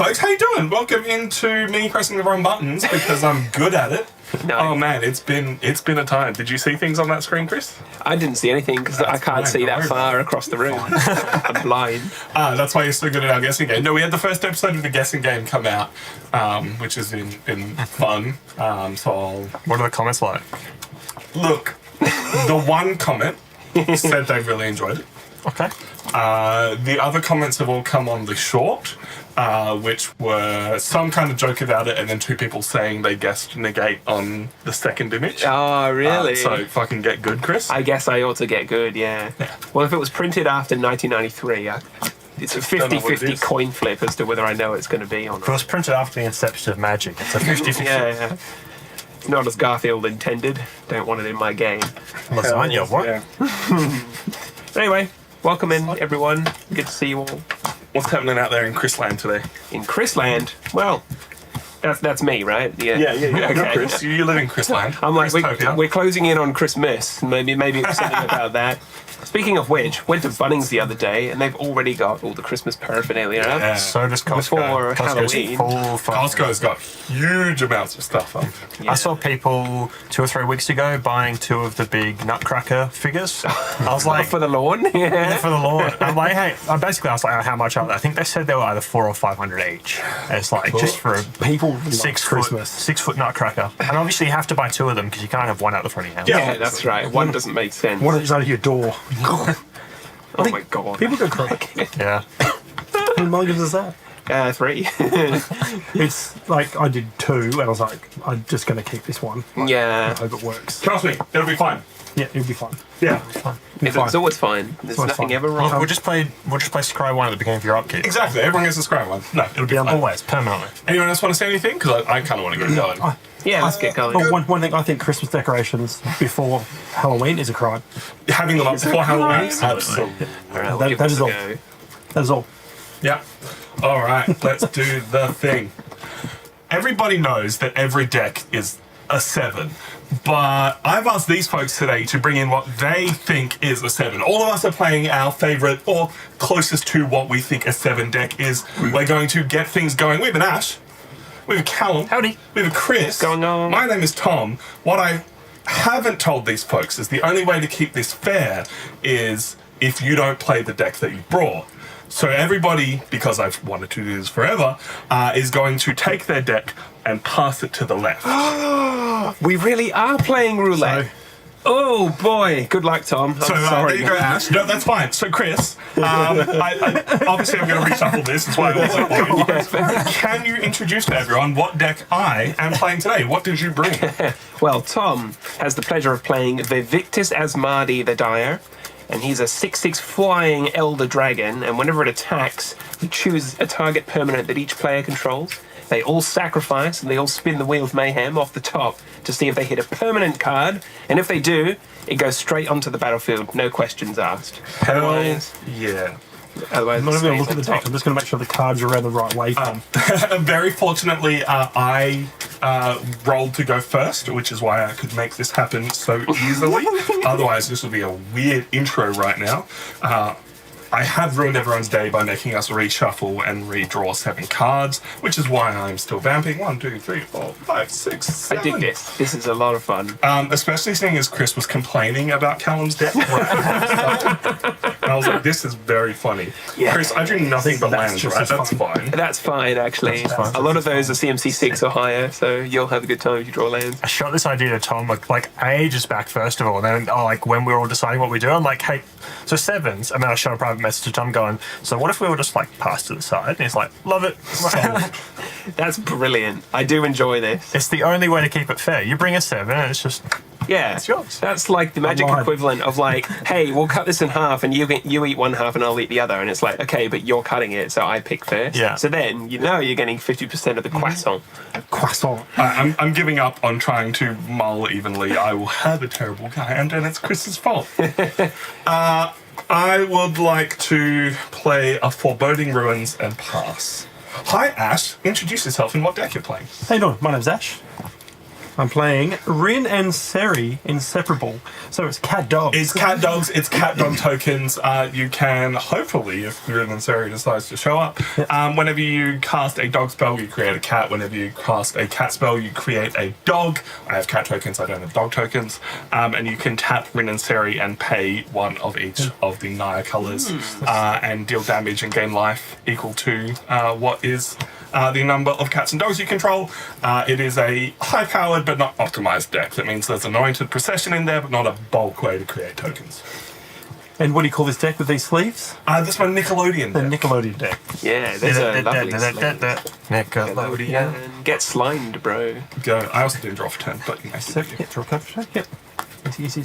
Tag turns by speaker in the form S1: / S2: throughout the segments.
S1: folks, how you doing? Welcome into me pressing the wrong buttons because I'm good at it.
S2: No.
S1: Oh man, it's been a time. Did you see things on that screen, Chris?
S2: I didn't see anything because I can't see that far across the room. I'm blind.
S1: That's why you're so good at our guessing game. No, we had the first episode of the guessing game come out, which has been fun.
S3: What are the comments like?
S1: Look, the one comment said they really enjoyed it.
S3: Okay.
S1: The other comments have all come on the short, which were some kind of joke about it, and then two people saying they guessed negate on the second image.
S2: Oh, really?
S1: So fucking get good, Chris.
S2: I guess I ought to get good, yeah. Well, if it was printed after 1993, it's a 50-50 coin flip as to whether I know it's going to be or
S3: If it
S2: not.
S3: was printed after the inception of Magic, it's a 50-50.
S2: Yeah. It's not as Garfield intended. Don't want it in my game.
S3: Lasagna, what?
S1: Yeah.
S2: Anyway, welcome in, everyone. Good to see you all.
S1: What's happening out there in Chrisland today?
S2: In Chrisland, well, that's me, right?
S1: Yeah.
S2: Okay.
S1: You're Chris. You live in Chrisland.
S2: I'm like,
S1: Christopia.
S2: we're closing in on Christmas. Maybe it's something about that. Speaking of which, went to Bunnings the other day, and they've already got all the Christmas paraphernalia up.
S1: Yeah.
S3: So does Costco.
S2: Before
S3: Costco's
S2: Halloween.
S3: full fun.
S1: Costco's got huge amounts of stuff up.
S2: Yeah.
S3: I saw people 2 or 3 weeks ago buying 2 of the big Nutcracker figures. I was like,
S2: For the lawn?
S3: yeah, for the lawn. I'm like, hey, I basically asked like, how much are they? I think they said they were either 400 or 500 each. And it's like just for a
S4: People love
S3: 6
S4: Christmas.
S3: foot Nutcracker. And obviously you have to buy 2 of them because you can't have one out the front of your house.
S2: Yeah, that's right. One doesn't make sense.
S4: One is under your door.
S2: Oh my god.
S4: People go crazy.
S3: Yeah.
S4: How many mulligans is that?
S2: 3.
S4: It's like I did 2, and I was like, I'm just going to keep this one.
S2: Yeah.
S4: I hope it works.
S1: Trust me, it'll be fine.
S4: Yeah, it'll be fun.
S1: Yeah.
S2: It's always fine. There's
S4: always
S2: nothing
S4: fine.
S2: ever wrong.
S3: We'll just play Scry 1 at the beginning of your upkeep.
S1: Exactly. Everyone gets a Scry one. No, it'll be fine.
S3: Always, permanently.
S1: Anyone else want to say anything? Because I kind of want to get going.
S2: Yeah, let's get going.
S4: Well, one thing, I think Christmas decorations before Halloween is a crime.
S1: Having them up before Halloween? Absolutely.
S2: All right,
S4: that
S2: give this
S4: is
S2: a
S4: all.
S2: go.
S4: That is all.
S1: Yeah. All right, let's do the thing. Everybody knows that every deck is a 7, but I've asked these folks today to bring in what they think is a 7. All of us are playing our favourite or closest to what we think a 7 deck is. We're going to get things going. We have an Ash. We have a Callum.
S3: Howdy.
S1: We have a Chris.
S2: Going on?
S1: My name is Tom. What I haven't told these folks is the only way to keep this fair is if you don't play the deck that you brought. So everybody, because I've wanted to do this forever, is going to take their deck and pass it to the left.
S2: We really are playing roulette. Oh boy! Good luck, Tom. I'm
S1: So
S2: sorry.
S1: there you go, Ash. No, that's fine. So Chris, obviously I'm going to reshuffle this. That's why I wasn't
S2: Yeah.
S1: Can you introduce to everyone what deck I am playing today? What did you bring?
S2: Well, Tom has the pleasure of playing the Victus Asmadi the Dire, and he's a 6/6 flying Elder Dragon, and whenever it attacks, you choose a target permanent that each player controls. They all sacrifice, and they all spin the Wheel of Mayhem off the top to see if they hit a permanent card, and if they do, it goes straight onto the battlefield, no questions asked.
S1: Hell yeah.
S2: Otherwise,
S4: I'm not even going
S2: it
S4: to look
S2: stays
S4: at the
S2: on
S4: deck. I'm just going to make sure the cards are around the right way.
S1: Very fortunately, I rolled to go first, which is why I could make this happen so easily. Otherwise, this would be a weird intro right now. I have ruined everyone's day by making us reshuffle and redraw 7 cards, which is why I'm still vamping. 1, 2, 3, 4, 5, 6, 7.
S2: I dig this. This is a lot of fun.
S1: Especially seeing as Chris was complaining about Callum's deck. And I was like, this is very funny.
S2: Yeah.
S1: Chris, I drew nothing but
S4: that's
S1: lands,
S4: just
S1: right?
S4: as
S1: That's
S4: fun.
S1: fine.
S2: That's fine, actually.
S3: fine.
S2: A lot of those are CMC 6 or higher, so you'll have a good time if you draw lands.
S3: I shot this idea to Tom like ages back, first of all, and then like when we were all deciding what we do, I'm like, hey, so 7's, and then I shot a private message to Tom going, so what if we were just like passed to the side? And he's like, love it.
S2: That's brilliant. I do enjoy this.
S3: It's the only way to keep it fair. You bring a 7 and it's just,
S2: Yeah,
S3: it's yours.
S2: that's like the Magic
S4: lied.
S2: equivalent of like, hey, we'll cut this in half, and you eat one half, and I'll eat the other, and it's like, okay, but you're cutting it, so I pick first.
S3: Yeah.
S2: So then you know you're getting 50% of the croissant.
S4: Croissant.
S1: I'm giving up on trying to mull evenly. I will have a terrible hand, and it's Chris's fault. I would like to play a Foreboding Ruins and pass. Hi, Ash. Introduce yourself and what deck you're playing.
S4: How you doing? My name's Ash. I'm playing Rin and Seri Inseparable. So it's cat dog.
S1: It's cat dogs, it's cat dog tokens. You can, hopefully, if Rin and Seri decides to show up, whenever you cast a dog spell, you create a cat. Whenever you cast a cat spell, you create a dog. I have cat tokens, I don't have dog tokens. And you can tap Rin and Seri and pay one of each of the Naya colours and deal damage and gain life equal to what is the number of cats and dogs you control. It is a high-powered but not optimized deck. That means there's anointed procession in there, but not a bulk way to create tokens.
S4: And what do you call this deck with these sleeves?
S1: That's my Nickelodeon
S4: The
S1: deck.
S4: Nickelodeon deck.
S2: Yeah, there's a lovely sleeve.
S3: Nickelodeon.
S2: Nickelodeon. Get slimed, bro.
S1: Go. I also didn't draw for 10, but you know.
S4: So, draw card for yep. Easy.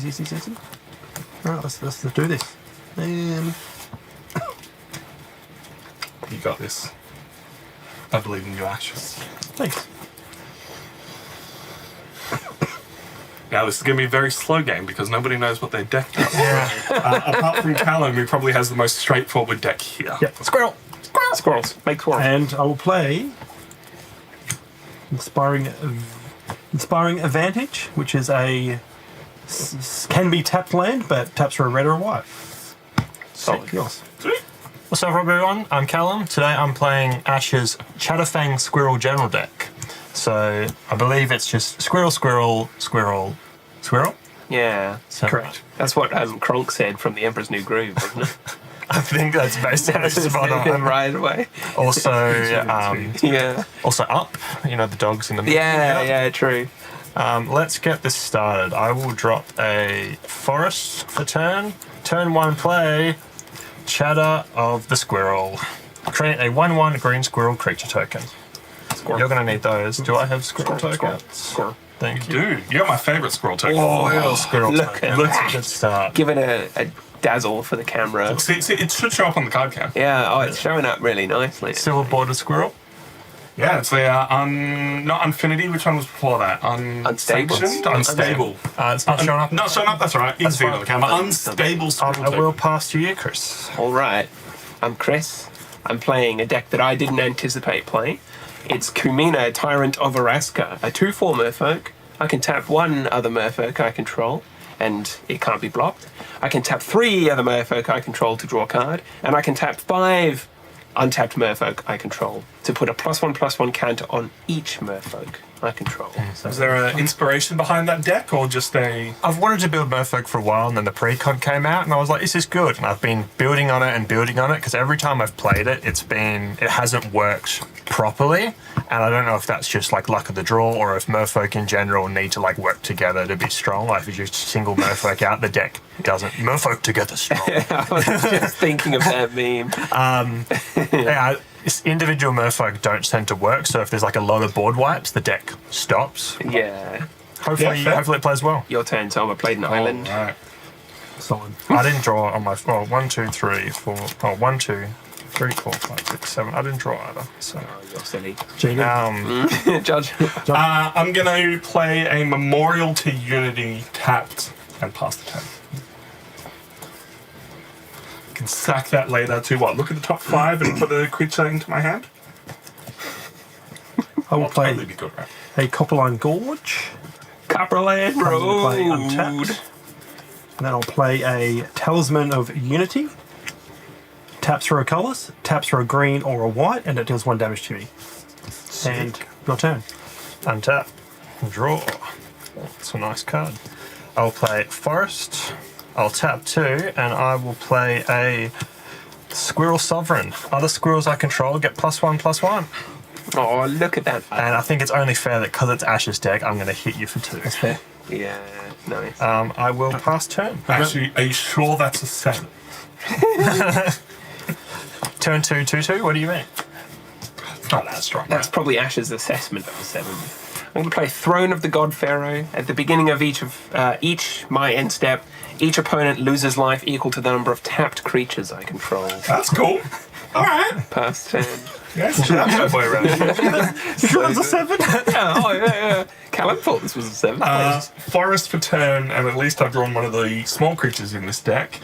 S4: Alright, let's do this.
S1: You got this. I believe in you, Ashes.
S4: Thanks.
S1: Now, this is going to be a very slow game because nobody knows what their deck does. Apart from Callum, who probably has the most straightforward deck here.
S4: Yep.
S2: Squirrel. Squirrels. Make squirrels.
S4: And I will play Inspiring Advantage, which is a can be tapped land, but taps for a red or a white.
S2: Solid.
S4: Yours.
S1: Sweet.
S3: What's up, everyone? I'm Callum. Today I'm playing Ash's Chatterfang Squirrel General deck. So I believe it's just squirrel.
S2: Yeah.
S3: So
S4: Correct.
S2: That's what Kronk said from The Emperor's New Groove, wasn't it?
S3: I think that's basically spot on.
S2: Right away.
S3: Also,
S2: Yeah.
S3: also up. You know the dogs in the middle.
S2: Yeah, true.
S3: Let's get this started. I will drop a forest for turn. Turn 1 play. Chatter of the Squirrel. Create a 1/1 green squirrel creature token. You're going to need those. Do I have squirrel tokens?
S2: Squirrel.
S3: Thank you.
S1: Dude, you're my favourite squirrel token.
S3: Foil squirrel
S2: Look
S3: token.
S2: at
S3: That's
S2: that.
S3: a good start.
S2: Give it a dazzle for the camera.
S1: See, it should show up on the card cam.
S2: Yeah, oh, it's showing up really nicely.
S3: Silver bordered squirrel.
S1: Yeah, it's the not Unfinity. Which one was before that?
S2: Unstable.
S1: Unstable.
S3: It's not showing up.
S1: Not showing up. That's all right. You can
S3: That's
S1: see it on the
S3: fine.
S1: camera. Unstable squirrel
S3: I
S1: token.
S3: will pass to you, Chris.
S2: All right. I'm Chris. I'm playing a deck that I didn't anticipate playing. It's Kumina, Tyrant of Araska, a 2/4 merfolk. I can tap one other merfolk I control, and it can't be blocked. I can tap 3 other merfolk I control to draw a card, and I can tap 5 untapped merfolk I control to put a +1/+1 counter on each merfolk I control.
S1: Is there an inspiration behind that deck, or just a?
S3: I've wanted to build Merfolk for a while, and then the pre-con came out, and I was like, "This is good." And I've been building on it because every time I've played it, it hasn't worked properly, and I don't know if that's just like luck of the draw, or if Merfolk in general need to like work together to be strong. Like if you just single Merfolk out, the deck doesn't Merfolk together strong.
S2: I was just thinking of that meme.
S3: Yeah. Individual Merfolk don't tend to work, so if there's like a lot of board wipes, the deck stops.
S2: Yeah.
S3: Hopefully,
S1: fair.
S3: hopefully it plays well.
S2: Your turn, Tom. I played an island.
S1: Right.
S4: Solid.
S3: I didn't draw on my 1, 2, 3, 4. Oh, 1, 2, 3, 4, 5, 6, 7. I didn't draw either. So,
S2: Oh, you're silly.
S3: um,
S2: Judge.
S1: I'm gonna play a Memorial to Unity tapped and pass the turn. Can sack that later to what? Look at the top 5 and put a creature into my hand.
S4: I will
S1: That'll
S4: play
S1: totally be good, right?
S4: a Copperline Gorge.
S2: Copperland
S4: I'm gonna play
S2: Road.
S4: untapped. And then I'll play a Talisman of Unity. Taps for a colours, taps for a green or a white, and it deals 1 damage to me. And your turn.
S3: untap, draw. That's a nice card. I'll play Forest. I'll tap 2, and I will play a Squirrel Sovereign. Other squirrels I control get +1/+1.
S2: Oh, look at that.
S3: And I think it's only fair that because it's Ash's deck, I'm going to hit you for 2.
S4: Fair.
S2: Yeah, nice.
S3: I will pass turn.
S1: Actually, are you sure that's a 7?
S3: Turn 2, 2/2. What do you mean?
S1: It's not that strong.
S2: That's
S1: Right?
S2: probably Ash's assessment of a 7. I'm going to play Throne of the God Pharaoh. At the beginning of each my end step, each opponent loses life equal to the number of tapped creatures I control.
S1: That's cool. All right.
S2: Pass turn.
S1: Yes, that way around.
S4: You sure it's a 7?
S2: yeah. Callum thought this was a 7.
S1: Forest for turn, and at least I've drawn one of the small creatures in this deck.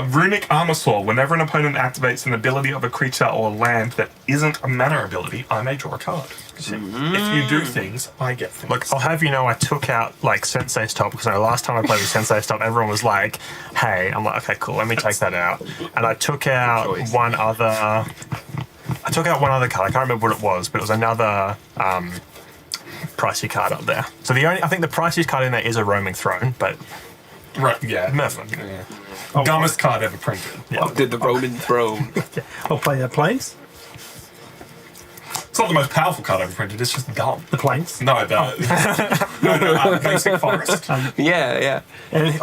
S1: Runic Armor Saw. Whenever an opponent activates an ability of a creature or land that isn't a mana ability, I may draw a card. If you do things, I get things.
S3: Look, I'll have you know, I took out like Sensei Stop because the last time I played with Sensei Stop, everyone was like, "Hey," I'm like, "Okay, cool, let me take that out." And I took out one other. I took out one other card. I can't remember what it was, but it was another pricey card up there. So I think the priciest card in there is a Roaming Throne, but
S1: Right, yeah.
S3: Merfolk.
S1: Yeah. Dumbest card ever printed.
S2: Oh, did the Roman throne.
S4: I'll play Plains.
S1: It's not the most powerful card ever printed, it's just dumb.
S4: The Plains.
S1: No, basic forest.
S2: Yeah.
S4: And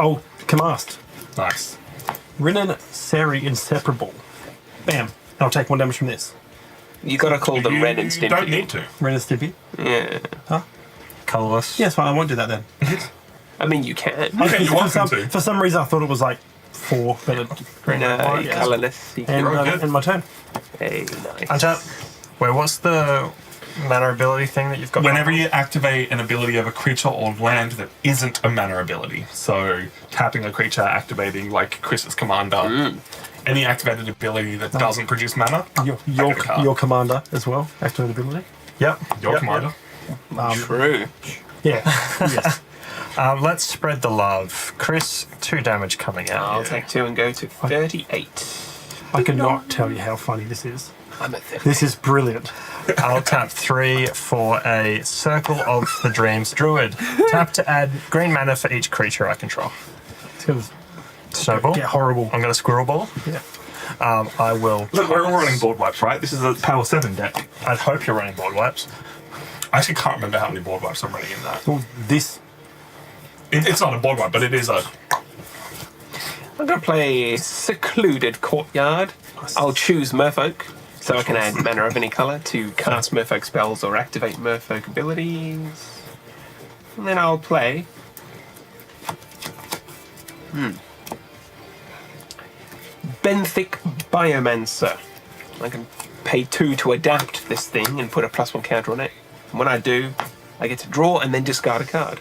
S4: Kamast.
S1: Nice.
S4: Rinnan Seri Inseparable. Bam. And I'll take 1 damage from this.
S2: You gotta call them
S1: You
S2: Ren and Stimpy.
S1: don't need to.
S4: Rinnan Stimpy.
S2: Yeah.
S3: Colorless.
S4: Yes, fine, I won't do that then.
S2: I mean, you can.
S1: Okay, you're welcome to.
S4: For some reason, I thought it was like 4, but it.
S2: No,
S4: Yeah.
S2: colourless. You
S4: And,
S2: can.
S1: good.
S4: and my turn.
S2: Hey, nice.
S3: Untap. Wait, what's the mana ability thing that you've got?
S1: Whenever you activate an ability of a creature or land that isn't a mana ability, so tapping a creature, activating like Chris's Commander, any activated ability that doesn't produce mana,
S4: Your commander as well. Activate ability.
S3: Yep.
S1: your Commander.
S2: True.
S4: Yeah. Yes.
S3: Let's spread the love. Chris, 2 damage coming out.
S2: I'll take 2 and go to 38.
S4: I cannot tell you how funny this is.
S2: I'm at 30.
S4: This is brilliant.
S3: I'll tap 3 for a Circle of the Dreams Druid. Tap to add green mana for each creature I control.
S4: It's going to
S3: Snowball.
S4: get horrible.
S3: I'm going to Squirrel Ball.
S4: Yeah.
S3: I will.
S1: Look, we're all running board wipes, right? This is a Power 7 deck.
S3: I'd hope you're running board wipes.
S1: I actually can't remember how many board wipes I'm running in that.
S4: Well, this.
S1: It's not a board wipe, but it is a...
S2: I'm gonna play Secluded Courtyard. I'll choose Merfolk, so I can add mana of any colour to cast Merfolk spells or activate Merfolk abilities. And then I'll play... Benthic Biomancer. I can pay 2 to adapt this thing and put a +1 counter on it. And when I do, I get to draw and then discard a card.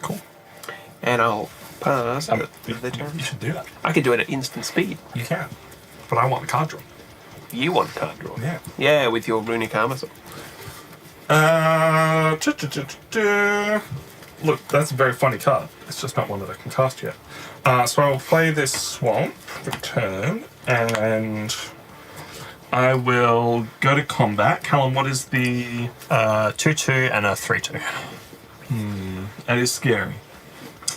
S1: Cool.
S2: And I'll pass the
S1: You
S2: turn.
S1: should do that.
S2: I can do it at instant speed.
S1: You can. But I want the card draw.
S2: You want card draw?
S1: Yeah.
S2: Yeah, with your Runic Armor Saw.
S1: Look, that's a very funny card. It's just not one that I can cast yet. So I'll play this Swamp for turn, and I will go to combat. Callum, what is the...
S3: 2/2 and a 3/2.
S1: That is scary.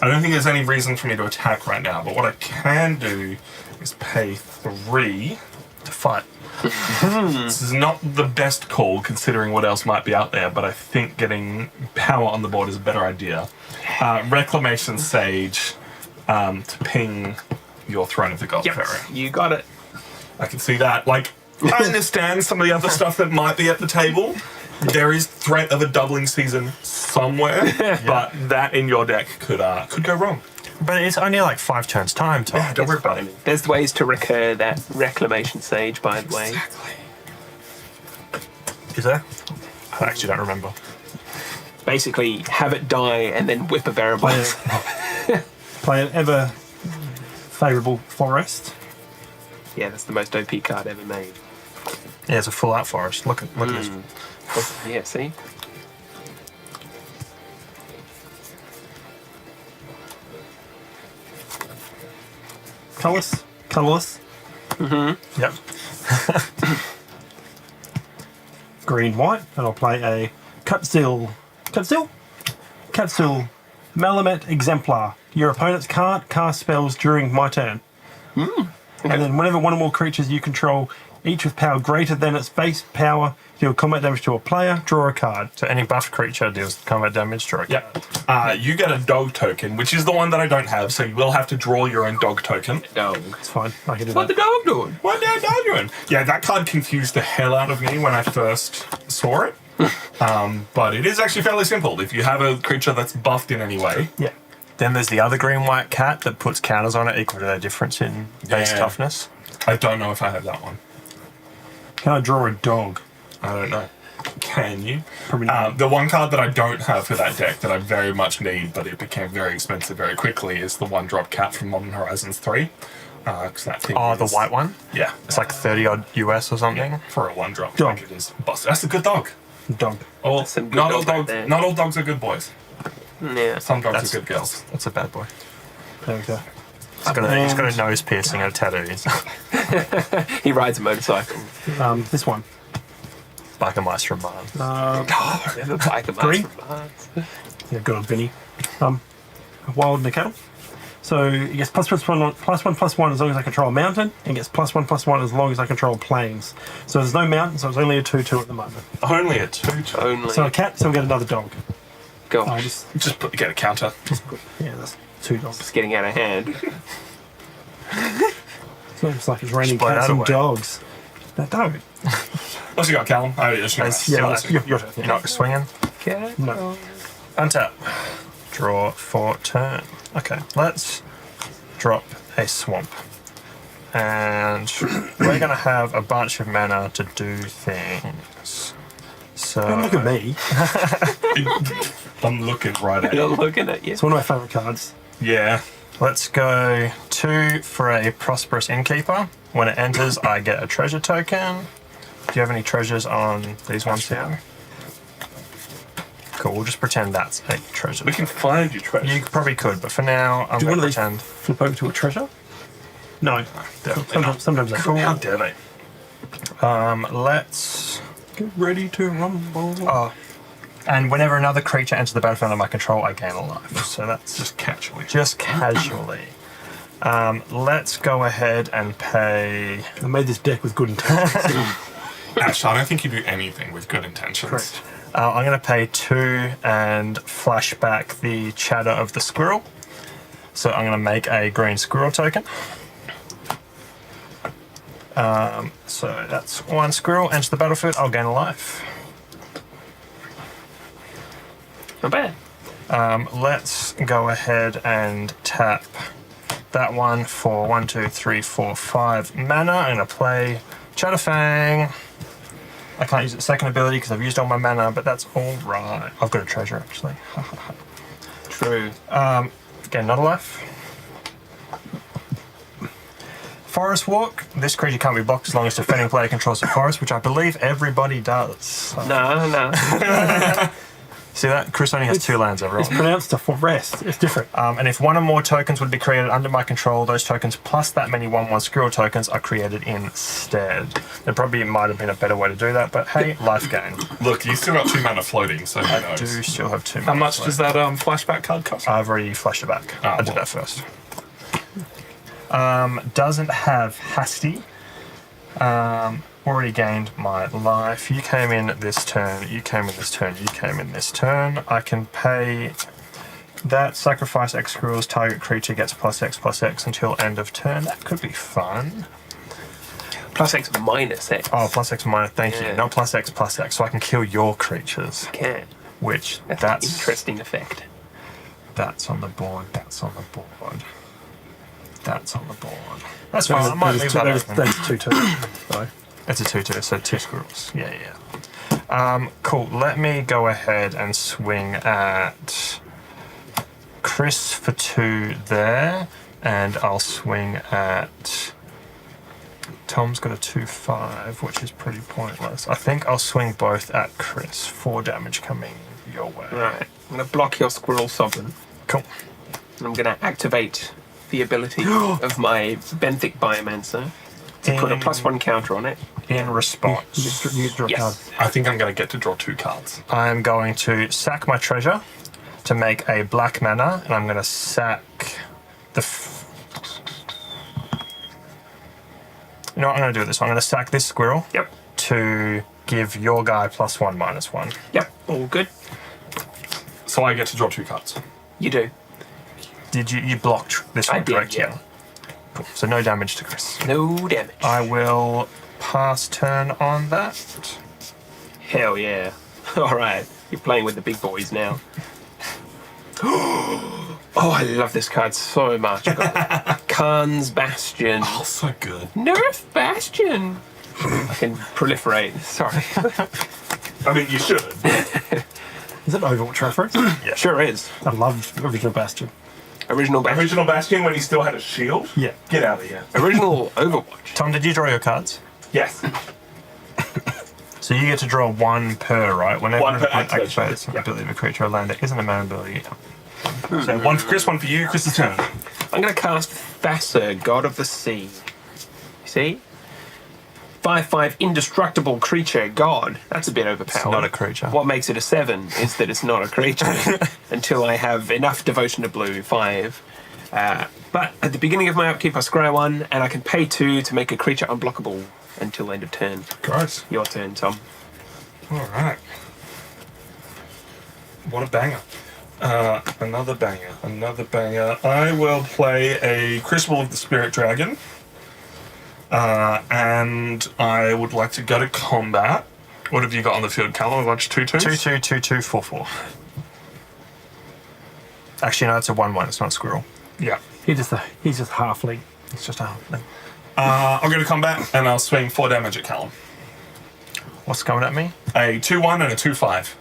S1: I don't think there's any reason for me to attack right now, but what I can do is pay 3 to fight. This is not the best call considering what else might be out there, but I think getting power on the board is a better idea. Reclamation Sage to ping your Throne of the God Pharaoh.
S2: You got it.
S1: I can see that. Like, I understand some of the other stuff that might be at the table. There is threat of a doubling season somewhere, but that in your deck could go wrong.
S3: But it's only like 5 turns time, Tom.
S1: Yeah, don't worry about it.
S2: There's ways to recur that Reclamation Sage, by the way.
S1: Exactly.
S3: Is there? I actually don't remember.
S2: Basically, have it die and then whip a variable.
S4: Play an ever favourable forest.
S2: Yeah, that's the most OP card ever made.
S3: Yeah, it's a full out forest. Look at this.
S2: Yeah, see?
S4: Colourless.
S3: Yep.
S4: Green, white. And I'll play a Cutsil. Malamet Exemplar. Your opponents can't cast spells during my turn. And then whenever one or more creatures you control, each with power greater than its base power, deal combat damage to a player, draw a card.
S3: So any buffed creature deals combat damage to a
S1: Yep. You get a dog token, which is the one that I don't have, so you will have to draw your own dog token.
S2: Dog.
S4: It's fine. I can do
S2: What the
S4: that.
S2: dog doing?
S1: What the dog doing? Yeah, that card confused the hell out of me when I first saw it. But it is actually fairly simple. If you have a creature that's buffed in any way,
S4: Yeah.
S3: Then there's the other green white cat that puts counters on it equal to their difference in base
S1: Yeah.
S3: toughness.
S1: I don't know if I have that one.
S4: Can I draw a dog?
S1: I don't know. Can you?
S4: Probably not.
S1: The one card that I don't have for that deck that I very much need, but it became very expensive very quickly, is the 1-drop cat from Modern Horizons 3. 'Cause that thing
S3: Oh, the
S1: is-
S3: white one?
S1: Yeah.
S3: It's like 30 odd US or something.
S1: For a 1-drop.
S4: Dog.
S1: Like it is. Boss. That's a good dog.
S4: Dog.
S1: All,
S2: some good
S1: not all
S2: dogs out
S1: dogs.
S2: there.
S1: Not all dogs are good boys.
S2: Yeah.
S1: Some dogs
S3: That's-
S1: are good girls.
S3: That's a bad boy.
S4: There we go.
S3: He's got a nose piercing and a tattoo.
S2: He rides a motorcycle.
S4: This one.
S3: Biker mice from Mars.
S2: Never bike a
S4: Green?
S2: bike from Mars.
S4: Yeah, good old Vinny. Wild Nickel. So it gets +1/+1 as long as I control a mountain, and gets +1/+1 as long as I control plains. So there's no mountain, so it's only a 2/2 at the moment.
S1: Only a 2/2.
S2: Only.
S4: So a cat, so we get another dog.
S2: Gosh.
S4: I just
S1: Get a counter.
S4: yeah, that's 2 dogs.
S2: It's getting out of hand.
S4: It's almost like it's raining
S3: Explain
S4: cats
S3: that
S4: and
S3: away.
S4: dogs. No, don't.
S1: What's you got, Callum? Oh, yeah, sure.
S3: It's-
S4: Yeah,
S3: Still
S4: that's your turn.
S3: You're not swinging?
S2: Cat.
S4: No.
S3: Untap. Draw for turn. Okay, let's drop a swamp. And we're going to have a bunch of mana to do things. So
S4: Don't look at me.
S1: I'm looking right at
S2: You're
S1: it.
S2: looking at you.
S4: It's one of my favourite cards.
S1: Yeah.
S3: let's go 2 for a prosperous innkeeper. When it enters, I get a treasure token. Do you have any treasures on these ones here? Cool, we'll just pretend that's a treasure.
S1: We can find you treasure.
S3: You probably could, but for now, I'm
S4: Do one
S3: going
S4: of
S3: to
S4: these
S3: pretend.
S4: flip over to a treasure? No.
S1: Definitely not.
S4: Sometimes they
S1: How dare they?
S3: Let's.
S4: Get ready to rumble.
S3: Oh. And whenever another creature enters the battlefield under my control, I gain a life. So that's
S1: Just casually.
S3: just casually. Let's go ahead and pay.
S4: I made this deck with good intentions.
S1: Ash, I don't think you do anything with good intentions.
S4: Correct.
S3: I'm going to pay 2 and flash back the chatter of the squirrel. So I'm going to make a green squirrel token. So that's 1 squirrel. Enter the battlefield. I'll gain a life.
S2: Not bad.
S3: Let's go ahead and tap that one for 1, 2, 3, 4, 5 mana. I'm going to play Chatterfang. I can't use its second ability because I've used all my mana, but that's all right. I've got a treasure actually.
S2: True.
S3: Get another life. Forest Walk. This creature can't be blocked as long as defending player controls the forest, which I believe everybody does.
S2: No.
S3: See that? Chris only has 2 lands
S4: It's
S3: overall.
S4: pronounced a forest. It's different.
S3: And if 1 or more tokens would be created under my control, those tokens plus that many 1/1 squirrel tokens are created instead. There probably might have been a better way to do that, but hey, life gain.
S1: Look, you still got 2 mana floating, so who
S3: Do
S1: knows?
S3: still have 2
S1: How much does that flashback card cost?
S3: I've already flashed it back.
S1: Ah,
S3: I did
S1: well.
S3: that first. Doesn't have Hasty. Already gained my life. You came in this turn. You came in this turn. You came in this turn. I can pay that. Sacrifice X squirrels. Target creature gets +X/+X until end of turn. That could be fun.
S2: +X minus X.
S3: Oh, +X minus. Thank
S2: Yeah.
S3: you. Not +X/+X. So I can kill your creatures.
S2: Can.
S3: Which
S2: That's an
S3: that's
S2: interesting effect.
S3: That's on the board. That's on the board. That's on the board. That's fine. I might leave that open.
S4: That's 2/2. So,
S3: It's a 2/2, so 2 squirrels. Yeah, yeah. Cool. Let me go ahead and swing at Chris for 2 there, and I'll swing at Tom's got a 2/5, which is pretty pointless. I think I'll swing both at Chris. 4 damage coming your way.
S2: Right. I'm going to block your Squirrel Sovereign.
S3: Cool.
S2: And I'm going to activate the ability of my Benthic Biomancer to put a +1 counter on it.
S3: In response,
S4: you get to draw a card.
S2: Yes.
S1: I think I'm going to get to draw 2 cards.
S3: I'm going to sack my treasure to make a black mana, and I'm going to sack the. You know what I'm going to do with this one? I'm going to sack this squirrel
S2: Yep.
S3: to give your guy +1/-1.
S2: Yep. All good.
S1: So I get to draw 2 cards.
S2: You do.
S3: Did you blocked this
S2: I
S3: one,
S2: did,
S3: correct?
S2: yeah.
S3: Cool. So no damage to Chris.
S2: No damage.
S3: I will pass turn on that.
S2: Hell yeah. All right. You're playing with the big boys now. Oh, I love this card so much. I've got Khan's Bastion.
S1: Oh, so good.
S2: Nerf Bastion. I can proliferate. Sorry.
S1: I mean, you should.
S4: Is it Overwatch reference?
S2: Yeah, sure is.
S4: I love Original Bastion.
S2: Original Bastion.
S1: Original Bastion when he still had a shield?
S4: Yeah.
S1: Get out of here.
S2: Original Overwatch.
S3: Tom, did you draw your cards?
S1: Yes.
S3: So you get to draw one per, right? Whenever
S1: One per
S3: an opponent
S1: activation.
S3: activates an ability of a creature or land, it isn't a mana ability.
S1: So one for Chris, one for you. Chris's turn.
S2: I'm going to cast Thasser, God of the Sea. You see? 5/5 indestructible creature, God. That's a bit overpowered.
S3: It's not a creature.
S2: What makes it a 7 is that it's not a creature until I have enough devotion to blue, 5. But at the beginning of my upkeep, I scry 1, and I can pay 2 to make a creature unblockable until end of turn.
S1: Gross.
S2: Your turn, Tom.
S1: All right. What a banger. Another banger. Another banger. I will play a Crucible of the Spirit Dragon. And I would like to go to combat. What have you got on the field, Callum? A bunch of 2/2s?
S3: 2/2, 2/2, 4/4. Actually, no, it's a 1/1. It's not a squirrel.
S1: Yeah.
S4: He's just halfling.
S3: It's just a halfling.
S1: I'll go to combat and I'll swing 4 damage at Callum.
S3: What's coming at me?
S1: A 2/1 and a 2/5.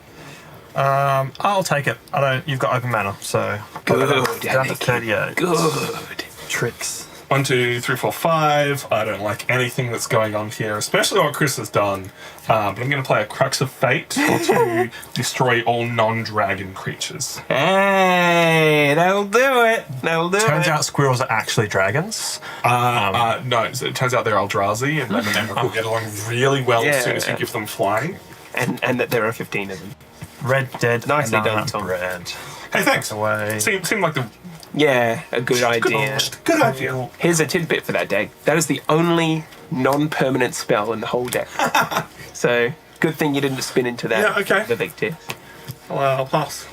S3: I'll take it. I don't. You've got open mana, so
S2: Good,
S3: down to
S2: Aniki.
S3: 38.
S2: Good.
S4: Tricks.
S1: 1, 2, 3, 4, 5. I don't like anything that's going on here, especially what Chris has done. But I'm going to play a Crux of Fate to destroy all non-dragon creatures.
S2: Hey, that'll do it. That'll do
S3: Turns
S2: it.
S3: out squirrels are actually dragons.
S1: No, so it turns out they're Eldrazi, and them will get along really well as soon as you give them flying.
S2: And that there are 15 of them.
S3: Red, dead,
S2: Nicely
S3: banana,
S2: done, Tom.
S3: Red.
S1: Hey, thanks.
S3: Away.
S1: Seemed like the
S2: Yeah, a good idea.
S1: good idea.
S2: Here's a tidbit for that deck. That is the only non-permanent spell in the whole deck. So, good thing you didn't spin into that.
S1: Yeah, okay.
S2: The Victor.
S1: I'll pass.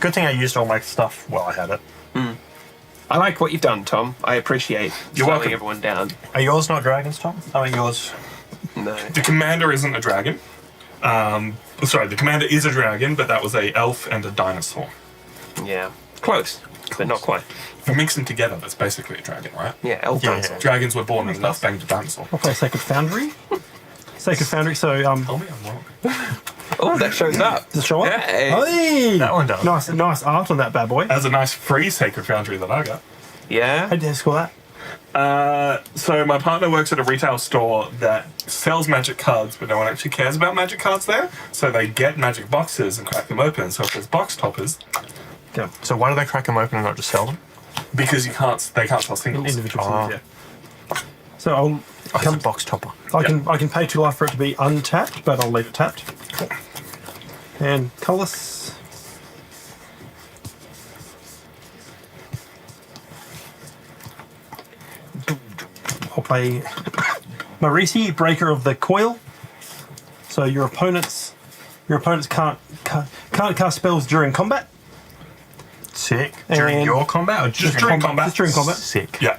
S3: Good thing I used all my stuff while I had it.
S2: I like what you've done, Tom. I appreciate
S1: You're
S2: slowing
S1: welcome.
S2: everyone down.
S3: Are yours not dragons, Tom? I mean, yours.
S2: No.
S1: The commander isn't a dragon. Sorry, the commander is a dragon, but that was a elf and a dinosaur.
S2: Yeah. Close, but not quite.
S1: If you mix them together, that's basically a dragon, right?
S2: Yeah, elf
S3: Yeah,
S2: dinosaur.
S1: Dragons were born and enough banged a dinosaur.
S4: I'll play Sacred Foundry. Sacred Foundry, so
S1: Tell me I'm wrong.
S2: Oh, that shows up.
S4: does it show up?
S2: Hey.
S4: Hey!
S3: That one does.
S4: Nice art on that bad boy.
S1: That's a nice free Sacred Foundry that I got.
S2: Yeah.
S4: How did you score that?
S1: So my partner works at a retail store that sells magic cards, but no one actually cares about magic cards there. So they get magic boxes and crack them open. So if there's box toppers,
S4: Yeah.
S3: So why do they crack them open and not just sell them?
S1: because they can't sell singles.
S4: Individual
S3: Oh.
S4: things, yeah. So I'll
S3: Oh, it's a box topper.
S4: I can pay 2 life for it to be untapped, but I'll leave it tapped. And colourless. I'll play Marisi, Breaker of the Coil. So your opponents can't cast spells during combat.
S3: Sick. During
S4: And-
S3: your combat or
S1: Just during combat.
S4: Just during combat.
S3: Sick.
S1: Yeah.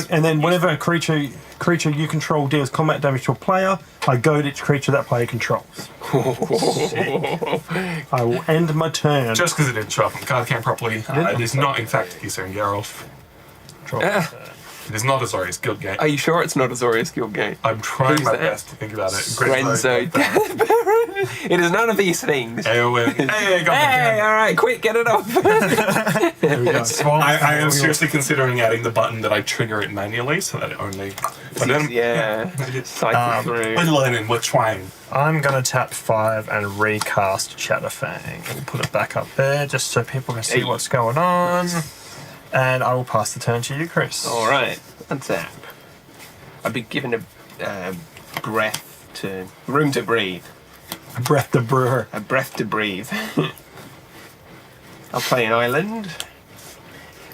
S4: And then whenever a creature you control deals combat damage to a player, I goad each creature that player controls. I will end my turn.
S1: Just because it didn't show up on the card camp properly, it is not, in fact, Isser and Geralt. It is not Azorius Guildgate.
S2: Are you sure it's not Azorius Guildgate?
S1: I'm trying
S2: Who's
S1: my
S2: that?
S1: best to think about it.
S2: Grenzo. It is none of these things.
S1: Eowyn. Hey, I got
S2: Hey,
S1: the
S2: all right, quick, get it off.
S4: There we go.
S1: I am seriously considering adding the button that I trigger it manually so that it only. But then,
S2: Yeah, cycle through.
S1: we're learning, we're trying.
S3: I'm going to tap 5 and recast Shadowfang and put it back up there just so people can see
S2: Hey.
S3: what's going on. And I will pass the turn to you, Chris.
S2: All right, untap. I've been given a room to breathe.
S4: Breath to brewer.
S2: A breath to breathe. I'll play an island.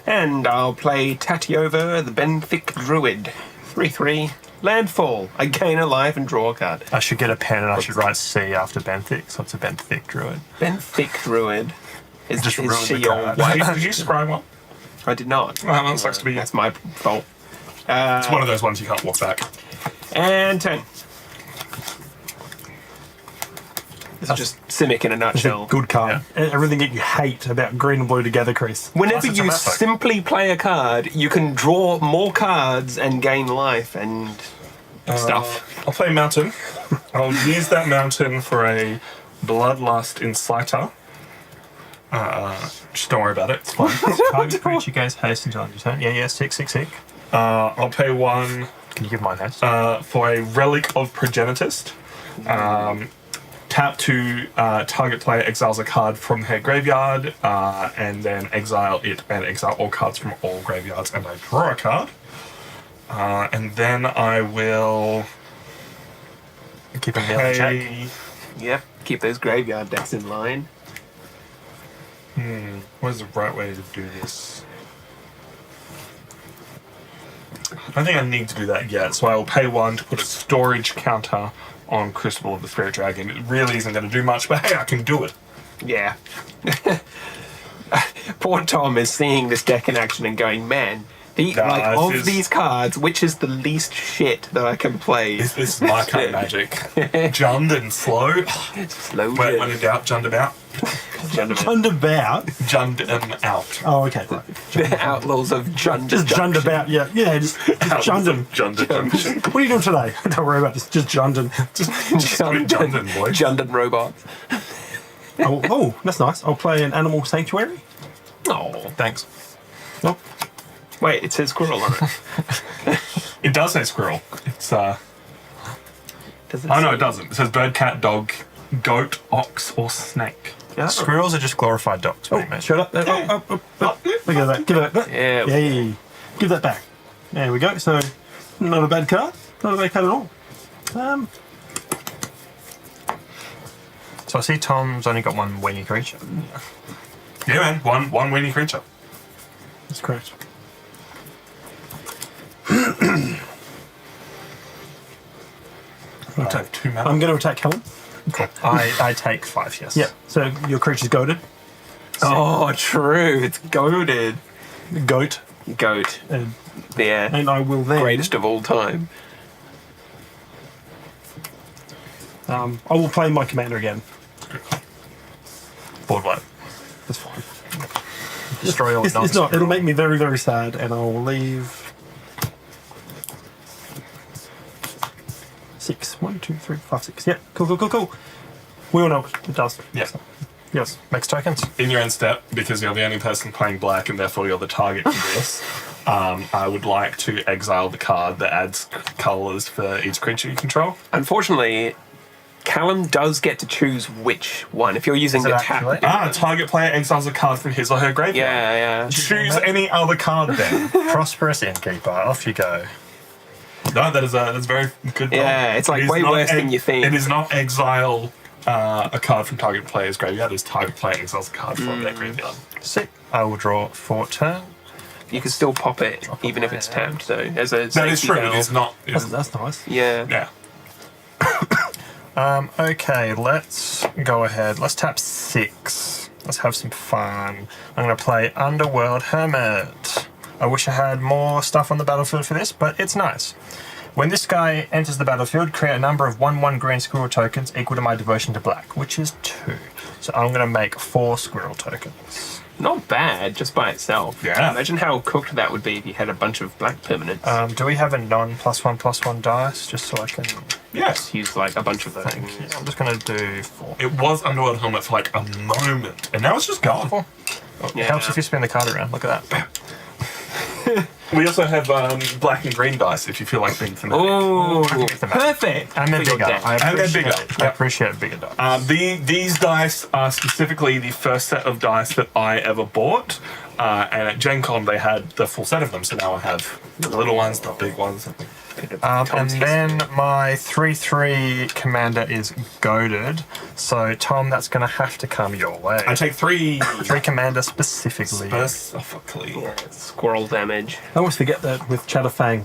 S2: And I'll play Tatiova, the Benthic Druid. 3/3. Landfall. I gain a life and draw a card.
S3: I should get a pen and I should write C after Benthic, so it's a Benthic druid.
S2: Benthic Druid. Is
S3: Just
S2: is
S3: ruin
S2: she
S3: the
S2: your
S3: card.
S2: wife?
S1: Did you scry one?
S2: I did not.
S1: Well, that sucks to be you.
S2: That's my fault.
S1: It's one of those ones you can't walk back.
S2: And 10. This is just Simic in a nutshell.
S4: Good card. And everything that you hate about green and blue together, Chris.
S2: Whenever
S3: Plus it's a
S2: you
S3: method.
S2: simply play a card, you can draw more cards and gain life and stuff.
S1: I'll play Mountain. I'll use that Mountain for a Bloodlust Inciter. Just don't worry about it. It's fine.
S3: Target creature gains haste until end of turn. Yeah, sick.
S1: I'll pay 1
S3: Can you give mine haste?
S1: for a Relic of Progenitist. Tap to target player exiles a card from their graveyard, and then exile it and exile all cards from all graveyards, and I draw a card. And then I will
S3: Keep him down the check.
S1: pay.
S2: Yep. Keep those graveyard decks in line.
S1: What is the right way to do this? I don't think I need to do that yet, so I will pay 1 to put a storage counter on Crucible of the Spirit Dragon. It really isn't going to do much, but hey, I can do it.
S2: Yeah. Poor Tom is seeing this deck in action and going, man,
S1: Nah,
S2: these cards, which is the least shit that I can play?
S1: This is my kind of magic. Jund and slow.
S2: Slow
S1: When in doubt, Jund him out.
S4: Jund about.
S1: Jund him out.
S4: Oh, okay. Right.
S2: The Outlaws of Jund.
S4: Just Jund about, yeah. Yeah, just Jund him.
S1: Jund.
S4: What are you doing today? Don't worry about this. Just Jund him.
S1: Jund, boy.
S2: Jund robots.
S4: Oh, that's nice. I'll play an Animal Sanctuary.
S2: Oh.
S3: Thanks.
S4: Oh,
S2: Wait, it says squirrel on it.
S1: It does say squirrel. It's
S2: Does it
S1: Oh no,
S2: say-
S1: it doesn't. It says bird, cat, dog, goat, ox, or snake.
S2: Yeah.
S3: Squirrels are just glorified dogs, mate.
S4: shut up. Look at that. Give it that.
S2: Yeah.
S4: Yay. Give that back. There we go. So, not a bad card. Not a bad card at all.
S3: So I see Tom's only got one weenie creature.
S1: Yeah, man. One weenie creature.
S4: That's correct.
S1: I have 2 mana.
S4: I'm going to attack Helen.
S3: I take 5, yes.
S4: Yep. So your creature's goaded.
S2: Oh, true. It's goaded.
S4: Goat.
S2: Goat.
S4: And,
S2: Yeah.
S4: and I will then.
S2: Greatest of all time.
S4: I will play my commander again.
S1: Board wipe.
S4: That's fine.
S3: Destroy all
S4: It's not. It'll
S3: non-squirrel.
S4: make me very, very sad, and I'll leave 6. 1, 2, 3, 5, 6. Yep. Cool. We all know it does.
S1: Yeah.
S4: Yes.
S3: Makes tokens.
S1: In your end step, because you're the only person playing black and therefore you're the target for this, I would like to exile the card that adds colours for each creature you control.
S2: Unfortunately, Callum does get to choose which one. If you're using
S3: Is
S2: the
S3: it
S2: tap.
S3: actually?
S1: Target player exiles a card from his or her graveyard.
S2: Yeah.
S1: Choose any other card then.
S3: Prosperous Innkeeper. Off you go.
S1: No, that's a very good.
S2: Yeah, it's like
S1: It is
S2: way
S1: not
S2: worse than you think.
S1: It is not exile a card from target player's graveyard. It's target player exiles a card from their graveyard.
S3: Sick. I will draw 4 turn.
S2: You can still pop it, even if it's tapped. So as a
S1: That is
S2: safety
S1: true.
S2: valve.
S1: It is not. It is,
S4: That's nice.
S2: Yeah.
S1: yeah.
S3: Okay, let's go ahead. Let's tap 6. Let's have some fun. I'm going to play Underworld Hermit. I wish I had more stuff on the battlefield for this, but it's nice. When this guy enters the battlefield, create a number of 1/1 green squirrel tokens equal to my devotion to black, which is 2. So I'm going to make 4 squirrel tokens.
S2: Not bad, just by itself.
S1: Yeah.
S2: Imagine how cooked that would be if you had a bunch of black permanents.
S3: Do we have a non+1/+1 dice, just so I can...
S1: Yes.
S2: Use like a bunch of those.
S3: Yeah, I'm just going to do 4.
S1: It was Underworld Helmet for like a moment, and now it's just gone.
S3: It
S2: Yeah.
S3: helps if you spin the card around. Look at that.
S1: We also have black and green dice if you feel like being fanatic.
S2: Oh,
S3: the map.
S2: perfect.
S3: And they're
S2: for your
S3: bigger.
S2: deck.
S3: I
S1: And they're
S3: appreciate,
S1: bigger.
S3: I appreciate bigger dice.
S1: These dice are specifically the first set of dice that I ever bought. And at Gen Con they had the full set of them, so now I have the little ones, the big ones.
S3: And then my 3/3 commander is goaded. So Tom, that's going to have to come your way.
S1: I take 3
S3: 3 commander specifically.
S1: specifically.
S2: Squirrel damage.
S4: I always forget that with Chatterfang,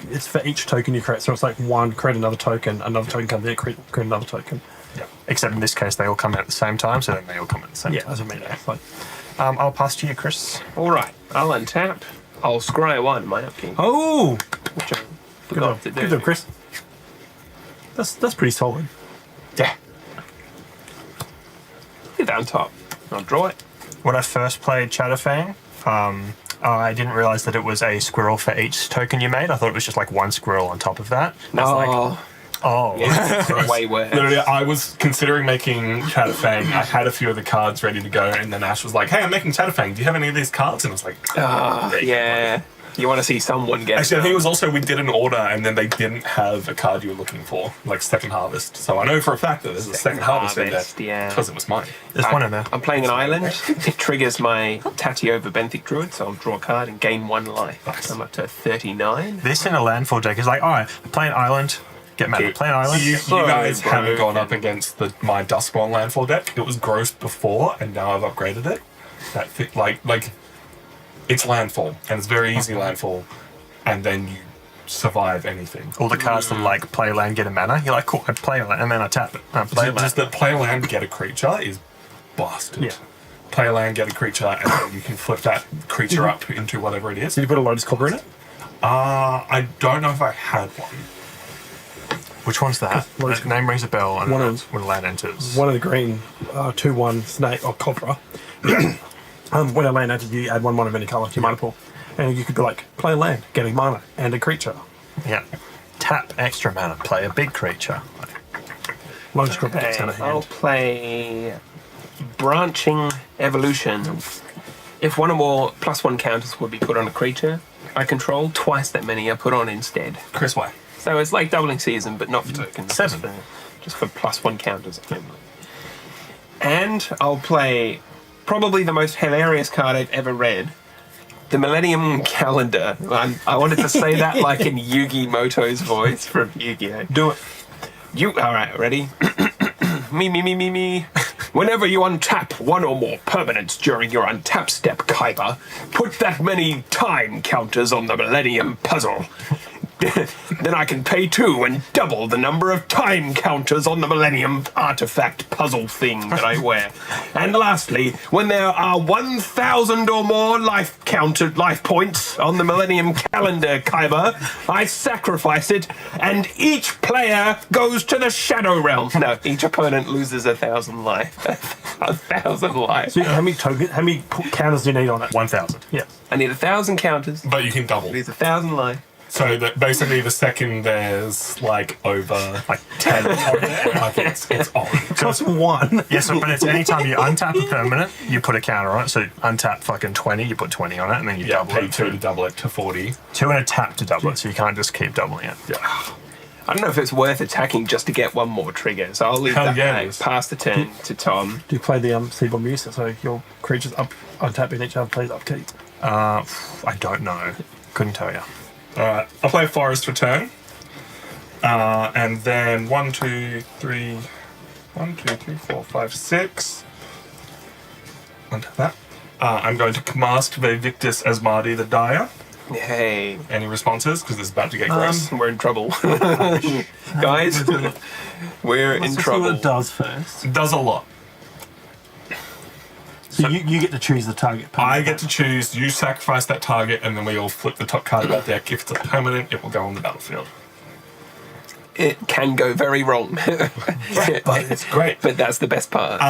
S4: it's for each token you create. So it's like 1, create another token comes in, create another token.
S3: Yeah. Except in this case, they all come out at the same time, so then they all come at the same
S4: Yeah,
S3: time.
S4: that's what I mean. It's like,
S3: I'll pass to you, Chris.
S2: All right, I'll untap. I'll scry 1 my upkeep,
S4: oh,
S2: which I
S4: good
S2: forgot
S4: job,
S2: to do.
S4: good job, Chris. That's pretty solid.
S2: Yeah. Leave that on top. I'll draw it.
S3: When I first played Chatterfang, I didn't realize that it was a squirrel for each token you made. I thought it was just like one squirrel on top of that. I was like, oh.
S2: Yeah, way worse.
S1: Literally, I was considering making Chatterfang. I had a few of the cards ready to go, and then Ash was like, "Hey, I'm making Chatterfang. Do you have any of these cards?" And I was like,
S2: Yeah. You want to see someone get
S1: Actually, I think it was also we did an order, and then they didn't have a card you were looking for, like Second Harvest. So I know for a fact that there's a Second Harvest in there.
S2: yeah.
S1: Because it was mine.
S3: There's one in there.
S2: I'm playing an island. It triggers my Tatty over Benthic Druid, so I'll draw a card and gain 1 life.
S1: Nice.
S2: I'm up to 39.
S3: This in a landfall deck is like, all right, play an island, get mana. Play an island.
S1: You
S2: So
S1: guys haven't gone
S2: broken.
S1: up against my Duskborn landfall deck. It was gross before, and now I've upgraded it. That like it's landfall, and it's very easy landfall, and then you survive anything.
S3: All the cards that like play land, get a mana. You're like, cool, I play a land, and then I tap it. I play a land.
S1: Just that play land, get a creature is busted.
S4: Yeah.
S1: Play land, get a creature, and then you can flip that creature up into whatever it is.
S4: Did you put a Lotus Cobra in it?
S1: I don't know if I had one.
S3: Which one's that?
S4: Lotus-
S3: That name rings a bell. And
S4: One of-
S3: when land enters.
S4: One of the green 2/1 snake or cobra. When a land enters, you add 1 of any colour to your mana pool. And you could be like, play land, getting mana, and a creature.
S3: Yeah. Tap extra mana, play a big creature.
S4: Lotus Cobra gets out of
S2: I'll
S4: hand.
S2: play Branching Evolution. If one or more +1 counters would be put on a creature I control, twice that many are put on instead.
S1: Chris, why?
S2: So it's like doubling season, but not for tokens.
S3: 7.
S2: Just for +1 counters only. And I'll play probably the most hilarious card I've ever read. The Millennium Calendar. I wanted to say that like in Yugi Moto's voice from Yu-Gi-Oh!
S4: Do it.
S2: Alright, ready? Me. Whenever you untap 1 or more permanents during your untap step, Kaiba, put that many time counters on the Millennium Puzzle. Then I can pay 2 and double the number of time counters on the Millennium Artifact puzzle thing that I wear. And lastly, when there are 1,000 or more life points on the Millennium Calendar, Kaiba, I sacrifice it, and each player goes to the Shadow Realm. No, each opponent loses 1,000 life. 1,000 life.
S4: So how many counters do you need on it?
S3: 1,000.
S4: Yeah.
S2: I need 1,000 counters.
S1: But you can double.
S2: It is 1,000 life.
S1: So that basically the second there's like over like 10 on there, like it's on.
S4: Cost 1.
S3: Yeah, so but it's anytime you untap a permanent, you put a counter on it. So untap fucking 20, you put 20 on it, and then you
S1: Yeah,
S3: double
S1: pay
S3: it.
S1: 2 to double it to 40.
S3: 2 and a tap to double it, so you can't just keep doubling it.
S1: Yeah.
S2: I don't know if it's worth attacking just to get one more trigger, so I'll leave
S1: Hell
S2: that
S1: yeah, it
S2: back.
S1: is.
S2: Pass the turn to Tom.
S4: Do you play the Seaborn music so your creatures up untap and each other plays upkeep?
S3: I don't know. Couldn't tell you.
S1: Alright, I'll play Forest Return. And then 1, 2, 3, 4, 5, 6. Untap that. I'm going to cast Victus Asmadi the Dyer.
S2: Hey,
S1: Any responses? Because it's about to get gross.
S2: we're in trouble. Guys, we're in
S4: Let's see
S2: trouble.
S4: what it does first.
S1: It does a lot.
S4: So you get to choose the target.
S1: I get to choose, you sacrifice that target, and then we all flip the top card of our deck. If it's a permanent, it will go on the battlefield.
S2: It can go very wrong.
S1: But it's great.
S2: But that's the best part.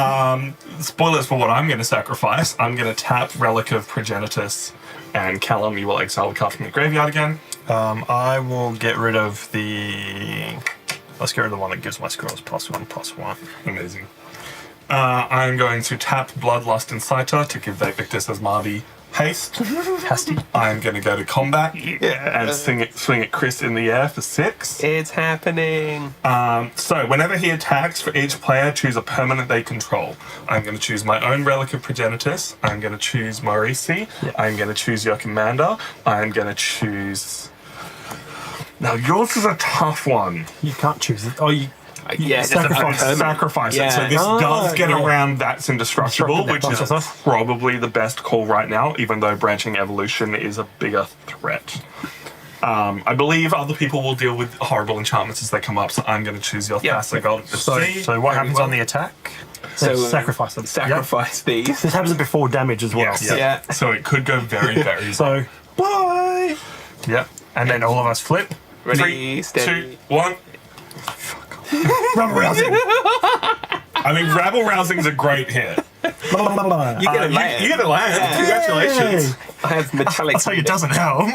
S1: Spoilers for what I'm going to sacrifice. I'm going to tap Relic of Progenitus, and Callum, you will exile a card from the graveyard again.
S3: I will get rid of the... Let's get rid of the one that gives my scrolls +1/+1.
S1: Amazing. I'm going to tap Bloodlust Inciter to give Victus Asmadi haste.
S3: Hasty.
S1: I'm going to go to combat and swing at Chris in the air for 6.
S2: It's happening.
S1: So whenever he attacks, for each player, choose a permanent they control. I'm going to choose my own Relic of Progenitus. I'm going to choose Morisi. I'm going to choose your commander. I'm going to choose... Now, yours is a tough one.
S4: You can't choose it. Oh, you
S2: Yeah, just a
S4: sacrifice-
S2: permanent.
S1: Sacrifice it.
S2: Yeah.
S1: So this does get
S4: yeah.
S1: around that's indestructible, which is probably the best call right now, even though Branching Evolution is a bigger threat. I believe other people will deal with horrible enchantments as they come up, so I'm going to choose your Thassagold.
S3: So what happens on the attack?
S2: So
S4: sacrifice them.
S2: sacrifice these.
S4: This happens before damage as well.
S1: Yes.
S2: Yeah.
S1: So it could go very, very
S4: So bye.
S3: Yep. And then all of us flip.
S2: Ready,
S1: 3,
S2: steady.
S1: 2, 1.
S4: Rubber rousing.
S1: I mean, rabble rousing is a great hit.
S2: You get a land.
S1: You get a land. Congratulations.
S2: I have metallic.
S3: I'll tell you, it doesn't help.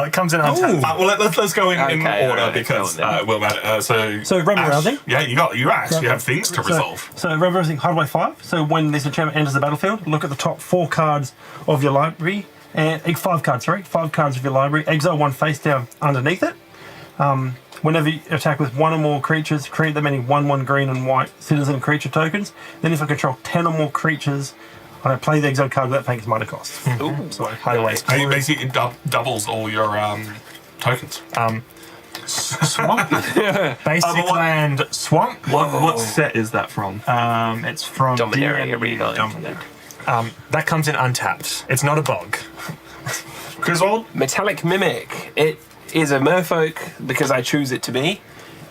S3: It comes in untapped.
S1: Well, let's go in
S2: Okay,
S1: order
S2: alright,
S1: because
S2: go on
S1: we'll matter.
S4: So, rubber
S1: Ash,
S4: rousing.
S1: Yeah, you actually have things to resolve.
S4: So rubber rousing hideaway 5. So when this enchantment enters the battlefield, look at the top 4 cards of your library, and 5 cards. Sorry, 5 cards of your library. Exile 1 face down underneath it. Whenever you attack with 1 or more creatures, create them any 1/1 green and white citizen creature tokens. Then if I control 10 or more creatures, I play the exile card without paying its mana cost.
S2: Ooh,
S4: So hideaway.
S1: And it basically doubles all your tokens.
S3: Swamp. Basic
S1: what-
S3: land swamp.
S1: What set is that from?
S3: It's from
S2: Dominaria
S3: D&D
S2: Arena.
S3: Dominaria. That comes in untapped. It's not a bog.
S1: Griswold?
S2: Metallic Mimic. It is a merfolk because I choose it to be,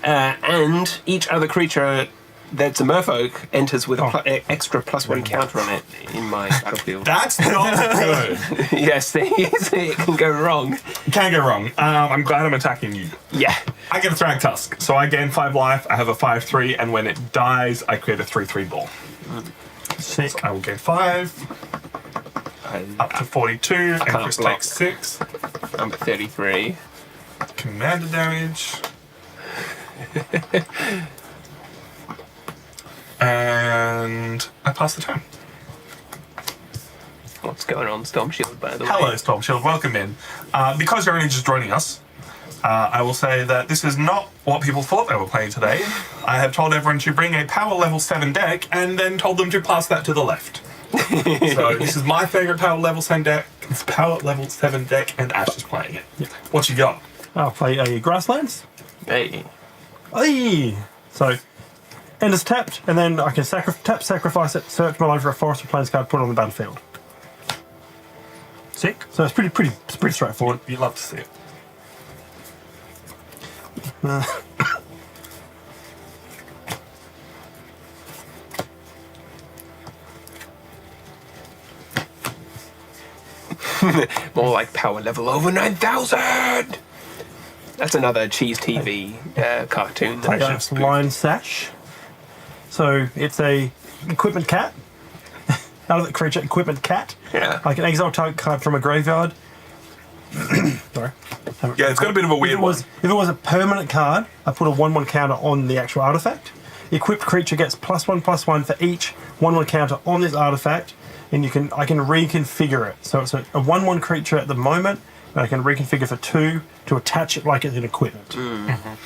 S2: and each other creature that's a merfolk enters with a extra +1 counter on it in my battlefield.
S1: That's not good.
S2: Yes, it can go wrong.
S1: Can't go wrong. I'm glad I'm attacking you.
S2: Yeah.
S1: I get a Thrag Tusk, so I gain 5 life, I have a 5/3, and when it dies, I create a 3/3 ball.
S3: Sick.
S1: I will gain 5, up to 42, and
S2: can't
S1: Chris
S2: block.
S1: takes 6.
S2: I'm at 33.
S1: Commander damage. And I pass the turn.
S2: What's going on, Storm Shield, by the way?
S1: Hello, Storm Shield. Welcome in. Because you're only just joining us, I will say that this is not what people thought they were playing today. I have told everyone to bring a power level 7 deck and then told them to pass that to the left. So this is my favourite power level 7 deck. It's power level 7 deck and Ash is playing it. What you got?
S4: I'll play a grasslands.
S2: Hey.
S4: Aye. So end is tapped, and then I can sacrifice it, search my life for a forest or plains card, put it on the battlefield.
S3: Sick.
S4: So it's pretty straightforward.
S1: You love to see it.
S2: More like power level over 9,000! That's another Cheese TV cartoon.
S4: Play a
S1: Spoof.
S4: line sash. So it's a equipment cat. Out of the creature, equipment cat.
S2: Yeah.
S4: I can exile target card from a graveyard. Sorry.
S1: Yeah, it's got a bit of a weird one.
S4: If it was a permanent card, I put a 1/1 counter on the actual artifact. The equipped creature gets +1/+1 for each 1/1 counter on this artifact, and I can reconfigure it. So it's a 1/1 creature at the moment, and I can reconfigure for 2 to attach it like it's an equipment.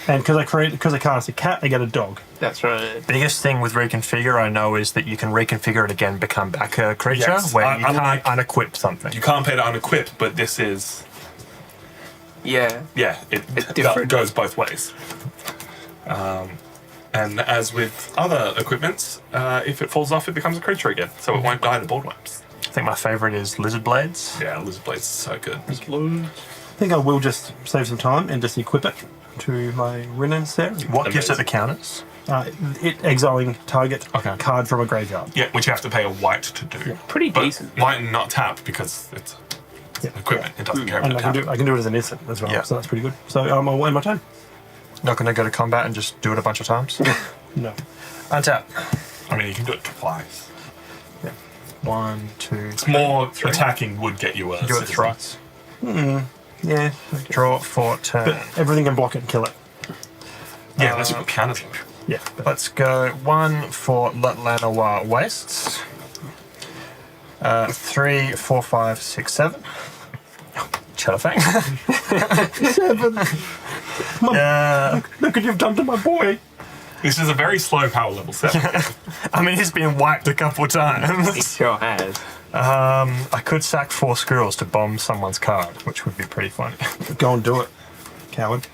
S4: And because I cast a cat, I get a dog.
S2: That's right.
S3: Biggest thing with reconfigure I know is that you can reconfigure it again, become back a creature,
S1: Yes,
S3: where you
S1: unlike-
S3: can't unequip something.
S1: You can't pay to unequip, but this is...
S2: Yeah.
S1: Yeah,
S2: It's different.
S1: goes both ways. And as with other equipments, if it falls off, it becomes a creature again, so it won't die to board wipes.
S3: I think my favourite is Lizard Blades.
S1: Yeah, Lizard Blades is so good.
S4: I think I will just save some time and just equip it to my Renan there.
S3: What gives it
S1: Amazing.
S3: the counters?
S4: It exiling target
S1: Okay.
S4: card from a graveyard.
S1: Yeah, which you have to pay a white to do.
S2: Pretty
S1: But
S2: decent.
S1: might not tap because it's equipment. It doesn't care
S4: And
S1: about
S4: I
S1: tap.
S4: can do it as an instant as well,
S3: Yeah.
S4: so that's pretty good. So I'll end my turn.
S3: Not going to go to combat and just do it a bunch of times?
S4: No.
S3: Untap.
S1: I mean, you can do it twice.
S3: 1, 2,
S1: More attacking would get you a
S3: do it
S1: citizen.
S3: thrice.
S4: Yeah.
S3: Draw for turn.
S4: Everything can block it and kill it.
S1: Yeah, unless you put counters on it.
S4: Yeah.
S3: Let's go 1 for Lanawa Wastes. 3, 4, 5, 6, 7. Shadowfang.
S4: 7.
S3: Yeah.
S4: Look what you've done to my boy.
S1: This is a very slow power level 7.
S3: I mean, he's been wiped a couple
S2: It
S3: times.
S2: sure has.
S3: I could sack 4 squirrels to bomb someone's card, which would be pretty funny.
S4: Go and do it, coward.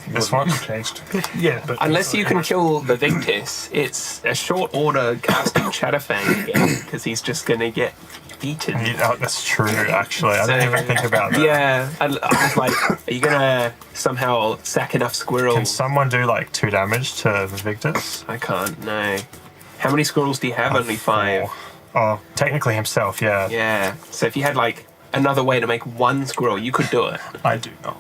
S3: This one changed.
S4: Yeah, but
S2: Unless you can kill the Victus, it's a short order casting Shadowfang again, because he's just going to get eaten.
S3: Oh, that's true, actually. I didn't even think about that.
S2: Yeah, I was like, are you going to somehow sack enough squirrels?
S3: Can someone do like 2 damage to the Victus?
S2: I can't, no. How many squirrels do you have? Only 5.
S3: Oh, technically himself, yeah.
S2: Yeah, so if you had like another way to make 1 squirrel, you could do it.
S3: I do not.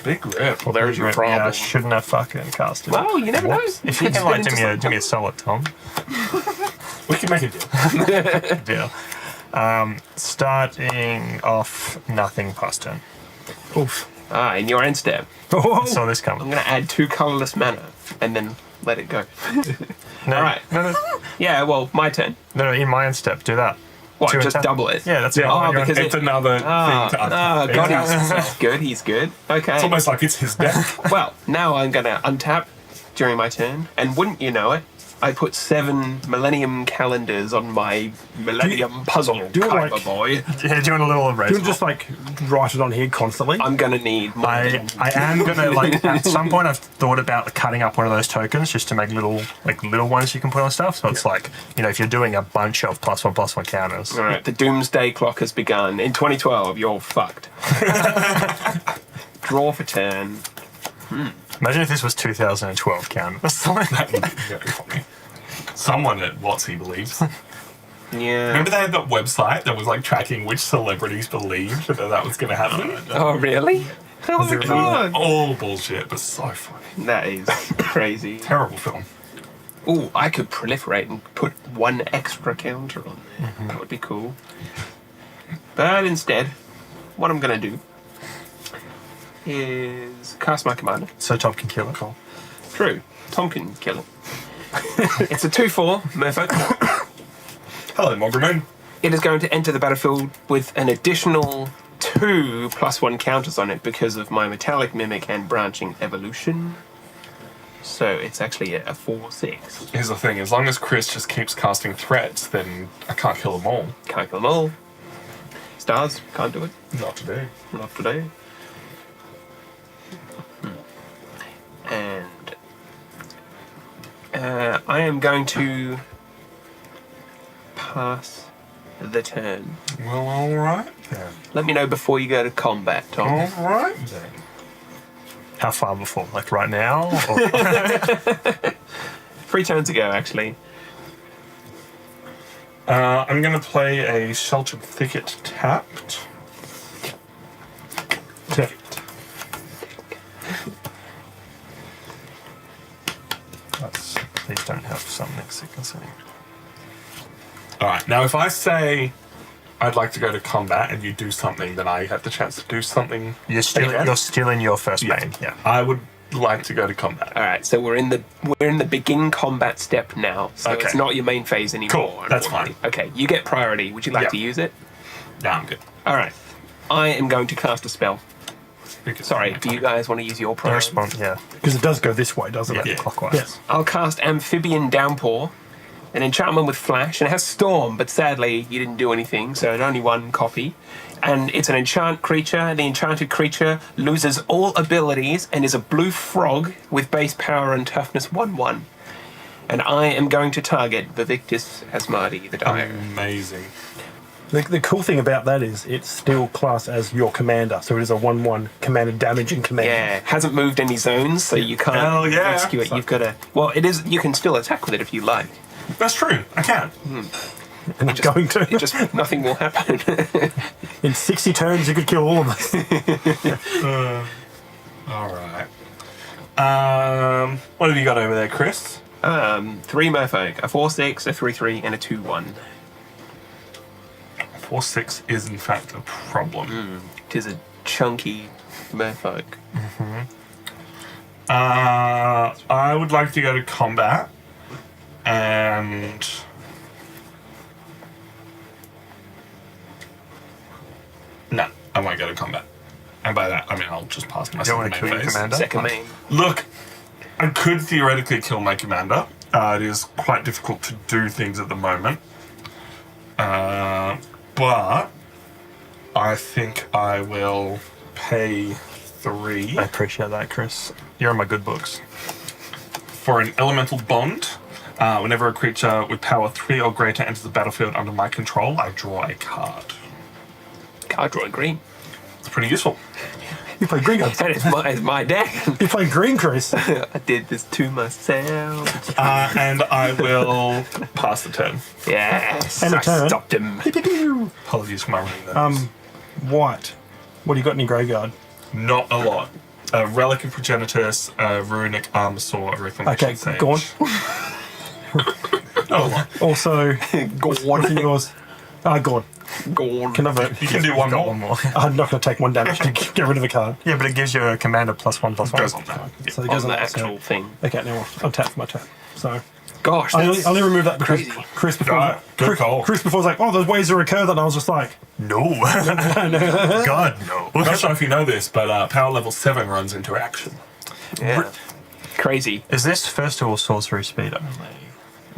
S1: Big rip.
S2: Well, there's your
S3: Yeah, I
S2: problem.
S3: shouldn't have fucking cast it.
S2: Well, you never know.
S3: If you
S2: It's
S3: can like
S2: been
S3: do me
S2: into
S3: a solid, Tom.
S1: We can make a deal.
S3: Deal. Starting off nothing past turn.
S4: Oof.
S2: In your end step,
S4: Oh,
S3: Saw this
S2: I'm
S3: coming.
S2: going to add 2 colorless mana and then let it go.
S3: No,
S2: Alright.
S3: no,
S2: Yeah, well, my turn.
S3: no, in my end step, do that.
S2: What,
S3: Two
S2: just
S3: attack-
S2: double it?
S3: Yeah, that's
S1: Yeah,
S3: it.
S2: Oh, because
S1: it's another thing to untap.
S2: God, he's good, he's good. Okay.
S1: It's almost like it's his deck.
S2: Well, now I'm going to untap during my turn, and wouldn't you know it, I put 7 Millennium calendars on my Millennium puzzle,
S4: do you
S2: Kyber
S4: like-
S2: boy.
S3: Yeah, doing a little erase.
S4: you can just like write it on here constantly.
S2: I'm going to need more.
S3: I am gonna like at some point I've thought about cutting up one of those tokens just to make little ones you can put on stuff. So it's like, you know, if you're doing a bunch of +1/+1 counters.
S2: All right, the doomsday clock has begun. In 2012, you're fucked. Draw for turn.
S3: Imagine if this was 2012 counters.
S1: That would be very funny. Someone at What's He Believes.
S2: Yeah.
S1: Remember they had that website that was like tracking which celebrities believed that was going to happen?
S2: Oh, really? Oh my god.
S1: All bullshit, but so funny.
S2: That is crazy.
S1: Terrible film.
S2: Ooh, I could proliferate and put 1 extra counter on there. That would be cool. But instead, what I'm going to do is cast my commander.
S3: So Tom can kill it.
S2: True. Tom can kill it. It's a 2/4 merfolk.
S1: Hello, Mongrelman.
S2: It is going to enter the battlefield with an additional 2 +1 counters on it because of my Metallic Mimic and Branching Evolution. So it's actually a 4/6.
S1: Here's the thing, as long as Chris just keeps casting threats, then I can't kill them all.
S2: Can't kill them all. Stars, can't do it.
S1: Not today.
S2: Not today. And I am going to pass the turn.
S1: Well, alright.
S2: Let me know before you go to combat, Tom.
S1: Alright.
S3: How far before? Like right now? Or
S2: 3 turns ago, actually.
S1: I'm going to play a Sheltered Thicket tapped.
S3: Please don't have some next sequencing.
S1: Alright, now if I say I'd like to go to combat and you do something, then I have the chance to do something.
S3: You're still in your first main. Yeah.
S1: I would like to go to combat.
S2: All right, so we're in the begin combat step now. So
S1: Okay.
S2: it's not your main phase anymore.
S1: Cool, that's
S2: unfortunately.
S1: fine.
S2: Okay, you get priority. Would you like
S1: Yeah.
S2: to use it?
S1: No, I'm good.
S2: All right. I am going to cast a spell.
S1: Because-
S2: Sorry, do you guys want to use your
S3: The
S2: priority?
S3: response, yeah.
S4: Because it does go this way, doesn't
S3: Yeah,
S4: it?
S3: clockwise.
S4: Yes.
S2: I'll cast Amphibian Downpour, an enchantment with flash, and it has Storm, but sadly you didn't do anything, so it's only 1 copy. And it's an enchant creature. The enchanted creature loses all abilities and is a blue frog with base power and toughness 1/1. And I am going to target Vivictus Asmadi, the Dire.
S1: Amazing.
S4: The cool thing about that is it's still classed as your commander, so it is a 1/1 commander damage in command.
S2: Yeah, hasn't moved any zones, so you can't
S1: Hell yeah.
S2: rescue it. You've got to. Well, it is. You can still attack with it if you like.
S1: That's true. I can.
S4: And it's going to.
S2: It just nothing will happen.
S4: In 60 turns, you could kill all of us.
S1: Alright. What have you got over there, Chris?
S2: 3 Merfolk, a 4/6, a 3/3, and a 2/1.
S1: 4/6 is in fact a problem.
S2: It is a chunky Merfolk.
S1: I would like to go to combat and no, I won't go to combat. And by that, I mean I'll just pass my
S3: You don't want
S1: second
S3: to
S1: main
S3: kill your
S1: phase.
S3: commander?
S2: Second main.
S1: Look, I could theoretically kill my commander. It is quite difficult to do things at the moment. But I think I will pay 3
S3: I appreciate that, Chris. You're in my good books.
S1: for an elemental bond. Whenever a creature with power 3 or greater enters the battlefield under my control, I draw a card.
S2: Card drawing green.
S1: It's pretty useful.
S4: You play green, guys.
S2: That is my deck.
S4: You play green, Chris.
S2: I did this to myself.
S1: And I will pass the turn.
S2: Yes.
S4: And a
S2: I
S4: turn.
S2: stopped him.
S1: Apologies for my running nose.
S4: White. What do you got in your graveyard?
S1: Not a lot. A Relic of Progenitus, a Runic Armosaur, a Reclamation
S4: Okay,
S1: Sage.
S4: go on.
S1: No,
S4: Also,
S2: Gone.
S4: yours. Gone.
S2: Gone.
S4: Can I vote?
S1: You can do one
S3: Got
S1: more.
S3: one more.
S4: I'm not going to take 1 damage to get rid of a card.
S3: Yeah, but it gives you a commander +1/+1.
S1: Goes on that.
S4: So it
S2: On
S4: goes
S2: the
S4: on that
S2: actual
S4: side.
S2: thing.
S4: Okay, now I'm tapped for my turn. So
S2: Gosh,
S4: I
S2: that's
S4: only removed that because
S2: crazy.
S4: Chris before
S1: Right, good call.
S4: Chris before was like, oh, there's ways to recur that, and I was just like,
S3: No. God, no.
S1: I'm not sure if you know this, but power level 7 runs into action.
S2: Yeah. Crazy.
S3: Is this first of all sorcery speed only?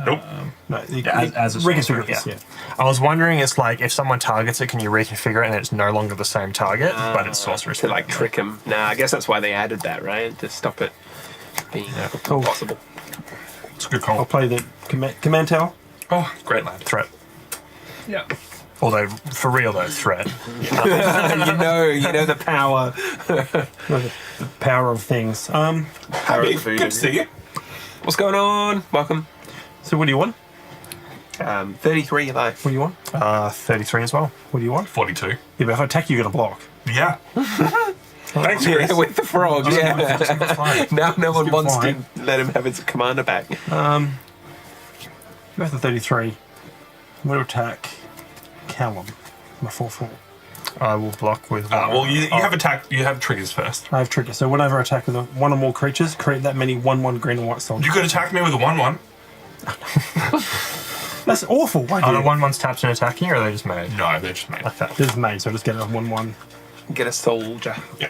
S1: Nope.
S4: no,
S3: As a
S4: reconfigure
S3: sorcerer,
S4: this,
S3: yeah.
S4: yeah.
S3: I was wondering, it's like if someone targets it, can you reconfigure it and it's no longer the same target, but it's sorcery
S2: To
S3: speed?
S2: like trick him. Nah, I guess that's why they added that, right? To stop it being
S4: Cool.
S2: possible.
S1: It's a good
S4: I'll
S1: call.
S4: play the command tower.
S1: Oh, great land.
S3: Threat.
S2: Yeah.
S3: Although, for real though, threat.
S2: you know the power.
S4: The power of things.
S2: Power
S1: Hey,
S2: of voodoo.
S1: good to see you.
S2: What's going on? Welcome.
S4: So what do you want?
S2: 33 life.
S4: What do you want?
S3: 33 as well.
S4: What do you want?
S1: 42.
S4: Yeah, but if I attack you, you're going to block.
S1: Yeah. Thanks, Chris.
S2: Yeah, with the frog, yeah.
S3: Fine.
S2: Now no one
S4: Still
S2: wants
S4: fine.
S2: to let him have his commander back.
S4: You have the 33. I'm going to attack Callum. My 4/4.
S3: I will block with one.
S1: Well, you have attack. You have triggers first.
S4: I have trigger. So whenever I attack with one or more creatures, create that many 1/1 green and white soldiers.
S1: You could attack me with a 1/1.
S4: That's awful. Why
S3: Are
S4: do
S3: the
S4: you?
S3: 1/1s tapped and attacking, or are they just made?
S1: No, they're just made.
S3: Okay.
S4: This is made, so I just get it on 1/1.
S2: Get a soldier.
S1: Yeah.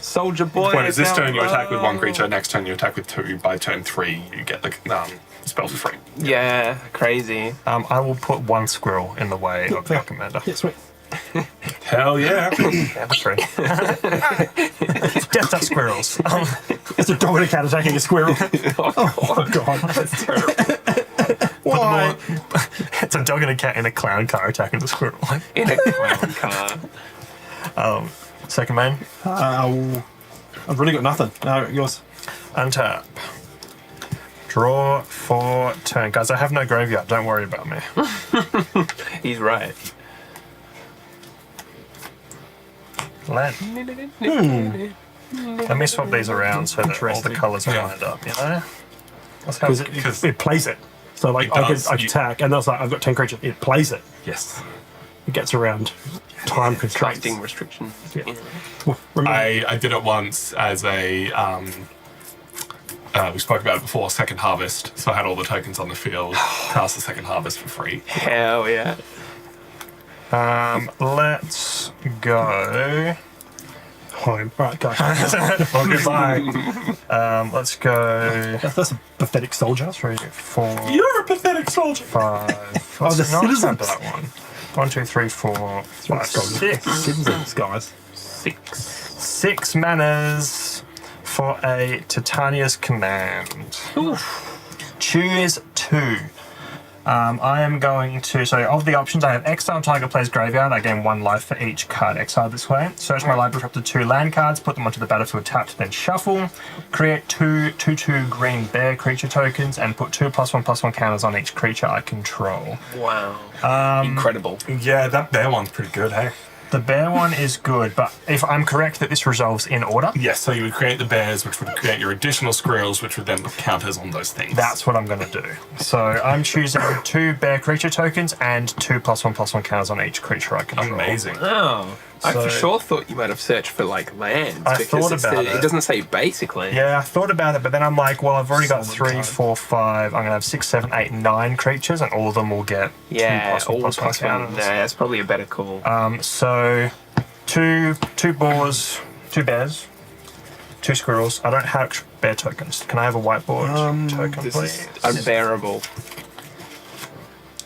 S2: Soldier boy.
S1: Whereas this
S2: is
S1: turn you
S2: out.
S1: attack with 1 creature, next turn you attack with 2. By turn 3, you get the spell for free.
S2: Yeah, crazy.
S3: I will put 1 squirrel in the way of your commander.
S4: Yeah, sweet.
S1: Hell yeah.
S3: Yeah, that's free. Death touch squirrels.
S4: It's a dog and a cat attacking a squirrel. Oh, God.
S2: That's terrible.
S4: Why?
S3: It's a dog and a cat in a clown car attacking the squirrel.
S2: In a clown car.
S3: Second main,
S4: I've really got nothing. Yours.
S3: untap. Draw for turn. Guys, I have no graveyard. Don't worry about me.
S2: He's right.
S3: Let me swap these around so that all the
S4: Interesting.
S3: colours are
S1: Yeah.
S3: lined up, you know? Let's have
S4: Because it plays it. So, like,
S1: It
S4: I
S1: does.
S4: could attack, and that's like, I've got 10 creatures. It plays it.
S1: Yes.
S4: It gets around time constraints.
S2: Tracting restrictions.
S4: Yeah. Well, remember,
S1: I did it once as a. We spoke about it before, second harvest. So I had all the tokens on the field, cast the second harvest for free.
S2: Hell yeah.
S3: let's go.
S4: home. Right, go.
S3: Well, goodbye. Let's go.
S4: That's a pathetic soldier.
S3: 3, 4,
S1: You're a pathetic soldier.
S3: 5.
S4: Oh, the
S3: Let's not
S4: citizens.
S3: tap that one. 1, 2, 3, 4, 5, 6.
S4: Citizens, guys.
S3: 6 manners for a Titania's command. Choose 2. I am going to, so of the options, I have exile target player's graveyard. I gain 1 life for each card exiled this way. Search my library for up to 2 land cards, put them onto the battlefield tapped, then shuffle. Create 2/2 green bear creature tokens, and put 2+1/+1 counters on each creature I control.
S2: Wow. Incredible.
S1: Yeah, that bear one's pretty good, hey?
S3: The bear one is good, but if I'm correct that this resolves in order,
S1: Yes, so you would create the bears, which would create your additional squirrels, which would then put counters on those things.
S3: that's what I'm going to do. So I'm choosing 2 bear creature tokens and 2+1/+1 counters on each creature I control.
S1: amazing.
S2: Oh. I for
S3: So-
S2: sure thought you might have searched for like lands.
S3: I
S2: because
S3: thought
S2: it's
S3: about
S2: it
S3: it.
S2: doesn't say basically.
S3: Yeah, I thought about it, but then I'm like, well, I've already got
S4: Solid
S3: 3,
S4: card.
S3: 4, 5. I'm going to have 6, 7, 8, 9 creatures, and all of them will get
S2: Yeah,
S3: 2+1/+1
S2: all
S3: counters.
S2: No, that's probably a better call.
S3: So, two boars, 2 bears, 2 squirrels. I don't have bear tokens. Can I have a whiteboard token,
S2: This
S3: please?
S2: is unbearable.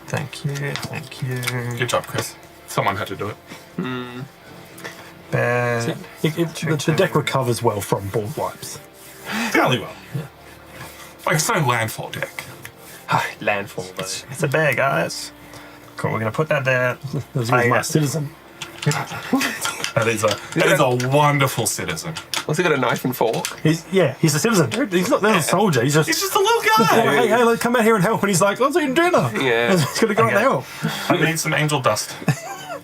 S3: Thank you, thank you.
S1: Good job, Chris. Someone had to do it.
S3: Bear.
S4: The deck recovers well from board wipes.
S1: Fairly well. Like, it's no landfall deck.
S2: Landfall though.
S3: It's a bear, guys. Cool, we're going to put that there.
S4: There's
S3: I-
S4: my citizen.
S1: That is a wonderful citizen.
S2: What's he got, a knife and fork?
S4: He's a citizen, dude. He's not a soldier. He's
S1: He's just a little guy.
S4: hey, like, come out here and help. And he's like, let's eat dinner.
S2: Yeah.
S4: He's going to go out and help.
S1: I need some angel dust.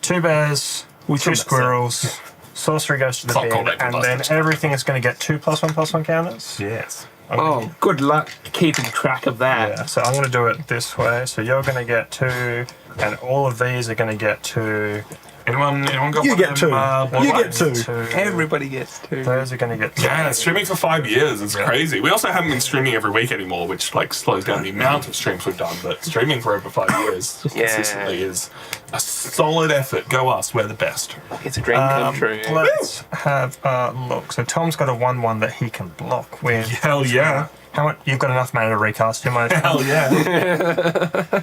S3: 2 bears,
S4: We
S3: 2
S4: tried that
S3: squirrels. Sorcery goes to the
S1: It's not called
S3: bin,
S1: Angel
S3: and
S1: Dust,
S3: then
S1: actually.
S3: everything is going to get 2+1/+1 counters.
S1: Yes.
S2: Oh, good luck keeping track of that.
S3: Yeah, so I'm going to do it this way. So you're going to get 2, and all of these are going to get 2.
S1: Anyone got
S4: You
S1: one
S4: get
S1: of
S4: 2.
S1: them,
S4: You
S1: board
S4: get
S1: games?
S4: 2.
S2: Everybody gets 2.
S3: Those are going to get 2.
S1: Yeah, streaming for 5 years is crazy. We also haven't been streaming every week anymore, which like slows down the amount of streams we've done. But streaming for over 5 years consistently is a solid effort. Go us, we're the best.
S2: It's a dream come true.
S3: Let's have a look. So Tom's got a 1/1 that he can block with.
S1: Hell yeah!
S3: How much? You've got enough mana to recast him.
S1: Hell yeah!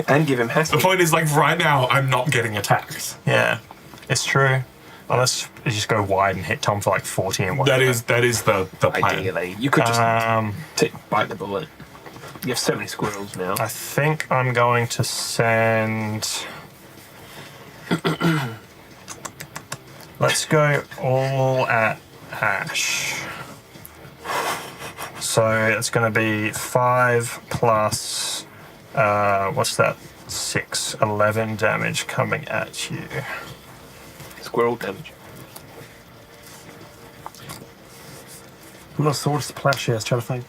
S2: And give him
S1: The
S2: hassle.
S1: point is, like right now, I'm not getting attacked.
S3: Yeah, it's true. Unless you just go wide and hit Tom for like 40 and 1.
S1: That is the plan.
S2: Ideally, you could just bite the bullet. You have so many squirrels now.
S3: I think I'm going to send. Let's go all at Ash. So it's going to be 5 plus. What's that? 6, 11 damage coming at you.
S2: Squirrel damage.
S4: I'm not sword, it's plowshares, trying to think.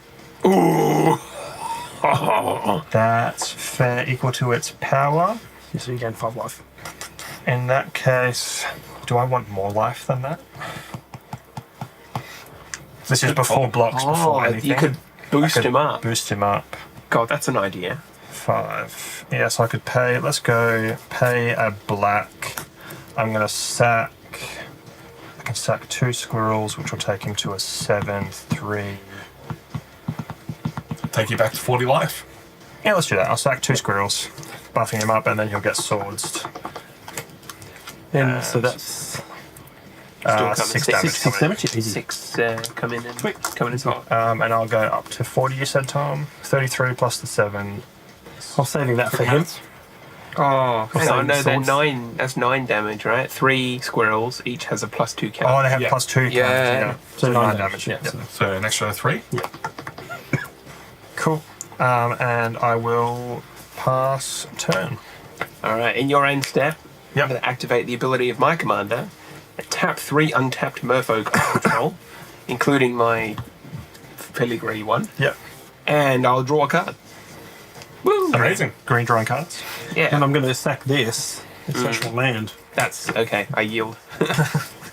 S3: That's fair, equal to its power.
S4: Yeah, so you gain 5 life.
S3: In that case, do I want more life than that? This is before blocks, before anything.
S2: you could boost him up.
S3: Boost him up.
S2: God, that's an idea.
S3: 5. Yes, I could pay. Let's go pay a black. I'm going to sack. I can sack 2 squirrels, which will take him to a 7, 3.
S1: Take you back to 40 life.
S3: Yeah, let's do that. I'll sack 2 squirrels, buffing him up, and then he'll get swords.
S4: And so that's
S2: coming.
S3: 6
S2: Six-
S3: damage.
S4: 6 damage. Easy.
S2: 6 come in and
S4: Sweet.
S2: coming in hot.
S3: And I'll go up to 40, you said, Tom? 33 plus the 7.
S4: I'm saving that for him.
S2: Oh, hang on, no,
S4: Swords.
S2: that's 9 damage, right? 3 squirrels, each has a +2 count.
S3: Oh, they have
S1: Yeah.
S3: plus 2 count.
S2: Yeah.
S3: Yeah.
S4: So
S3: 9
S4: damage.
S3: damage.
S4: Yeah.
S3: Yep.
S1: So an extra 3.
S3: Cool. And I will pass turn.
S2: Alright, in your end step,
S3: Yep.
S2: I'm going to activate the ability of my commander, and tap 3 untapped merfolk I control, including my filigree one,
S3: Yep.
S2: and I'll draw a card. Woo!
S1: Amazing.
S3: Green drawing cards.
S2: Yeah,
S4: And I'm going to sack this. It's actual land.
S2: that's okay, I yield.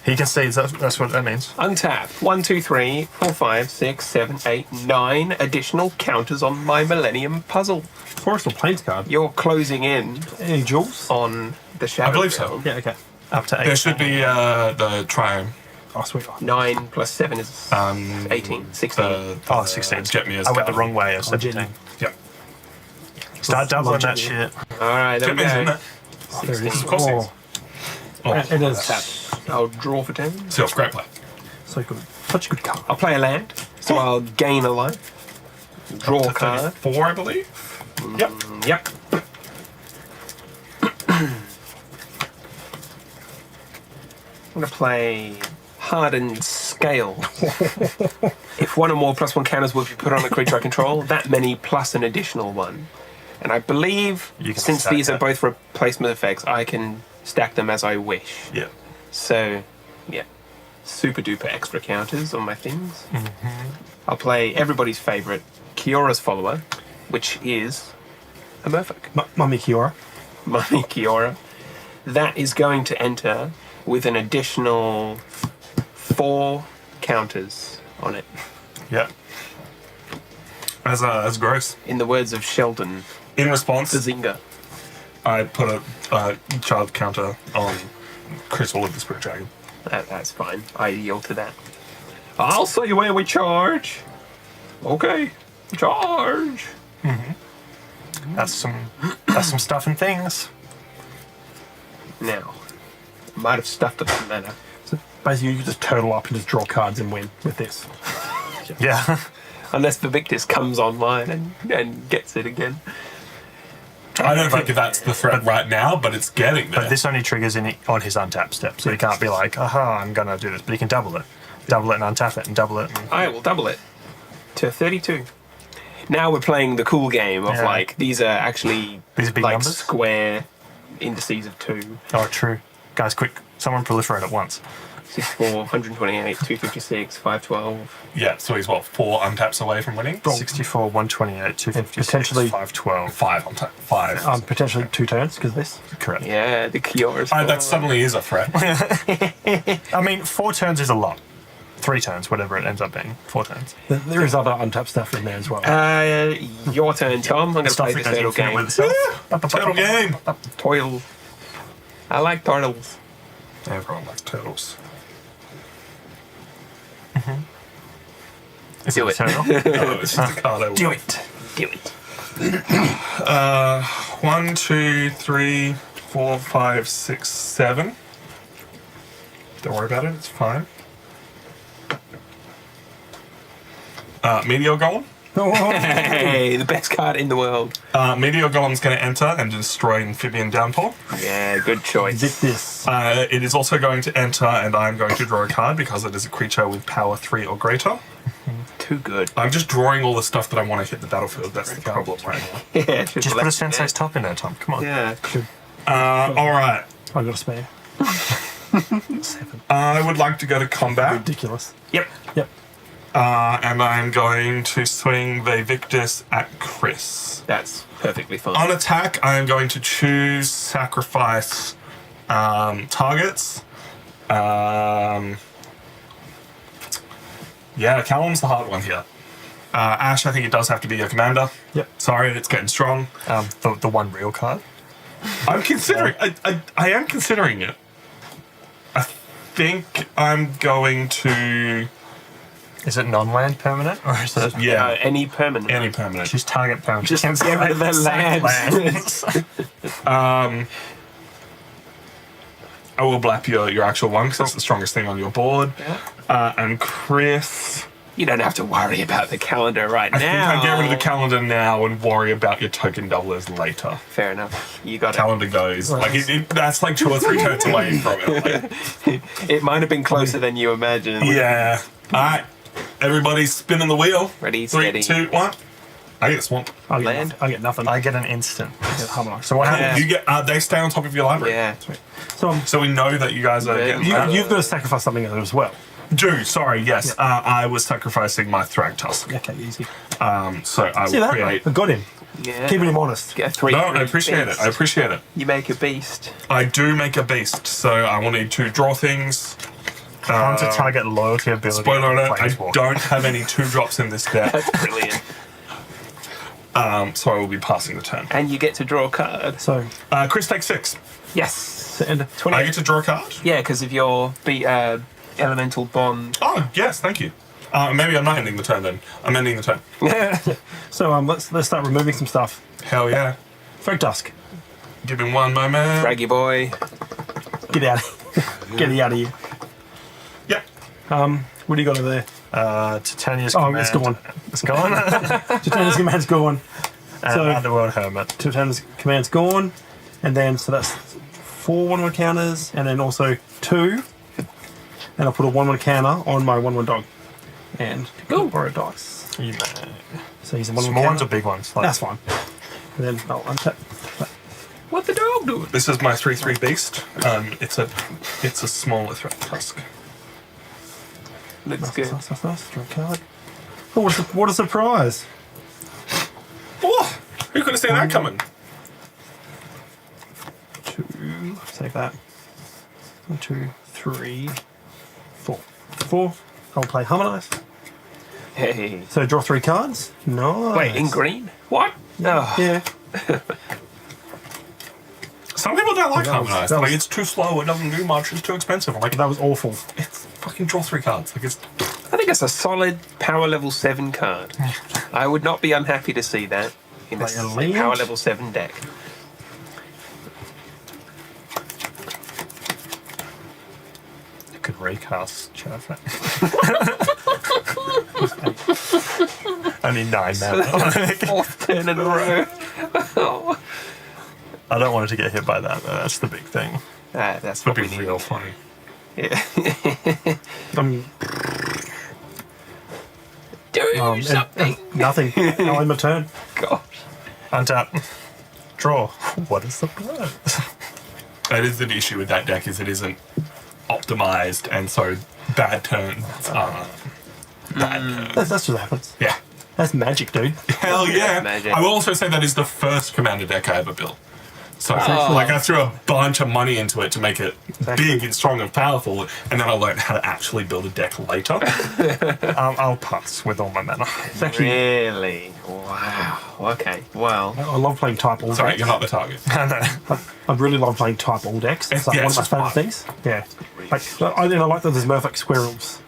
S3: He concedes, that's what that means.
S2: Untap 1, 2, 3, 4, 5, 6, 7, 8, 9 additional counters on my Millennium Puzzle.
S4: Forestal Plains card.
S2: You're closing in
S4: Any jewels?
S2: on the shadow.
S1: I believe so.
S2: realm.
S4: Yeah, okay.
S3: Up to 8.
S1: There should be the triumph.
S4: Oh, sweet.
S2: 9 plus 7 is 18, 16.
S3: Oh, 16.
S1: Get me as
S3: I went the
S1: card.
S3: wrong way. I said
S4: Jenny.
S3: 17.
S1: Yeah.
S3: Start doubling that
S4: Jenny.
S3: shit.
S2: Alright, there
S1: Get
S2: we
S1: me, isn't
S2: go.
S1: it?
S4: There it is.
S1: Of course it is. Oh,
S4: It is.
S2: Tap. I'll draw for 10.
S1: Self great play.
S4: So good. Such a good card.
S2: I'll play a land, so I'll gain a life. Draw a card.
S1: 4, I believe. Yep.
S2: Yep. I'm going to play Hardened Scale. If one or more +1 counters will be put on a creature I control, that many plus an additional one. And I believe,
S3: You can
S2: since
S3: stack
S2: these are
S3: that.
S2: both replacement effects, I can stack them as I wish.
S1: Yeah.
S2: So, yeah. Super duper extra counters on my things. I'll play everybody's favourite, Kiora's Follower, which is a merfolk.
S4: Mummy Kiora.
S2: Mummy Kiora. That is going to enter with an additional 4 counters on it.
S3: Yep.
S1: As gross.
S2: In the words of Sheldon,
S1: In response,
S2: Bazinga.
S1: I put a child counter on Crystal of the Spirit Dragon.
S2: That's fine. I yield to that. I'll see where we charge. Okay. Charge.
S3: That's some stuff and things.
S2: Now, I might have stuffed up some mana.
S4: So basically, you just turtle up and just draw cards and win with this.
S3: Yeah.
S2: Unless Vivictus comes online and gets it again.
S1: I don't think that's the threat right now, but it's getting there.
S3: But this only triggers on his untap step, so he can't be like, aha, I'm gonna do this. But he can double it. Double it and untap it and double it. And
S2: I will double it to 32. Now we're playing the cool game of
S3: Yeah.
S2: like, these are actually
S3: These are big
S2: like
S3: numbers?
S2: square indices of 2.
S3: oh, true. Guys, quick. Someone proliferate at once.
S2: 64, 128, 256, 512.
S1: Yeah, so he's what, 4 untaps away from winning?
S3: 64, 128, 256,
S4: potentially-
S3: 512.
S1: 5 untap. 5.
S4: Potentially 2 turns because of this.
S3: Correct.
S2: Yeah, the Kiora's.
S1: That suddenly is a threat.
S3: I mean, 4 turns is a lot. 3 turns, whatever it ends up being. 4 turns.
S4: There is other untapped stuff in there as well.
S2: Your turn, Tom. I'm going to
S3: Stuff
S2: play
S3: that
S2: this
S3: goes
S2: turtle
S3: infinite with
S2: game.
S3: itself.
S1: Turtle game.
S2: Toil. I like turtles.
S1: Everyone likes turtles.
S3: Is
S2: Do
S3: a
S2: it.
S3: turtle?
S1: Oh, it's just a card I
S2: Do
S1: want.
S2: it. Do it.
S1: 1, 2, 3, 4, 5, 6, 7. Don't worry about it, it's fine. Meteor Golem.
S2: Hey, the best card in the world.
S1: Meteor Golem's going to enter and destroy Amphibian Downpour.
S2: Yeah, good choice.
S4: Victus.
S1: It is also going to enter, and I'm going to draw a card because it is a creature with power 3 or greater.
S2: Too good.
S1: I'm just drawing all the stuff that I want to hit the battlefield. That's the problem right now.
S2: Yeah,
S3: Just put a Sensei's top in there, Tom. Come on.
S2: Yeah.
S1: All right.
S4: I got a spare. 7.
S1: I would like to go to combat,
S4: Ridiculous.
S2: Yep.
S4: Yep.
S1: and I'm going to swing the Victus at Chris.
S2: That's perfectly fine.
S1: On attack, I am going to choose sacrifice targets. Yeah, Callum's the hard one here. Ash, I think it does have to be your commander.
S4: Yep.
S1: Sorry, it's getting strong.
S3: The one real card.
S1: I'm considering. I am considering it. I think I'm going to.
S3: Is it non-land permanent or is it?
S1: Yeah,
S2: Any permanent.
S1: any permanent.
S3: Choose target permanent.
S2: Just
S3: Can't
S2: get rid of the
S3: sack
S2: lands.
S1: I will blap your actual one because that's the strongest thing on your board.
S2: Yeah.
S1: And Chris,
S2: You don't have to worry about the calendar right
S1: I think
S2: now.
S1: I get rid of the calendar now and worry about your token doublers later.
S2: Fair enough. You got
S1: Calendar goes. Like that's like 2 or 3 turns away from it. Like,
S2: it. It might have been closer than you imagined.
S1: yeah. All right. Everybody's spinning the wheel.
S2: Ready,
S1: 3,
S2: steady.
S1: 2, 1. I get a swamp.
S4: I get
S2: Land.
S4: nothing. I get nothing.
S3: I get an instant.
S4: get harmonized.
S3: So what
S2: Yeah.
S3: happens?
S1: You get. They stay on top of your library.
S2: Yeah.
S4: So
S1: So we know that you guys are
S2: Yeah.
S1: getting.
S4: you've got to sacrifice something as well.
S1: Sorry, yes. I was sacrificing my Thrag Tusk.
S4: Okay, easy.
S1: So I
S4: See
S1: will
S4: that?
S1: create.
S4: I got him.
S2: Yeah.
S4: Keeping him honest.
S2: Get a 3.
S1: No, I appreciate it. I appreciate it.
S2: You make a beast.
S1: I do make a beast, so I will need to draw things.
S3: Counter target loyalty ability.
S1: Spoiler alert, I
S3: Planeswalker.
S1: don't have any 2-drops in this deck,
S2: That's brilliant.
S1: so I will be passing the turn.
S2: And you get to draw a card.
S4: So
S1: Chris takes 6.
S2: Yes.
S4: to end.
S2: 20.
S1: I get to draw a card?
S2: Yeah, because of your elemental bond.
S1: Oh, yes, thank you. Maybe I'm not ending the turn then. I'm ending the turn.
S4: So let's start removing some stuff.
S1: Hell yeah.
S4: Frag Dusk.
S1: Give me one moment.
S2: Raggy boy.
S4: Get out. Get out of here.
S1: Yeah.
S4: What do you got over there?
S3: Titania's
S4: Oh,
S3: command.
S4: it's gone.
S3: It's gone.
S4: Titania's command's gone.
S3: And
S4: So-
S3: Underworld Hermit.
S4: Titania's command's gone, and then so that's 4 1/1 counters, and then also 2. And I'll put a 1/1 counter on my 1/1 dog, and borrow dice.
S3: You may.
S4: So he's a 1/1
S3: Small ones
S4: counter.
S3: or big ones? Like,
S4: That's fine. And then I'll untap.
S2: What the dog doing?
S1: This is my 3/3 beast. It's a smaller Thrag Tusk.
S2: Looks good.
S4: Nice. Draw a card. Oh, what a surprise!
S1: Oh, who could have seen that coming?
S4: 2. Save that. 1, 2, 3, 4. 4. I'll play Harmonize.
S2: Hey.
S4: So draw 3 cards. Nice.
S2: Wait, in green? What? Oh.
S4: Yeah.
S1: Some people don't like
S4: That was-
S1: Harmonized.
S4: that
S1: Like,
S4: was-
S1: it's too slow, it doesn't do much, it's too expensive. I'm like,
S4: That was awful.
S1: it's fucking draw 3 cards. Like, it's.
S2: I think it's a solid power level 7 card. I would not be unhappy to see that in
S4: Like a
S2: a
S4: land?
S2: power level 7 deck.
S3: You could recast Chaffer. Only 9 mana.
S2: 4th turn in a row.
S3: I don't want it to get hit by that, though. That's the big thing.
S2: That's
S1: Would
S2: what
S1: be
S2: we need.
S1: real funny.
S2: Yeah.
S4: Um,
S2: Do something.
S4: nothing. I'll end my turn.
S2: Gosh.
S3: Untap. Draw. What is the bird?
S1: That is the issue with that deck, is it isn't optimized, and so bad turns are bad turns.
S4: That's just what happens.
S1: Yeah.
S4: That's magic, dude.
S1: Hell yeah.
S2: Magic.
S1: I will also say that is the first Commander deck I ever built. So,
S2: Oh.
S1: like, I threw a bunch of money into it to make it big and strong and powerful, and then I learned how to actually build a deck later.
S3: I'll pass with all my mana.
S4: It's actually,
S2: Really? Wow. Okay. Well.
S4: I love playing type all
S1: Sorry,
S4: decks.
S1: you're not the target.
S4: I really love playing type all decks. It's like
S1: Yeah,
S4: one of my
S1: it's
S4: favourite
S1: fun.
S4: things. Yeah. Like, I like that there's Murphic squirrels.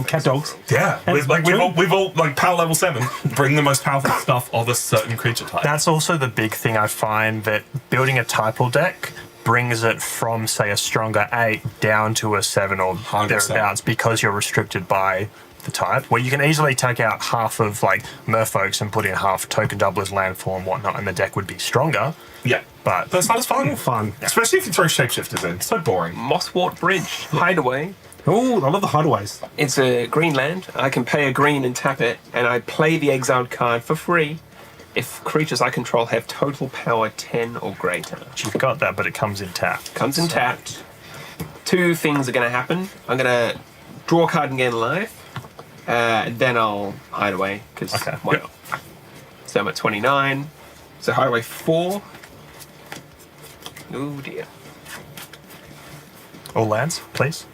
S4: Cat dogs.
S1: Yeah,
S4: And
S1: we've, like,
S4: two.
S1: we've all, like, power level 7, bring the most powerful stuff of a certain creature type.
S3: That's also the big thing I find, that building a typal deck brings it from, say, a stronger 8 down to a 7 or
S1: 100%.
S3: thereabouts, because you're restricted by the type, where you can easily take out half of like Merfolks and put in half token doublers, landfall and whatnot, and the deck would be stronger.
S1: Yeah,
S3: But
S1: that's not as fun.
S4: Fun.
S1: Especially if you throw shapeshifters in. So boring.
S2: Mosswort Bridge. Hideaway.
S4: Oh, I love the hideaways.
S2: It's a green land. I can pay a green and tap it, and I play the exiled card for free if creatures I control have total power 10 or greater.
S3: you've got that, but it comes in tapped.
S2: Comes in tapped. Two things are going to happen. I'm going to draw a card and gain life. Then I'll hide away, because
S3: Okay.
S2: why not? So I'm at 29. So hide away 4. Oh dear.
S3: All lands, please.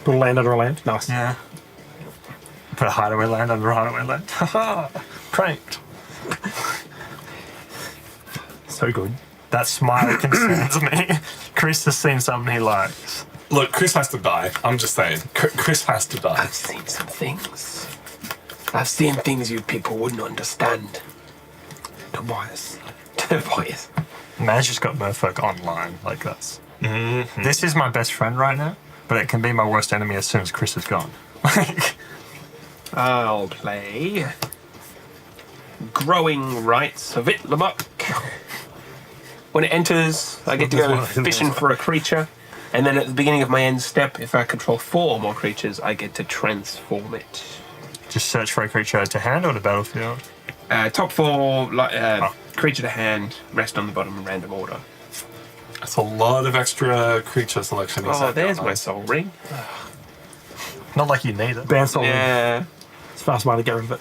S4: Put a land under a land. Nice.
S3: Yeah. Put a hideaway land under a hideaway land. Haha. Pranked.
S4: So good.
S3: That smile concerns me. Chris has seen something he likes.
S1: Look, Chris has to die. I'm just saying. Chris has to die.
S2: I've seen some things. I've seen things you people wouldn't understand.
S4: Tobias.
S2: Tobias.
S3: Man's just got Merfolk online. Like, that's... This is my best friend right now, but it can be my worst enemy as soon as Chris is gone. Like,
S2: I'll play Growing Rights of Itlamok. When it enters, I get to go fishing for a creature, and then at the beginning of my end step, if I control 4 or more creatures, I get to transform it.
S3: just search for a creature to hand or to battlefield.
S2: Top 4, creature to hand, rest on the bottom in random order.
S1: That's a lot of extra creature selection.
S2: Oh, there's my soul ring.
S3: Not like you need it.
S4: Ban soul.
S2: Yeah.
S4: It's fast way to get rid of it.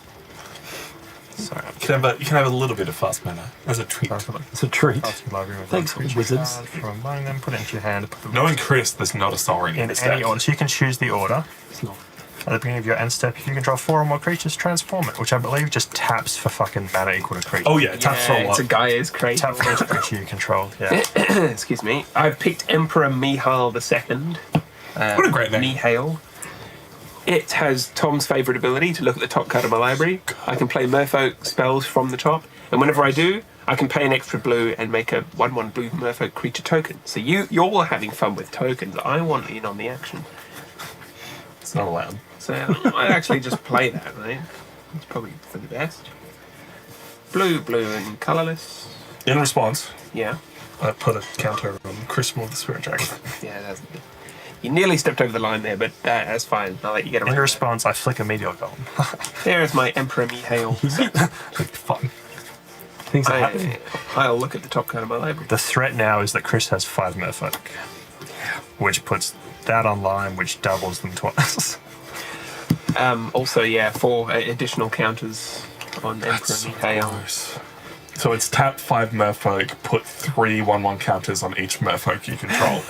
S3: Sorry.
S1: You can have a little bit of fast mana as a treat.
S4: It's a treat.
S3: Thanks,
S4: Thanks, wizards.
S3: From among them, put it into your hand. Put the
S1: Knowing Chris, there's not a soul ring in
S3: in
S1: this
S3: any
S1: deck.
S3: order. So you can choose the order.
S4: It's not.
S3: At the beginning of your end step, if you control 4 or more creatures, transform it, which I believe just taps for fucking mana equal to creature.
S1: Oh yeah, taps for a
S2: It's
S1: lot.
S2: a Gaia's crate.
S3: Tap for each creature you control. Yeah.
S2: Excuse me. I've picked Emperor Mihail II.
S1: What a great name.
S2: Mihail. It has Tom's favourite ability to look at the top card of my library. I can play Merfolk spells from the top, and whenever I do, I can pay an extra blue and make a 1/1 blue Merfolk creature token. So you're all having fun with tokens. I want in on the action.
S1: It's not allowed.
S2: So I actually just play that, right? It's probably for the best. Blue, and colourless.
S1: In response,
S2: Yeah.
S1: I put a counter on Chris Moore the Spirit Dragon.
S2: Yeah, that's... You nearly stepped over the line there, but that's fine. I'll let you get around
S3: In
S2: that.
S3: response, I flick a meteor golem.
S2: There's my Emperor Mihail.
S1: Fun.
S4: Things are happening.
S2: I'll look at the top card of my library.
S3: The threat now is that Chris has 5 Merfolk, which puts that online, which doubles them twice.
S2: Also, yeah, 4 additional counters on Emperor Mihail.
S1: So it's tap 5 Merfolk, put 3 1/1 counters on each Merfolk you control.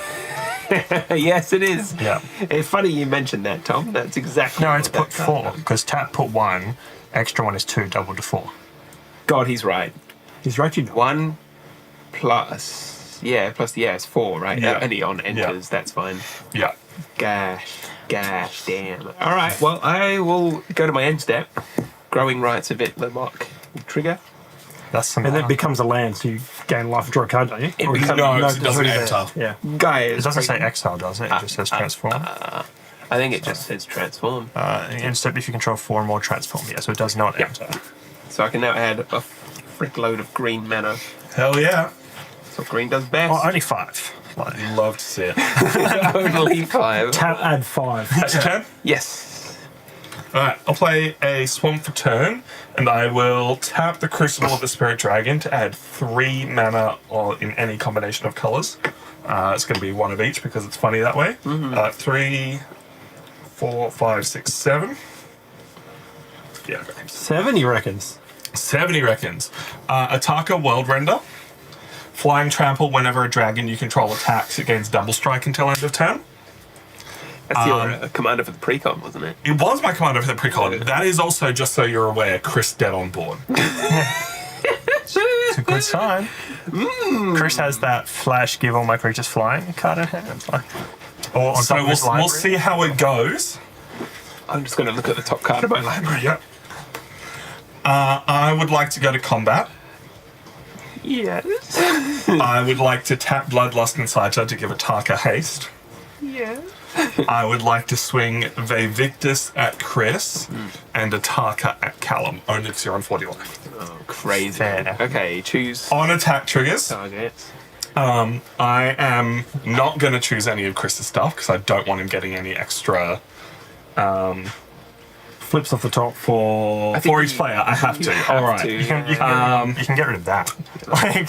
S2: Yes, it is.
S3: Yeah.
S2: It's funny you mentioned that, Tom. That's exactly
S3: No,
S2: what
S3: it's
S2: that
S3: put
S2: card
S3: 4,
S2: does.
S3: because tap put 1, extra 1 is 2, double to 4.
S2: God, he's right.
S4: He's right, you know.
S2: 1 plus... Yeah, it's 4, right?
S1: Yeah.
S2: Only on enters, that's fine.
S1: Yeah.
S2: Gosh, damn. All right, well, I will go to my end step. Growing Rights of Itlamok. Trigger.
S3: That's some.
S4: And then it becomes a land, so you gain life and draw a card, don't you?
S2: It
S4: Or
S2: becomes-
S1: No,
S4: it's
S1: it doesn't
S4: already
S1: enter.
S4: there. Yeah.
S2: Guys.
S3: It doesn't say exile, does it? It just says transform.
S2: I think it just says transform.
S3: Instead, if you control 4 or more, transform. Yeah, so it does not
S2: Yeah.
S3: enter.
S2: So I can now add a frick load of green mana.
S1: Hell yeah.
S2: That's what green does best.
S3: Oh, only 5. Like,
S1: Love to see it.
S2: Only 5.
S4: Tap, add 5.
S1: That's your turn?
S2: Yes.
S1: Alright, I'll play a Swamp for turn, and I will tap the Crucible of the Spirit Dragon to add 3 mana in any combination of colours. It's going to be 1 of each because it's funny that way. 3, 4, 5, 6, 7. Yeah, okay.
S4: 7, he reckons.
S1: 7, he reckons. Ataka World Render. Flying Trample whenever a dragon you control attacks, it gains double strike until end of turn.
S2: That's your commander for the precon, wasn't it?
S1: It was my commander for the precon. That is also, just so you're aware, Chris dead on board.
S3: It's a good sign. Chris has that flash give all my creatures flying card in hand. Or on
S1: So
S3: top of his
S1: we'll
S3: library.
S1: see how it goes.
S2: I'm just going to look at the top card of my library.
S1: Yep. I would like to go to combat.
S2: Yes.
S1: I would like to tap Bloodlust Inciter to give Ataka haste.
S2: Yes.
S1: I would like to swing Vevictus at Chris and Ataka at Callum. Only because you're on 40 life.
S2: Oh, crazy.
S3: Fair.
S2: Okay, choose
S1: On attack triggers,
S2: targets.
S1: I am not going to choose any of Chris's stuff because I don't want him getting any extra
S4: Flips off the top.
S1: for each player. I have to. All right.
S3: You can get rid of that.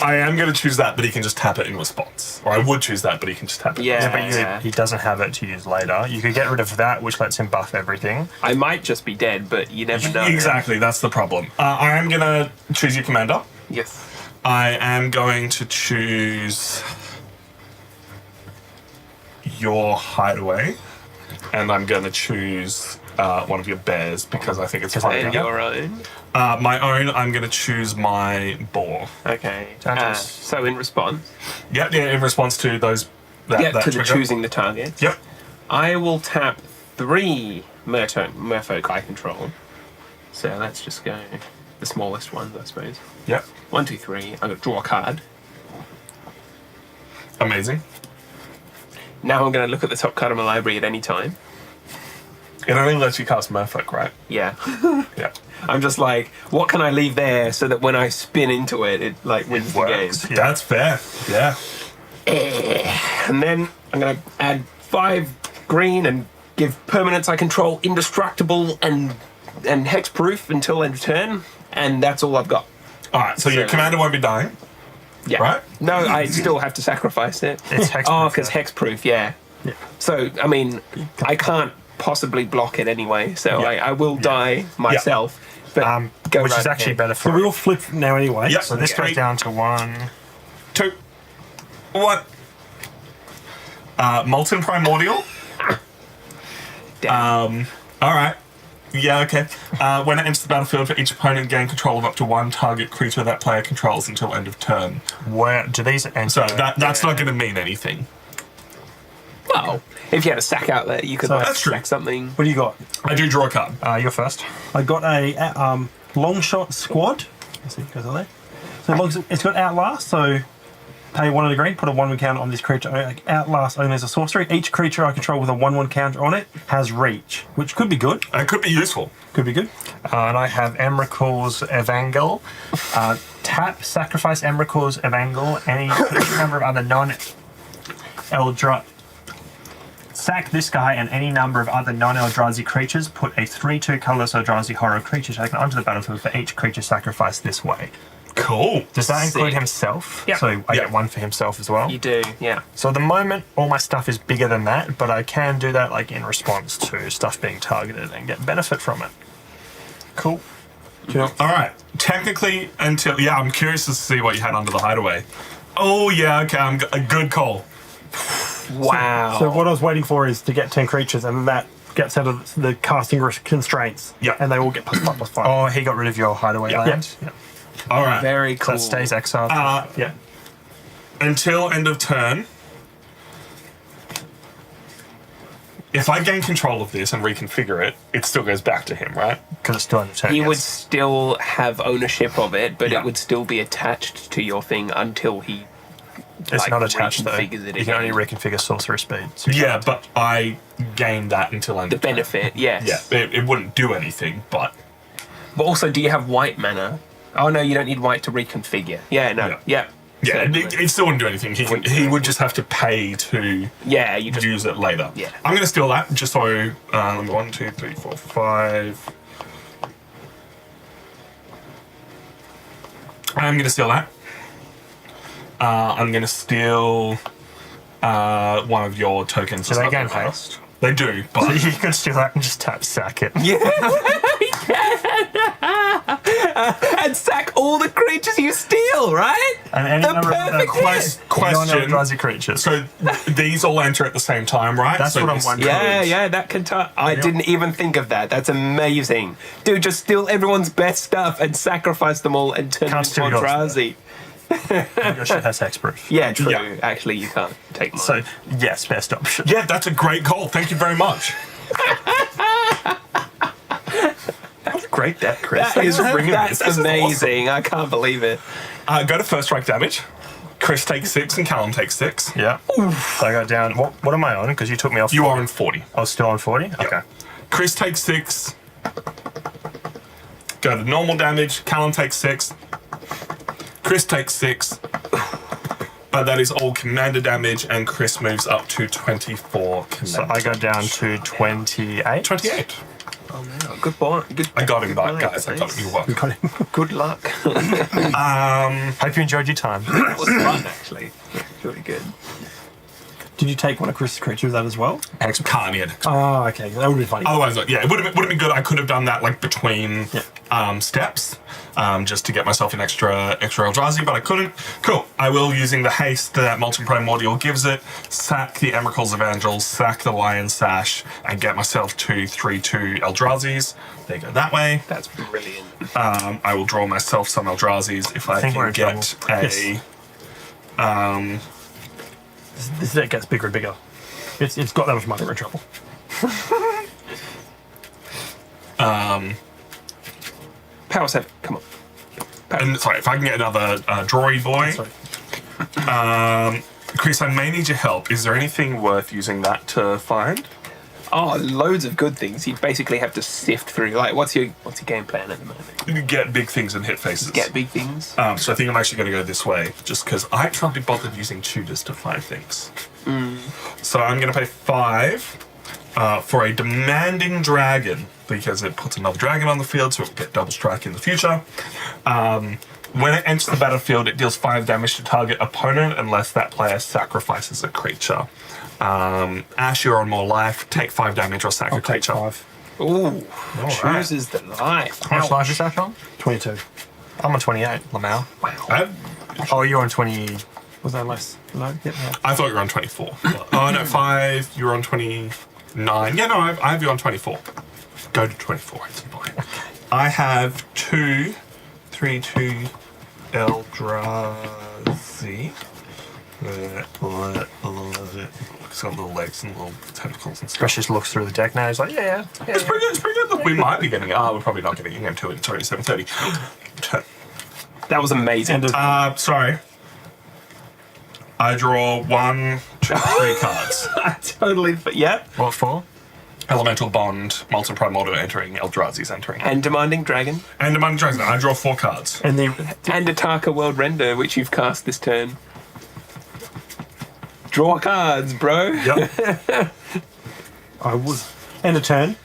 S1: I am going to choose that, but he can just tap it in response. Or I would choose that, but he can just tap it.
S2: Yeah.
S3: But he doesn't have it to use later. You could get rid of that, which lets him buff everything.
S2: I might just be dead, but you never know.
S1: Exactly, that's the problem. I am going to choose your commander.
S2: Yes.
S1: I am going to choose your hideaway. And I'm going to choose one of your bears because I think it's
S2: And
S1: funny.
S2: your own.
S1: My own, I'm going to choose my boar.
S2: Okay.
S3: Dangerous.
S2: So in response,
S1: Yeah, in response to those. That
S2: to the
S1: trigger.
S2: choosing the target.
S1: Yep.
S2: I will tap 3 merfolk I control. So let's just go the smallest ones, I suppose.
S1: Yep.
S2: 1, 2, 3. I'm going to draw a card.
S1: Amazing.
S2: Now I'm going to look at the top card of my library at any time.
S1: It only lets you cast Merfolk, right?
S2: Yeah.
S1: Yeah.
S2: I'm just like, what can I leave there so that when I spin into it, it like wins the game?
S3: Works.
S1: That's fair. Yeah.
S2: And then I'm going to add 5 green and give permanents I control indestructible and hexproof until end of turn. And that's all I've got.
S1: All right, so your
S2: So-
S1: commander won't be dying.
S2: Yeah.
S1: Right?
S2: No, I still have to sacrifice it.
S3: It's hexproof.
S2: Oh, because hexproof, yeah. So, I mean, I can't possibly block it anyway, so
S1: Yeah.
S2: I will die myself. But go
S3: which
S2: right
S3: is actually
S2: ahead.
S3: better for
S4: So we all flip now anyway.
S1: Yep.
S3: So this goes
S1: 3,
S3: down to 1.
S1: 2, 1. Molten Primordial.
S2: Damn.
S1: All right. Yeah, okay. When it enters the battlefield, for each opponent gain control of up to 1 target creature that player controls until end of turn.
S3: Where do these enter?
S1: So that's not going to mean anything.
S2: Well, if you had a stack out there, you could
S4: So-
S2: like
S1: That's true.
S2: stack something.
S4: What do you got?
S1: I do draw a card.
S3: You're first.
S4: I got a long shot squad. Let's see, it goes on there. So long, it's got Outlast, so pay 1 of the green, put a 1/1 counter on this creature. Outlast only as a sorcery. Each creature I control with a 1/1 counter on it has reach, which could be good.
S1: It could be useful.
S4: Could be good.
S3: And I have Emrakul's Evangel. Tap, sacrifice Emrakul's Evangel. Any number of other non-Eldra. Sack this guy and any number of other non-Eldrazi creatures. Put a 3/2 colorless Eldrazi horror creature taken onto the battlefield for each creature sacrificed this way.
S1: Cool.
S3: Does that include
S2: Sick.
S3: himself?
S2: Yeah.
S3: So I
S1: Yeah.
S3: get 1 for himself as well.
S2: You do, yeah.
S3: So at the moment, all my stuff is bigger than that, but I can do that like in response to stuff being targeted and get benefit from it. Cool.
S1: All right. Technically, I'm curious to see what you had under the hideaway. Oh, yeah, okay. A good call.
S2: Wow.
S4: So what I was waiting for is to get 10 creatures, and that gets out of the casting constraints.
S1: Yeah.
S4: And they all get +5/+5.
S3: Oh, he got rid of your hideaway
S1: Yeah.
S3: land. Yeah.
S1: All right.
S2: Very
S3: So
S2: cool.
S3: that stays exiled.
S4: Yeah.
S1: Until end of turn, if I gain control of this and reconfigure it, it still goes back to him, right?
S3: Because it's still under turn.
S2: He
S3: yes.
S2: would still have ownership of it, but
S1: Yeah.
S2: it would still be attached to your thing until he
S3: It's
S2: like,
S3: not attached though.
S2: reconfigures it
S3: You can only
S2: again.
S3: reconfigure sorcery speed. So
S1: Yeah, but I gained that until end
S2: The
S1: of turn.
S2: benefit, yes.
S1: Yeah, it wouldn't do anything, but
S2: But also, do you have white mana? Oh no, you don't need white to reconfigure. Yeah, no,
S1: Yeah.
S2: yeah.
S1: Yeah,
S2: Certainly.
S1: it still wouldn't do anything. He would just have to pay to
S2: Yeah, you just
S1: use it later.
S2: Yeah.
S1: I'm going to steal that just so. Let me 1, 2, 3, 4, 5. I'm going to steal that. I'm going to steal one of your tokens.
S3: Do they gain
S1: Something like that.
S3: haste?
S1: They do, but
S3: You can steal that and just tap sack it.
S2: and sack all the creatures you steal, right?
S3: And any
S2: The
S3: number of
S2: perfect
S1: question.
S3: non-Eldrazi creatures.
S1: so these all enter at the same time, right?
S3: That's
S1: so
S3: what I'm
S1: this
S3: wondering.
S2: Yeah, that can I didn't even think of that. That's amazing. Dude, just steal everyone's best stuff and sacrifice them all and turn
S3: Can't
S2: them into
S3: steal yours,
S2: Eldrazi.
S3: Your shit has hexproof.
S2: Yeah, true.
S1: Yeah.
S2: Actually, you can't take mine.
S3: So, yes, best option.
S1: Yeah, that's a great call. Thank you very much. That was a great deck, Chris.
S2: That is, that's
S1: This is
S2: amazing. I can't believe it.
S1: awesome. Go to first strike damage. Chris takes 6 and Callum takes 6.
S3: Yeah. So I got down. What am I on? Because you took me off.
S1: You
S3: 40.
S1: are on 40.
S3: I was still on 40? Okay.
S1: Chris takes 6. Go to normal damage. Callum takes 6. Chris takes 6. But that is all commander damage, and Chris moves up to 24 commander.
S3: So I got down to 28.
S1: 28.
S2: Oh, no. Good boy. Good,
S1: I got him back,
S2: goodbye,
S1: guys. I got him. You're welcome.
S4: Got him.
S2: Good luck.
S3: Hope you enjoyed your time.
S2: It was fun, actually. Really good.
S4: Did you take one of Chris's creatures with that as well?
S1: Carnage.
S4: Oh, okay. That would be funny.
S1: Otherwise, yeah, it would have been good. I could have done that like between steps, just to get myself an extra Eldrazi, but I couldn't. Cool. I will, using the haste that Molten Primordial gives it, sack the Emeralds Evangels, sack the Lion Sash, and get myself 2 3/2 Eldrazi's. They go that way.
S2: That's brilliant.
S1: I will draw myself some Eldrazi's if I
S3: think we're
S1: can
S3: in
S1: get
S3: trouble.
S1: a.
S4: This deck gets bigger and bigger. It's got that much money. We're in trouble.
S2: Power 7. Come on.
S1: And sorry, if I can get another droid boy.
S4: Sorry.
S1: Chris, I may need your help. Is there anything worth using that to find?
S2: Oh, loads of good things. You basically have to sift through. Like, what's your game plan at the moment?
S1: You get big things and hit faces.
S2: Get big things.
S1: So I think I'm actually going to go this way, just because I can't be bothered using tutors to find things. So I'm going to pay 5 for a demanding dragon, because it puts another dragon on the field, so it will get double strike in the future. When it enters the battlefield, it deals 5 damage to target opponent unless that player sacrifices a creature. Ash, you're on more life. Take 5 damage or sack a
S4: I'll take
S1: creature.
S4: 5.
S2: Ooh,
S1: right.
S2: chooses the life.
S3: How much life is that on?
S4: 22.
S3: I'm on 28, Lamau. Oh, you're on 20.
S4: Was that less? No? Yep. Yeah.
S1: I thought you were on 24. Oh, no, 5. You were on 29. Yeah, no, I have you on 24. Go to 24. It's fine. I have 2 3/2 Eldrazi. It's got little legs and little tentacles and stuff.
S3: Chris just looks through the deck now. He's like, yeah.
S1: It's pretty good. It's pretty good. Look, we might be getting it. We're probably not getting it into it. It's already 7:30.
S2: That was amazing.
S1: Sorry. I draw 1, 2, 3 cards.
S2: I totally. Yep.
S3: What for?
S1: Elemental Bond, Molten Primordial entering, Eldrazi's entering.
S2: And Demanding Dragon.
S1: And Demanding Dragon. I draw 4 cards.
S4: And the
S2: And Ataka World Render, which you've cast this turn. Draw cards, bro.
S1: Yep.
S4: I would end a turn.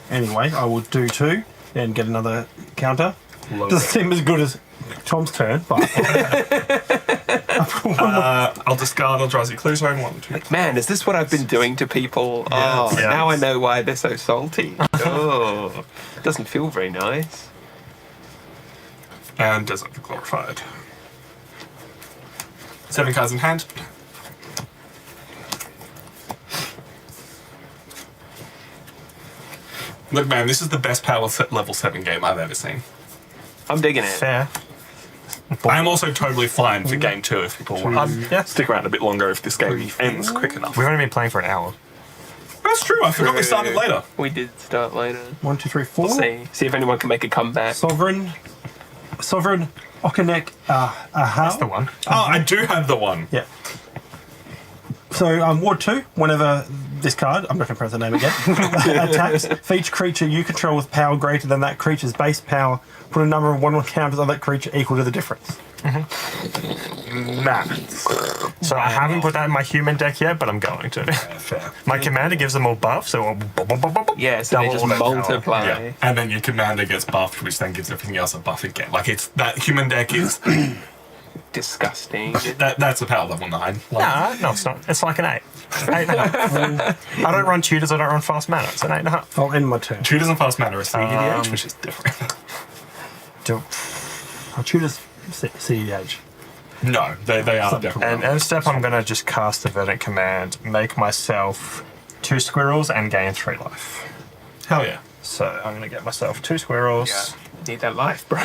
S4: Anyway, I would do 2 and get another counter. Doesn't seem as good as Tom's turn, but
S1: I'll discard Eldrazi Clue Zone. 1, 2.
S2: Man, is this what I've been doing to people? Oh,
S3: Yes.
S2: now I know why they're so salty. Oh, doesn't feel very nice.
S1: And Desert the Glorified. 7 cards in hand. Look, man, this is the best power level 7 game I've ever seen.
S2: I'm digging it.
S3: Fair.
S1: I am also totally fine for game 2 if people want to
S3: Yeah.
S1: stick around a bit longer if this game ends quick enough.
S3: We've only been playing for an hour.
S1: That's true. I forgot we started later.
S2: We did start later.
S4: 1, 2, 3, 4.
S2: See if anyone can make a comeback.
S4: Sovereign, Okinek,
S3: That's the one.
S1: Oh, I do have the one.
S4: Yeah. So, Ward 2, whenever this card, I'm not going to pronounce the name again, attacks, for each creature you control with power greater than that creature's base power, put a number of 1/1 counters on that creature equal to the difference.
S1: Maths.
S3: So I haven't put that in my human deck yet, but I'm going to.
S1: Fair.
S3: My commander gives them all buff, so
S2: Yeah, so they
S3: double
S2: just
S3: all their power.
S2: multiply.
S1: Yeah. And then your commander gets buffed, which then gives everything else a buff again. Like it's that human deck is
S2: Disgusting.
S1: that's a power level 9.
S3: No, it's not. It's like an 8. 8.5. I don't run tutors. I don't run fast mana. It's an 8.5.
S4: I'll end my turn.
S1: Tutors and fast mana are CEDH, which is different.
S4: I'll choose CEH.
S1: No, they are
S4: Something
S1: different.
S3: And end step, I'm gonna just cast a Verdant Command, make myself 2 squirrels, and gain 3 life.
S1: Hell yeah.
S3: So I'm gonna get myself 2 squirrels
S2: Yeah. Need that life, bro.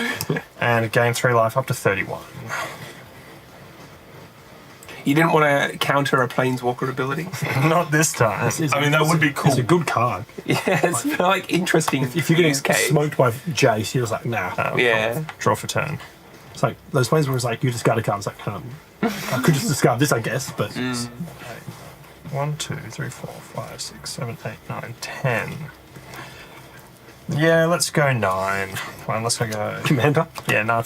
S3: and gain 3 life up to 31.
S2: You didn't want to counter a planeswalker ability?
S3: Not this time.
S1: I mean, that would be cool.
S4: It's a good card.
S2: Yeah, it's like interesting.
S4: If you're getting
S2: use case.
S4: smoked by Jace, you're just like, nah.
S2: Yeah.
S3: Draw for turn.
S4: It's like those planes where it's like you discard a card. It's like, I could just discard this, I guess, but
S3: 1, 2, 3, 4, 5, 6, 7, 8, 9, 10. Yeah, let's go 9. Well, let's go.
S4: Commander.
S3: Yeah, 9.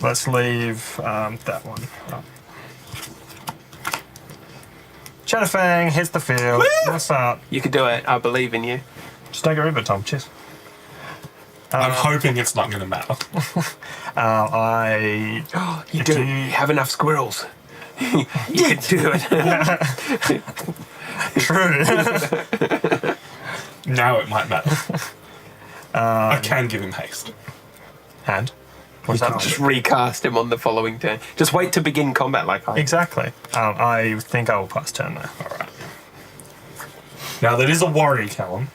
S3: Let's leave that one up. Shadowfang hits the field. What's up?
S2: You could do it. I believe in you.
S3: Just take a river, Tom. Cheers.
S1: I'm hoping it's not going to matter.
S2: You do. You have enough squirrels. You can do it.
S3: True.
S1: Now it might matter. I can give him haste.
S3: And? What's that?
S2: Just recast him on the following turn. Just wait to begin combat like I.
S3: Exactly. I think I will pass turn there.
S1: All right. Now, that is a worry, Callum.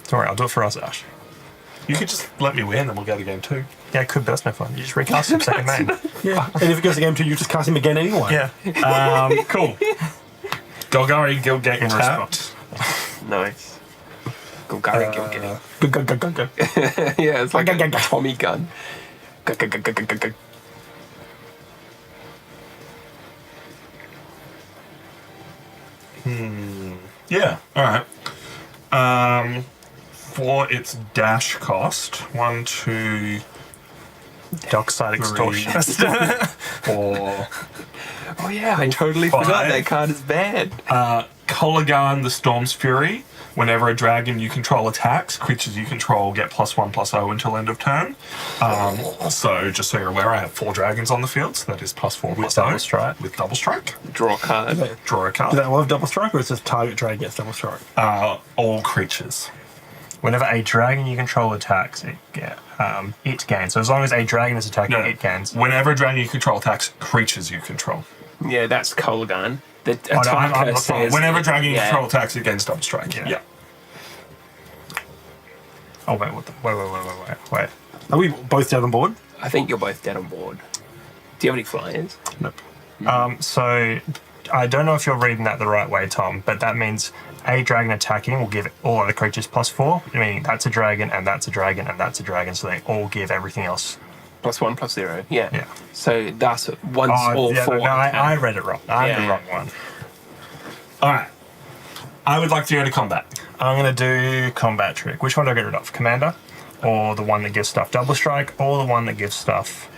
S3: Don't worry, I'll do it for us, Ash.
S1: You could just let me win and we'll go to game 2.
S3: Yeah, it could, but that's no fun. You just recast him second main.
S4: Yeah. And if it goes to game 2, you just cast him again anyway.
S3: Yeah.
S1: Cool. Golgari Gilgate
S3: In
S1: tapped.
S2: Nice. Golgari Gilgate.
S4: Go.
S2: Yeah, it's like
S4: Go, go,
S2: a
S4: go.
S2: Tommy gun. Go.
S1: Yeah, alright. For its dash cost, 1, 2,
S3: Dockside Extortionist.
S1: 4.
S2: Oh yeah, I totally forgot
S1: 5.
S2: that card is bad.
S1: Kolagan the Storm's Fury. Whenever a dragon you control attacks, creatures you control get +1/+0 until end of turn. So, just so you're aware, I have 4 dragons on the field, so that is +4/+0.
S3: With double strike.
S1: With double strike.
S2: Draw card.
S1: Draw a
S4: Do
S1: card.
S4: that love double strike, or is just target dragon gets double strike?
S1: All creatures.
S3: Whenever a dragon you control attacks, it gains. So as long as a dragon is attacking, it gains.
S1: Whenever a dragon you control attacks, creatures you control.
S2: Yeah, that's Kolgan. The
S3: no, I'm
S2: attacker
S3: not
S2: says...
S1: Whenever a dragon you
S2: yeah.
S1: control attacks, it gains double strike.
S3: Yeah.
S1: Yeah.
S3: Oh, wait, wait.
S4: Are we both down on board?
S2: I think you're both dead on board. Do you have any flyers?
S4: Nope.
S3: So I don't know if you're reading that the right way, Tom, but that means a dragon attacking will give all other creatures +4. I mean, that's a dragon, and that's a dragon, and that's a dragon, so they all give everything else.
S2: +1/+0. Yeah.
S3: Yeah.
S2: So that's once all 4.
S3: I read it wrong. I had the wrong one.
S1: Alright. I would like to go to combat.
S3: I'm going to do combat trick. Which one do I get rid of? Commander? Or the one that gives stuff double strike? Or the one that gives stuff...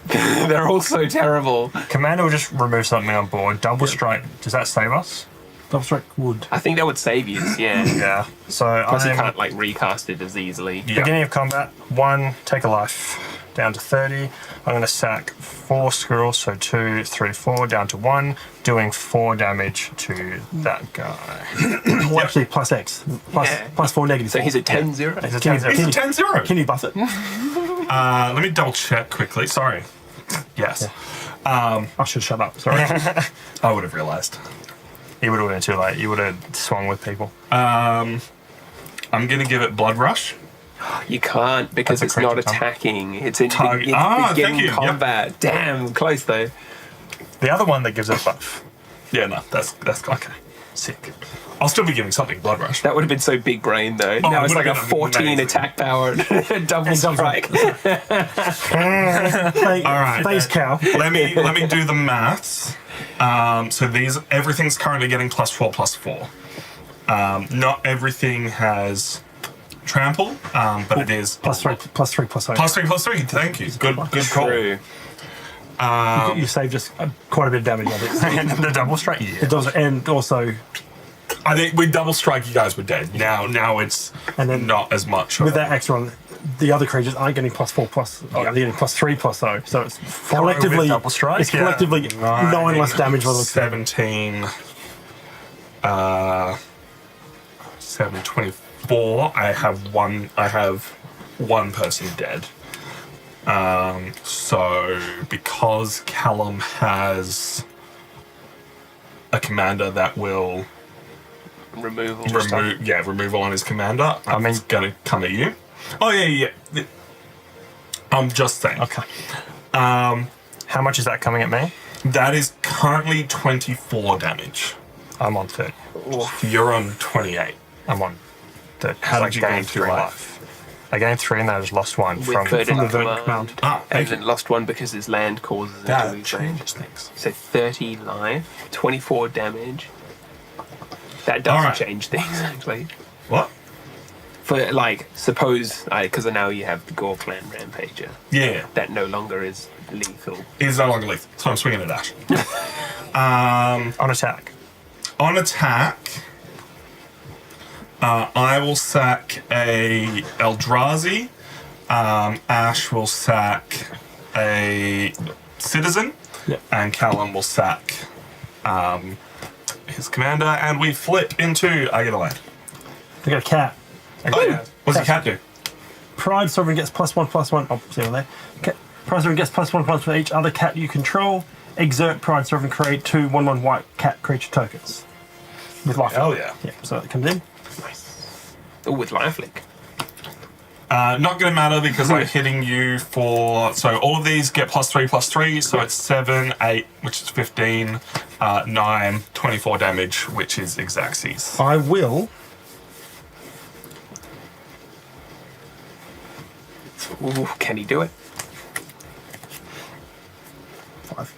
S2: They're all so terrible.
S3: Commander will just remove something on board. Double strike, does that save us?
S4: Double strike would.
S2: I think that would save you. Yeah.
S3: Yeah. So
S2: Plus you
S3: I'm
S2: can't like recast it as easily.
S1: Yeah.
S3: beginning of combat. 1, take a life. Down to 30. I'm going to sack 4 squirrels, so 2, 3, 4, down to 1, doing 4 damage to that guy.
S4: Well, actually, plus X.
S2: Yeah.
S4: Plus 4 negative.
S2: So
S4: 4.
S2: he's a 10-0.
S3: He's a
S4: Can-
S3: 10-0.
S1: It's a 10-0.
S4: Can you buff it?
S1: Let me double check quickly. Sorry. Yes.
S4: I should shut up. Sorry.
S1: I would have realised.
S3: You would have been too late. You would have swung with people.
S1: I'm going to give it Blood Rush.
S2: You can't because
S3: That's
S2: it's
S3: a
S2: not
S3: creature, Tom.
S2: attacking. It's in
S1: Target-
S2: it's
S1: thank
S2: begin
S1: you. Yep.
S2: combat. Damn, close though.
S3: The other one that gives it buff.
S1: Yeah, no, that's okay.
S3: Sick.
S1: I'll still be giving something Blood Rush.
S2: That would have been so big brain though. Now
S1: it
S2: it's
S1: would
S2: like a
S1: have been
S2: 14
S1: amazing.
S2: attack power, double strike.
S1: Alright.
S4: Thanks, Cal.
S1: let me do the maths. So everything's currently getting +4/+4. Not everything has trample, but it is
S4: +3, +3, +8.
S1: +3. Thank you. Good call.
S2: True.
S4: You save just quite a bit of damage on it.
S3: The double strike. Yeah.
S4: It does, and also
S1: I think with double strike, you guys were dead. Now it's
S4: And then
S1: not as much.
S4: with that extra one, the other creatures aren't getting +4, they're getting +3, +0. So it's collectively
S3: with double strike,
S4: It's collectively 9 less damage. By the looks of it.
S1: 17. 7, 24. I have one person dead. So because Callum has a commander that will removal on his commander, I'm gonna come at you. Oh yeah. I'm just saying.
S3: Okay. How much is that coming at me?
S1: That is currently 24 damage.
S3: I'm on 30.
S1: You're on 28.
S3: I'm on 30.
S1: How did you gain
S3: gain
S1: 2
S3: 3
S1: life?
S3: I gained 3 and I just lost 1
S2: With
S3: from
S2: Verdant
S4: the Verdant
S2: Command.
S4: Command.
S2: And
S1: Thank
S2: then
S1: you.
S2: lost 1 because his land causes it to
S1: That
S2: lose range.
S1: changes things.
S2: So 30 life, 24 damage. That does
S1: Alright.
S2: change things, actually.
S1: What?
S2: For, like, suppose, because now you have the Gore Clan Rampager.
S1: Yeah.
S2: That no longer is lethal.
S1: Is no longer lethal, so I'm swinging a dash.
S3: on attack.
S1: On attack, I will sack a Eldrazi. Ash will sack a Citizen.
S4: Yep.
S1: And Callum will sack his commander. And we flip into... I get a land.
S4: They got a cat.
S1: Oh, what's the cat do?
S4: Pride Sovereign gets +1/+1. Oh, see one there. Pride Sovereign gets +1/+1 for each other cat you control. Exert Pride Sovereign, create 2 1/1 white cat creature tokens. With life.
S1: Hell yeah.
S4: Yeah, so it comes in.
S2: Oh, with lifelink.
S1: Not going to matter because I'm hitting you for... So all of these get +3/+3. So it's 7, 8, which is 15, 9, 24 damage, which is Xaxes.
S4: I will.
S2: Ooh, can he do it?
S4: 5.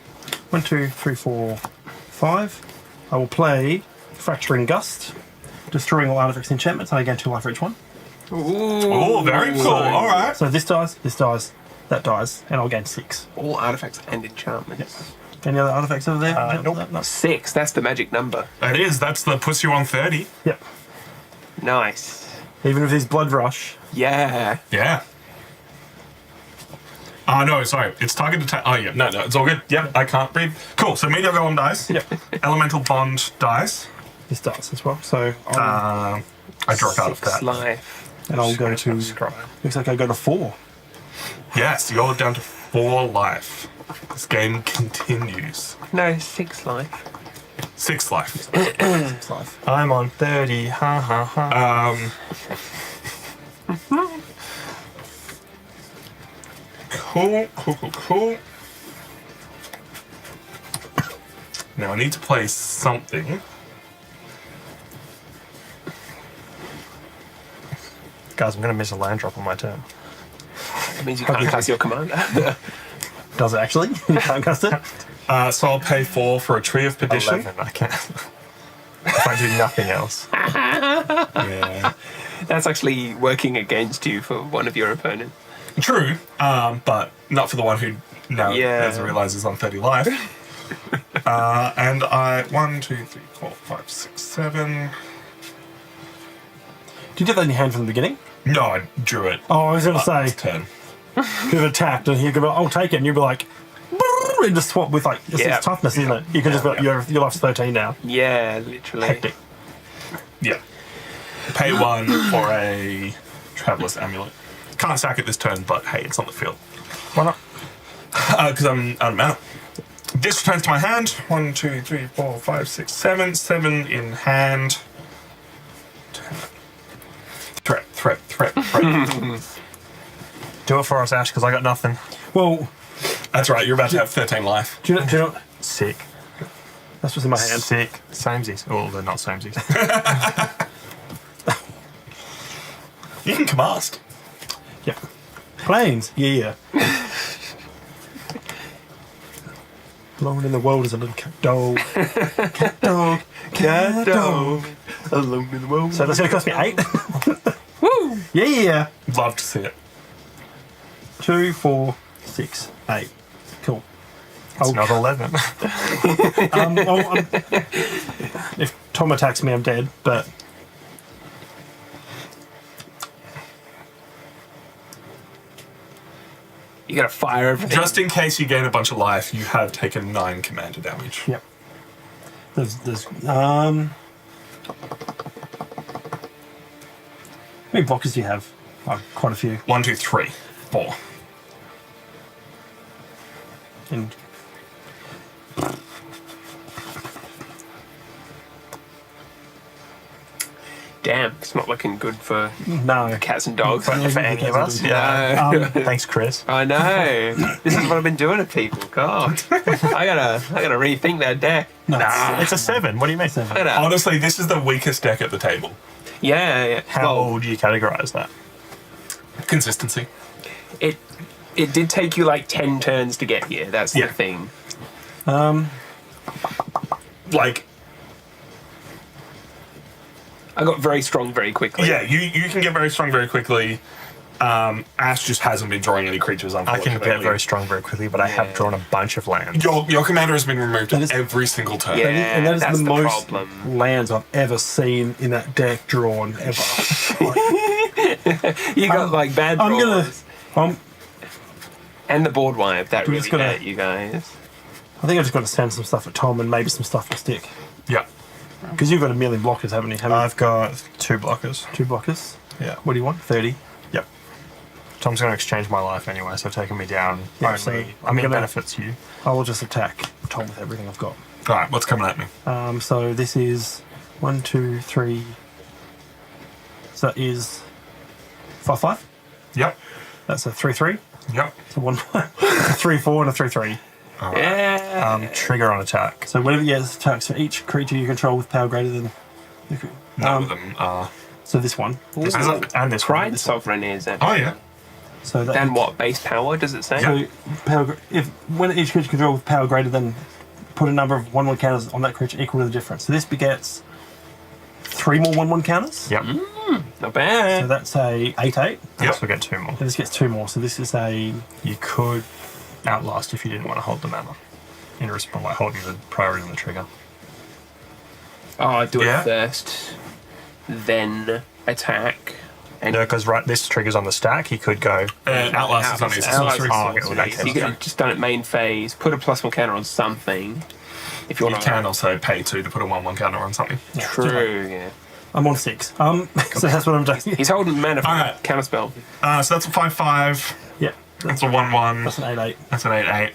S4: 1, 2, 3, 4, 5. I will play Fracturing Gust, destroying all artifacts and enchantments. I gain 2 life for each one.
S1: Oh, very cool. All right.
S4: So this dies, that dies, and I'll gain 6.
S2: All artifacts and enchantments.
S4: Any other artifacts over there?
S3: Nope.
S4: No.
S2: 6, that's the magic number.
S1: That is. That's the puts you on 30.
S4: Yep.
S2: Nice.
S4: Even with his Blood Rush.
S2: Yeah.
S1: Yeah. No, sorry. It's target attack. Oh, yeah. No, it's all good. Yep, I can't read. Cool. So Meteor Golem dies.
S4: Yep.
S1: Elemental Bond dies.
S4: This dies as well. So I'll,
S1: I draw a card of
S2: 6
S1: that.
S2: life.
S4: and I'll go to.
S3: Scroll.
S4: Looks like I go to 4.
S1: Yes, you're down to 4 life. This game continues.
S2: No, 6 life.
S1: 6 life.
S4: 6 life.
S3: I'm on 30. Ha ha ha.
S1: Cool. Now I need to play something.
S3: Guys, I'm going to miss a land drop on my turn.
S2: That means you can't cast your commander.
S4: Does it actually? You can't cast it?
S1: So I'll pay 4 for a Tree of Perdition.
S3: 11. I can't. If I do nothing else.
S1: Yeah.
S2: That's actually working against you for one of your opponents.
S1: True, but not for the one who now
S2: Yeah.
S1: doesn't realise is on 30 life. And I 1, 2, 3, 4, 5, 6, 7.
S4: Did you get that in your hand from the beginning?
S1: No, I drew it.
S4: Oh, I was going to say,
S1: Last turn.
S4: could have attacked, and he'd go, I'll take it, and you'd be like, "Brrr," and just swap with like, it's
S2: Yeah.
S4: toughness, isn't it? You can just be like, your life's 13 now.
S2: Yeah, literally.
S4: Hectic.
S1: Yeah. Pay 1 for a Traveler's Amulet. Can't sack it this turn, but hey, it's on the field.
S3: Why not?
S1: Because I'm out of mana. This returns to my hand. 1, 2, 3, 4, 5, 6, 7. 7 in hand. Threat.
S3: Do it for us, Ash, because I got nothing.
S4: Well,
S1: That's right, you're about to have 13 life.
S4: do you know
S3: Sick.
S4: that's what's in my hand.
S3: Sick. Samesies. Oh, they're not samesies.
S1: You can cast.
S4: Yeah. Planes, yeah. Alone in the world is a little cat dog. Cat dog. Cat dog.
S2: Alone in the world.
S4: So that's going to cost me 8.
S2: Woo!
S4: Yeah.
S1: Love to see it.
S4: 2, 4, 6, 8. Cool.
S3: It's not 11.
S4: If Tom attacks me, I'm dead, but...
S2: You gotta fire everything.
S1: Just in case you gain a bunch of life, you have taken 9 commander damage.
S4: Yep. There's how many blockers do you have? Oh, quite a few.
S1: 1, 2, 3, 4.
S4: And
S2: Damn, it's not looking good for
S4: no.
S2: cats and dogs.
S3: For any of us. Yeah. Thanks, Chris.
S2: I know. This is what I've been doing to people. God, I gotta rethink that deck.
S4: No.
S3: It's a 7. What do you mean?
S2: I gotta,
S1: Honestly, this is the weakest deck at the table.
S2: yeah.
S3: How
S2: Well,
S3: would you categorize that?
S1: Consistency.
S2: it did take you like 10 turns to get here. That's
S1: Yeah.
S2: the thing.
S1: Like,
S2: I got very strong very quickly.
S1: yeah, you can get very strong very quickly. Ash just hasn't been drawing any creatures,
S3: I
S1: unfortunately.
S3: can get very strong very quickly, but I have drawn a bunch of lands.
S1: Your commander has been removed
S4: That is-
S1: every single turn.
S2: Yeah.
S4: And that is
S2: that's
S4: the
S2: the
S4: most
S2: problem.
S4: lands I've ever seen in that deck drawn ever.
S2: You got like bad
S4: I'm
S2: draws.
S4: gonna.
S2: And the board wipe. That
S4: I'm
S2: really
S4: just gonna-
S2: hurt you guys.
S4: I think I'm just going to send some stuff at Tom, and maybe some stuff will stick.
S1: Yeah.
S4: Because you've got a million blockers, haven't you?
S3: I've got 2 blockers.
S4: 2 blockers.
S3: Yeah.
S4: What do you want? 30.
S3: Yep. Tom's going to exchange my life anyway, so taking me down
S4: Yeah,
S3: only.
S4: so
S3: I
S4: I'm
S3: mean, it
S4: gonna-
S3: benefits you.
S4: I will just attack Tom with everything I've got.
S1: All right, what's coming at me?
S4: So this is 1, 2, 3. So that is 5, 5.
S1: Yep.
S4: That's a 3, 3.
S1: Yep.
S4: So 1, 3, 4, and a 3, 3.
S2: Yeah.
S3: Trigger on attack.
S4: So whenever you get attacks for each creature you control with power greater than.
S1: None of them are.
S4: So this one.
S1: Is it?
S3: And this
S2: Pride
S3: one.
S2: Sovereign is it?
S1: Oh, yeah.
S4: So that.
S2: And what? Base power, does it say?
S1: Yeah.
S4: So when each creature control with power greater than, put a number of 1/1 counters on that creature equal to the difference. So this begets 3 more 1/1 counters.
S3: Yep.
S2: Not
S4: So
S2: bad.
S4: that's a 8/8.
S1: Yep.
S3: So we get 2 more.
S4: And this gets 2 more. So this is a.
S3: You could outlast if you didn't want to hold the mana. In response, like holding the priority on the trigger.
S2: Oh, I do
S1: Yeah.
S2: it first, then attack. And
S3: No, because this trigger's on the stack. He could go.
S1: Outlast is on his
S2: Outlast
S1: sorcery.
S2: is
S3: Oh, okay,
S2: sorcery.
S3: well, that
S2: So you could have just done it main phase, put a +1 counter on something. If you
S1: You
S2: want to.
S1: can also pay 2 to put a 1/1 counter on something.
S2: True, yeah.
S4: I'm on 6. So that's what I'm doing.
S2: He's holding mana for
S1: Alright.
S2: counterspell.
S1: So that's a 5/5.
S4: Yeah.
S1: That's a 1/1.
S4: That's an 8/8.
S1: That's an 8/8.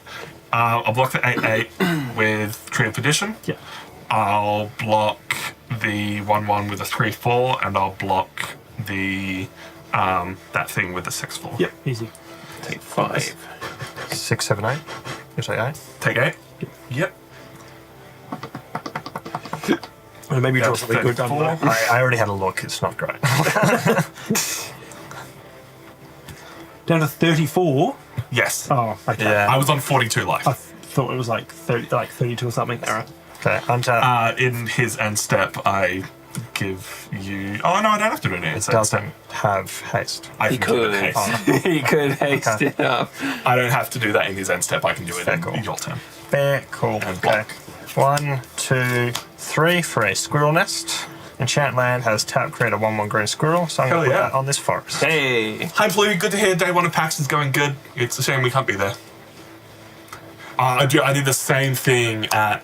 S1: I'll block the 8/8 with Creative Petition.
S4: Yeah.
S1: I'll block the 1/1 with a 3/4, and I'll block the that thing with the 6/4.
S4: Yep. Easy.
S2: Take 5.
S3: 6, 7, 8. You say 8.
S1: Take 8. Yep.
S4: Or maybe draw
S1: That's
S4: something good.
S1: 34.
S3: I already had a look. It's not great.
S4: Down to 34.
S1: Yes.
S4: Oh, okay.
S3: Yeah.
S1: I was on 42 life.
S4: I thought it was like 30, like 32 or something. All right.
S3: Okay. Untap.
S1: In his end step, I give you. Oh no, I don't have to do it.
S3: It doesn't have haste.
S1: I
S2: He
S1: can do
S2: could.
S1: it. Haste.
S2: He could haste
S3: Okay.
S2: it up.
S1: I don't have to do that in his end step. I can do it
S3: Fair
S1: in
S3: call.
S1: your turn.
S3: Fair. Cool.
S1: And
S3: Okay.
S1: block.
S3: 1, 2, 3 for a squirrel nest. Enchant land has tap, create a 1/1 green squirrel. So I'm going
S1: Hell
S3: to put
S1: yeah.
S3: that on this forest.
S2: Hey.
S1: Hi Blue, good to hear day 1 of PAX is going good. It's a shame we can't be there. I did the same thing at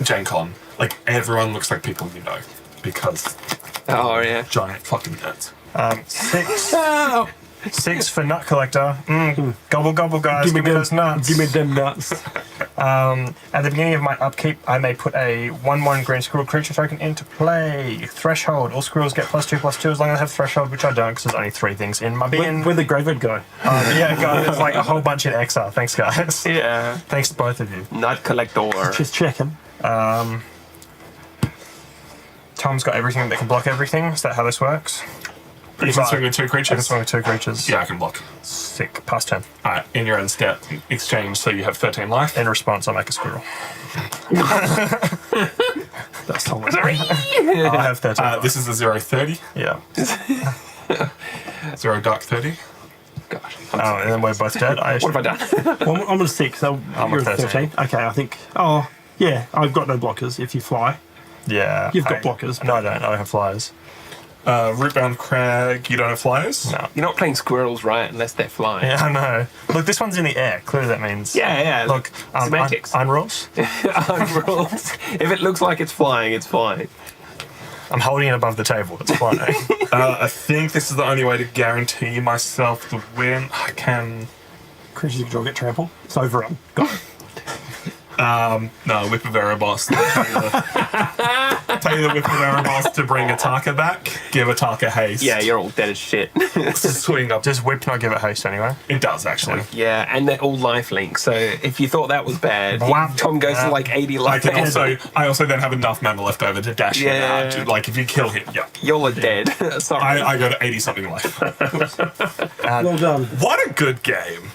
S1: Gen Con. Like everyone looks like people you know because
S2: Oh, yeah.
S1: giant fucking nerds.
S3: 6.
S2: Oh.
S3: 6 for nut collector. Gobble gobble, guys. Give me those nuts.
S4: Give me them nuts.
S3: At the beginning of my upkeep, I may put a 1/1 green squirrel creature token into play. Threshold. All squirrels get +2/+2 as long as I have threshold, which I don't because there's only 3 things in my bin.
S4: Where'd the graveyard go?
S3: Yeah, guys, it's like a whole bunch in XR. Thanks, guys.
S2: Yeah.
S3: Thanks to both of you.
S2: Nut collector.
S4: Just checking.
S3: Tom's got everything that can block everything. Is that how this works?
S1: You can swing with 2
S3: I can
S1: creatures.
S3: swing with 2 creatures.
S1: Yeah, I can block.
S3: Sick. Past 10.
S1: Alright, in your end step, exchange so you have 13 life.
S3: In response, I make a squirrel.
S4: That's solid.
S3: I have 13.
S1: This is a 0-30.
S3: Yeah.
S1: 0 dark 30.
S2: Gosh.
S3: Oh, and then we're both dead.
S2: What have I done?
S4: Well, I'm on 6, so
S3: I'm
S4: you're
S3: a
S4: at 13. Okay, I think. Oh, yeah, I've got no blockers if you fly.
S3: Yeah.
S4: You've got blockers.
S3: No, I don't. I have flyers.
S1: Rootbound Crag, you don't have flyers?
S3: No.
S2: You're not playing squirrels, right? Unless they're flying.
S3: Yeah, I know. Look, this one's in the air. Clearly that means...
S2: Yeah.
S3: Look,
S2: semantics.
S3: unrules.
S2: Rules. If it looks like it's flying, it's flying.
S3: I'm holding it above the table. It's flying.
S1: I think this is the only way to guarantee myself the win. I can...
S4: Creatures you control get trampled. It's overrun. Got it.
S1: No, Whip of Erebos. Tell you the Whip of Erebos to bring Ataka back. Give Ataka haste.
S2: Yeah, you're all dead as shit.
S1: Swing up.
S3: Does whip not give it haste anyway?
S1: It does, actually.
S2: Yeah, and they're all lifelink. So if you thought that was bad,
S3: Wow.
S2: Tom goes to like 80
S1: I
S2: life.
S1: can I also then have enough mana left over to dash him
S2: Yeah.
S1: out. Like, if you kill him, yeah.
S2: You're dead. Sorry.
S1: I go to 80-something life.
S4: Well done.
S1: What a good game.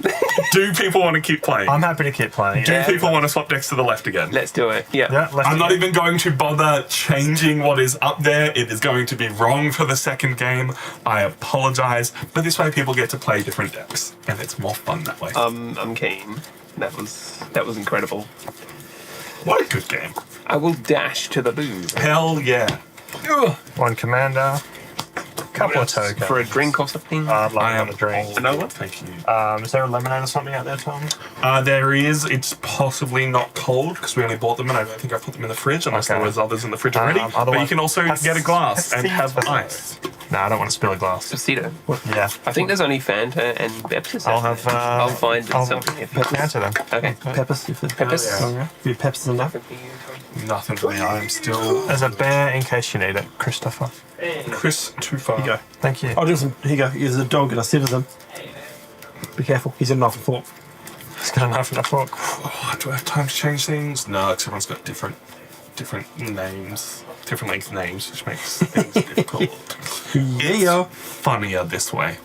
S1: Do people want to keep playing?
S3: I'm happy to keep playing.
S1: Do
S3: Yeah.
S1: people want to swap decks to the left again?
S2: Let's do it. Yeah.
S3: Yeah, let's
S1: I'm not even going to bother changing what is up there. It is going to be wrong for the second game. I apologize. But this way people get to play different decks. And it's more fun that way.
S2: I'm keen. That was incredible.
S1: What a good game.
S2: I will dash to the booth.
S1: Hell yeah.
S3: One commander. Couple of
S1: else?
S3: tokens.
S2: For a drink or something.
S3: I'd like
S1: I am
S3: a drink.
S1: Another one? Thank you.
S3: Is there a lemonade or something out there, Tom?
S1: There is. It's possibly not cold because we only bought them and I don't think I put them in the fridge unless
S3: Okay.
S1: there was others in the fridge already. But you
S3: otherwise-
S1: can also get a glass and have
S3: That's-
S1: ice.
S3: No, I don't want to spill a glass.
S2: Tostito.
S3: Yeah.
S2: I think there's only Fanta and Pepsi.
S3: I'll have.
S2: I'll find
S3: I'll
S2: something. If
S3: answer them.
S2: Okay.
S4: Peppers. If
S2: Peppers?
S4: If your peppers enough.
S1: Nothing for me. I am still
S3: There's a bear in case you need it, Christopher.
S1: Chris too far.
S4: Here you go.
S3: Thank you.
S4: I'll do some. Here you go. There's a dog and I sit with him. Be careful. He's in a knife and fork.
S3: It's got enough in a fork.
S1: Oh, do I have time to change things? No, because everyone's got different names, different length names, which makes things difficult.
S4: Yeah.
S1: Funnier this way.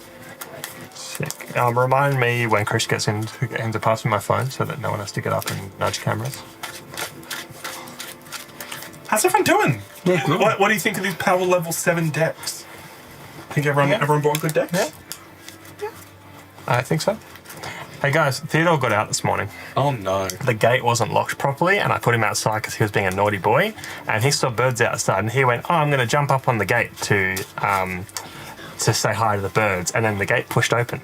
S3: Sick. Remind me when Chris gets in to pass me my phone so that no one has to get up and nudge cameras.
S1: How's everyone doing?
S4: Yeah, good.
S1: What do you think of these power level 7 decks? Think everyone bought good decks?
S3: Yeah. I think so. Hey guys, Theodore got out this morning.
S1: Oh no.
S3: The gate wasn't locked properly, and I put him outside because he was being a naughty boy. And he saw birds outside, and he went, "Oh, I'm going to jump up on the gate to say hi to the birds." And then the gate pushed open,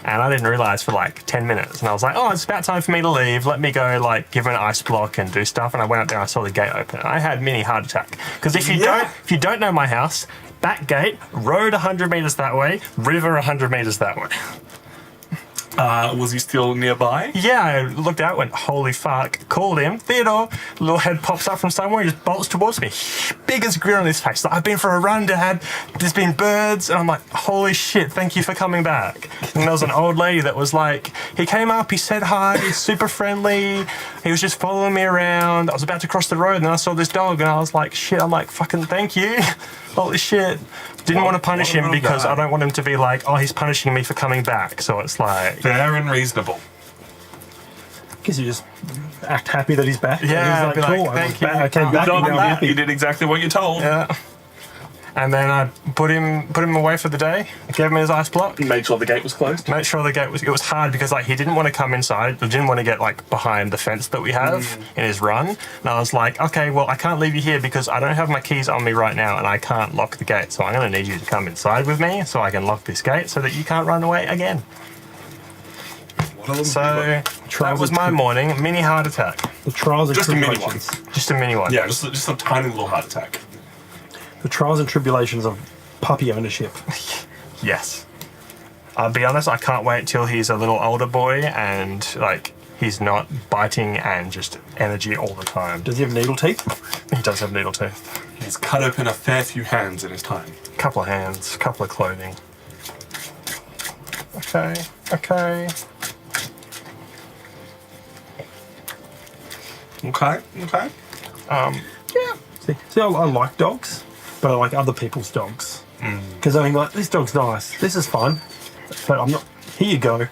S3: and I didn't realize for like 10 minutes. And I was like, "Oh, it's about time for me to leave. Let me go, like, give him an ice block and do stuff." And I went up there, and I saw the gate open. And I had mini heart attack because if you don't know my house, back gate, road 100 meters that way, river 100 meters that way.
S1: Was he still nearby?
S3: Yeah, I looked out, went, holy fuck, called him, Theodore, little head pops up from somewhere, he just bolts towards me, biggest grin on his face, like, "I've been for a run, Dad, there's been birds," and I'm like, holy shit, thank you for coming back. And there was an old lady that was like, he came up, he said hi, he's super friendly, he was just following me around, I was about to cross the road, and then I saw this dog, and I was like, shit, I'm like, fucking thank you, holy shit. Didn't want to punish him because I don't want him to be like, oh, he's punishing me for coming back. So it's like...
S1: Fair and reasonable.
S4: Guess you just act happy that he's back.
S3: Yeah,
S4: And
S3: be
S4: he's
S3: like,
S4: cool. I
S3: thank
S4: was
S3: you.
S4: back. I came back
S1: Done
S4: and now I'm
S1: that.
S4: happy.
S1: You did exactly what you're told.
S3: Yeah. And then I put him away for the day. Gave him his ice block.
S1: You made sure the gate was closed.
S3: Make sure the gate was. It was hard because like he didn't want to come inside. He didn't want to get like behind the fence that we have in his run. And I was like, okay, well I can't leave you here because I don't have my keys on me right now and I can't lock the gate. So I'm going to need you to come inside with me so I can lock this gate so that you can't run away again.
S1: What a
S3: So
S1: little
S3: that was my morning. Mini heart attack.
S4: The trials and
S1: Just a mini
S4: tribulations.
S3: Just a mini one.
S1: Yeah, just a tiny little heart attack.
S4: The trials and tribulations of puppy ownership.
S3: Yes. I'll be honest, I can't wait till he's a little older boy and like he's not biting and just energy all the time.
S4: Does he have needle teeth?
S3: He does have needle teeth.
S1: He's cut open a fair few hands in his time.
S3: Couple of hands, couple of clothing. Okay.
S1: Okay.
S4: See, I like dogs, but I like other people's dogs. Because I think, like, this dog's nice. This is fun. But I'm not... Here you go.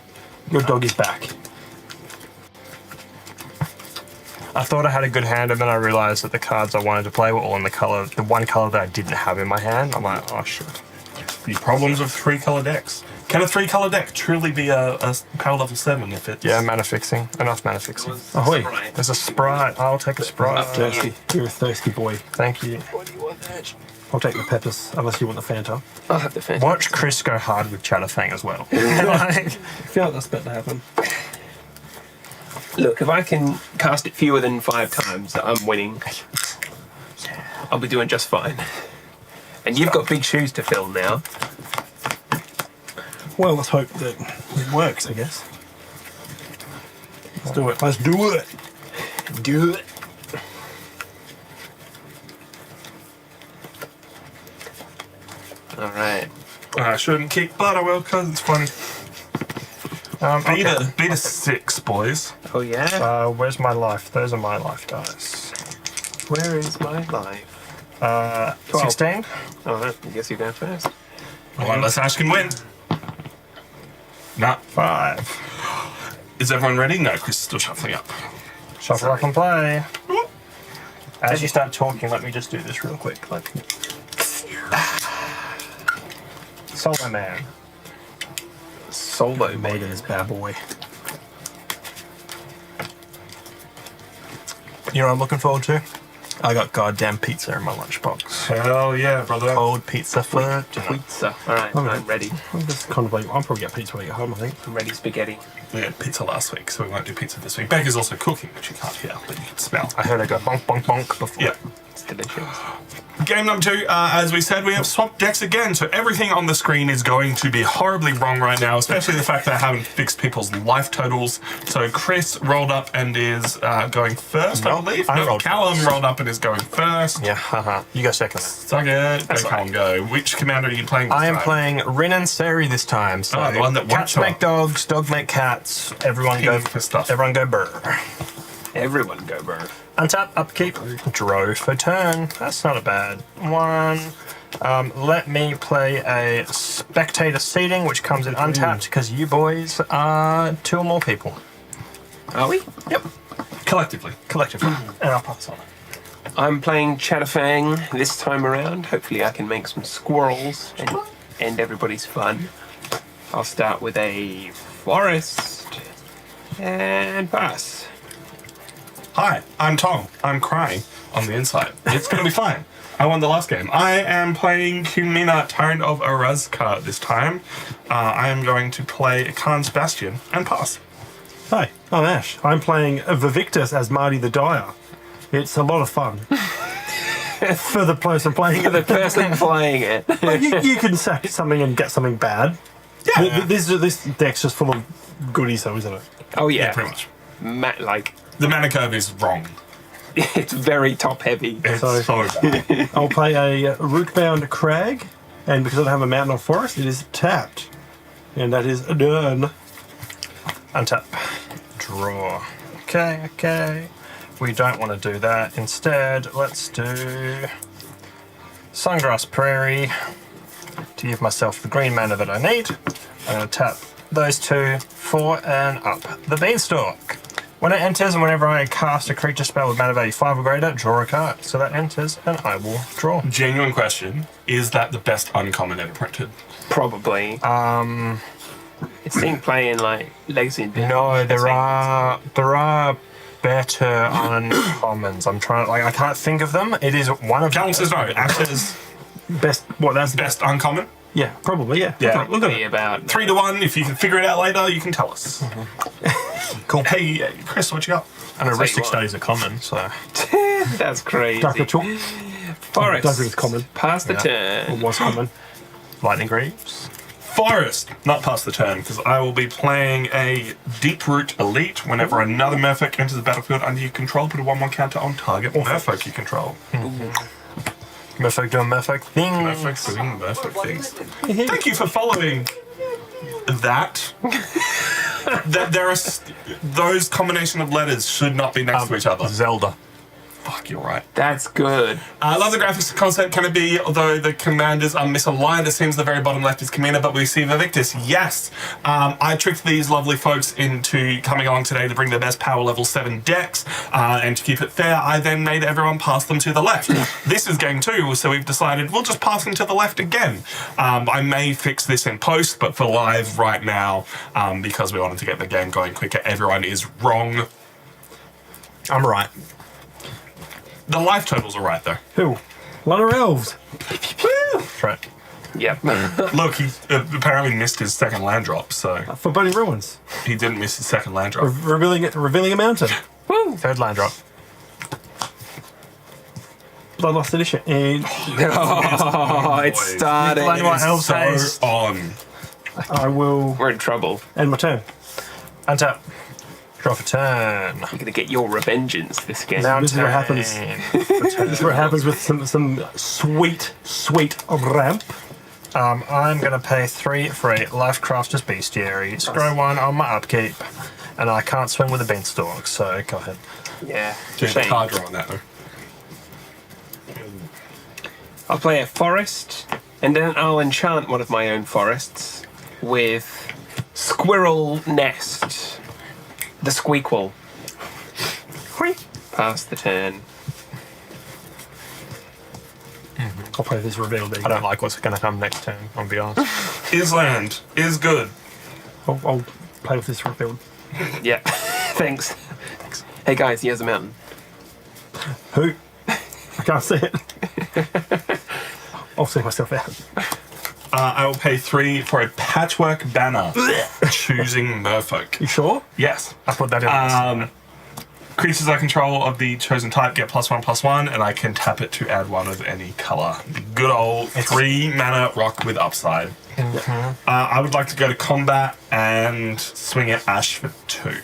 S4: Your dog is back.
S3: I thought I had a good hand and then I realised that the cards I wanted to play were all in the one colour that I didn't have in my hand. I'm like, oh shit.
S1: the problems of 3-color decks. Can a 3-color deck truly be a power level 7 if it's...
S3: Yeah, mana fixing. Enough mana fixing.
S4: Ahoy.
S2: Right.
S3: There's a Sprite. I'll take a Sprite.
S4: Thirsty. You're a thirsty boy.
S3: Thank you.
S2: What do you want, Edge?
S4: I'll take the peppers, unless you want the Fanta.
S2: I'll have the fan.
S3: Watch Chris go hard with Chatterfang as well.
S4: I feel like that's about to happen.
S2: Look, if I can cast it fewer than 5 times, I'm winning. I'll be doing just fine. And you've got big shoes to fill now.
S4: Well, let's hope that it works, I guess. Let's do it. Let's do it.
S2: Do it. All right.
S1: I shouldn't kick butt, I will, because it's funny. Beat a 6, boys.
S2: Oh yeah.
S3: Where's my life? Those are my life dice.
S2: Where is my life?
S3: 16.
S2: Oh, I guess you're going first.
S1: All right, let's Ash can win. Nah.
S3: 5.
S1: Is everyone ready? No, Chris is still shuffling up.
S3: Shuffle up and play. As you start talking, let me just do this real quick. Solo Man.
S2: Solo
S4: Made in this bad boy.
S3: You know what I'm looking forward to? I got goddamn pizza in my lunchbox.
S1: Hell yeah, brother.
S3: Cold pizza for dinner.
S2: pizza. All right, I'm ready.
S4: I'm just contemplating. I'll probably get pizza when I get home, I think.
S2: I'm ready, spaghetti.
S1: We had pizza last week, so we won't do pizza this week. Baker's also cooking, which you can't hear, but you can smell.
S3: I heard it go bonk, bonk, bonk before.
S1: Yeah.
S2: It's delicious.
S1: Game number 2, as we said, we have swapped decks again, so everything on the screen is going to be horribly wrong right now, especially the fact that I haven't fixed people's life totals. So Chris rolled up and is going first, I believe.
S3: I rolled
S1: Callum
S3: first.
S1: rolled up and is going first.
S3: Yeah, haha. You go second.
S1: Suck it. Go, Callum, go. Which commander are you playing this
S3: I am
S1: time?
S3: playing Rin and Seri this time. So
S1: Oh, the one that
S3: cats
S1: won't
S3: make dogs, dogs make cats. Everyone go
S1: for stuff.
S3: Everyone go burr.
S2: Everyone go burn.
S3: Untap, upkeep, draw for turn. That's not a bad one. Let me play a spectator seating, which comes in untapped because you boys are 2 or more people.
S2: Are we?
S3: Yep,
S1: Collectively.
S3: collectively. And I'll pass on.
S2: I'm playing Chatterfang this time around. Hopefully I can make some squirrels and end everybody's fun. I'll start with a forest and pass.
S1: Hi, I'm Tom. I'm crying on the inside. It's going to be fine. I won the last game. I am playing Kumina, Tyrant of Arazka this time. I am going to play Khan's Bastion and pass.
S4: Hi, I'm Ash. I'm playing Vivictus as Marty the Dyer. It's a lot of fun. For the person playing
S2: The
S4: it.
S2: person playing it.
S4: You can sack something and get something bad.
S1: Yeah.
S4: This deck's just full of goodies, though, isn't it?
S2: Oh yeah.
S1: Yeah, pretty much.
S2: Like,
S1: The mana curve is wrong.
S2: it's very top heavy.
S1: It's
S4: So-
S1: so bad.
S4: I'll play a root-bound crag, and because I don't have a mountain or forest, it is tapped. And that is done.
S3: Untap. Draw. Okay. We don't want to do that. Instead, let's do Sungrass Prairie to give myself the green mana that I need. I'm going to tap those 2 for and up the Beanstalk. When it enters and whenever I cast a creature spell with mana value 5 or greater, draw a card. So that enters and I will draw.
S1: Genuine question. Is that the best uncommon ever printed?
S2: Probably. It's seen playing like Legacy and
S3: No, there are better uncommons. I'm trying, like, I can't think of them. It is one of
S1: Callum says no. Ash says
S4: Best, what, that's
S1: best uncommon.
S4: Yeah, probably, yeah.
S1: Yeah.
S4: Look at
S2: Be
S4: it.
S2: about
S1: 3 to 1. If you can figure it out later, you can tell us.
S3: Cool.
S1: Hey, Chris, what you got?
S3: And
S2: you
S3: heuristic
S2: what.
S3: studies are common, so.
S2: That's crazy.
S4: Darker Chalk.
S2: Forest.
S4: Don't think it's common.
S2: Pass the
S4: Or
S2: turn.
S4: was common.
S3: Lightning Greaves.
S1: Forest, not past the turn, because I will be playing a Deep Root Elite. Whenever another Merfolk enters the battlefield under your control, put a 1/1 counter on target Merfolk you control.
S3: Merfolk doing Merfolk things.
S1: Merfolk doing Merfolk things. Thank you for following that. That there are those combination of letters should not be next to each other.
S3: Zelda.
S1: Fuck, you're right.
S2: That's good.
S1: I love the graphics concept. Can it be, although the commanders are misaligned, it seems the very bottom left is Commander, but we see the Victus. Yes. I tricked these lovely folks into coming along today to bring their best power level 7 decks, and to keep it fair, I then made everyone pass them to the left. This is game 2, so we've decided we'll just pass them to the left again. I may fix this in post, but for live right now, because we wanted to get the game going quicker, everyone is wrong.
S3: I'm right.
S1: The life totals are right, though.
S4: Who? A lot of elves.
S3: That's right.
S2: Yep.
S1: Look, he apparently missed his second land drop, so
S4: For Burning Ruins.
S1: he didn't miss his second land drop.
S4: Revealing a mountain.
S2: Woo.
S3: Third land drop.
S4: Bloodlust Edition. And
S2: Oh, it started.
S3: Like what else
S1: So
S3: says.
S1: on.
S4: I will
S2: We're in trouble.
S4: end my turn.
S3: Untap. Draw for turn.
S2: You're gonna get your revengeance this game.
S3: Now
S4: This is what happens. This is what happens with some sweet ramp.
S3: I'm going to pay 3 for a Lifecrafter's Bestiary. Scroll 1 on my upkeep. And I can't swing with a beanstalk, so go ahead.
S2: Yeah.
S1: Just a
S2: Shame.
S1: card draw on that, though.
S2: I'll play a forest, and then I'll enchant one of my own forests with Squirrel Nest. The Squeakquel. Pass the turn.
S4: I'll play this reveal
S3: I don't like what's going to come next turn, I'll be honest.
S1: Is land. Is good.
S4: I'll play with this reveal.
S2: Yeah. Thanks. Hey guys, here's a mountain.
S4: Who? I can't see it. I'll see myself out.
S1: I will pay 3 for a patchwork banner. Choosing Merfolk.
S4: You sure?
S1: Yes.
S3: I put that in.
S1: Creatures I control of the chosen type get +1/+1, and I can tap it to add 1 of any color. The good old 3 mana rock with upside. I would like to go to combat and swing at Ash for 2.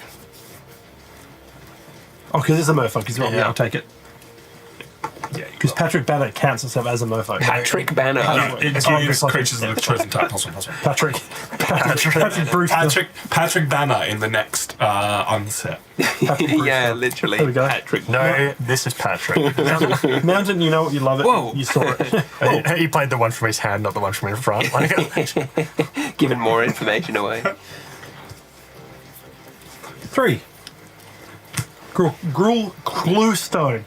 S4: Oh, because it's a merfolk. He's not.
S3: Yeah.
S4: Yeah, I'll take it.
S1: Yeah,
S4: Because Patrick Banner counts himself as a merfolk.
S2: Patrick Banner.
S1: it gives creatures of the chosen type +1/+1.
S4: Patrick Brewster.
S1: Patrick Banner in the next onset.
S4: Patrick Brewster.
S2: Yeah, literally.
S4: There we go.
S2: Patrick.
S3: No, this is Patrick.
S4: Mountain, you know it, you love it.
S2: Whoa.
S4: You saw it.
S3: He played the one from his hand, not the one from in front.
S2: Giving more information away.
S4: 3. Glue stone.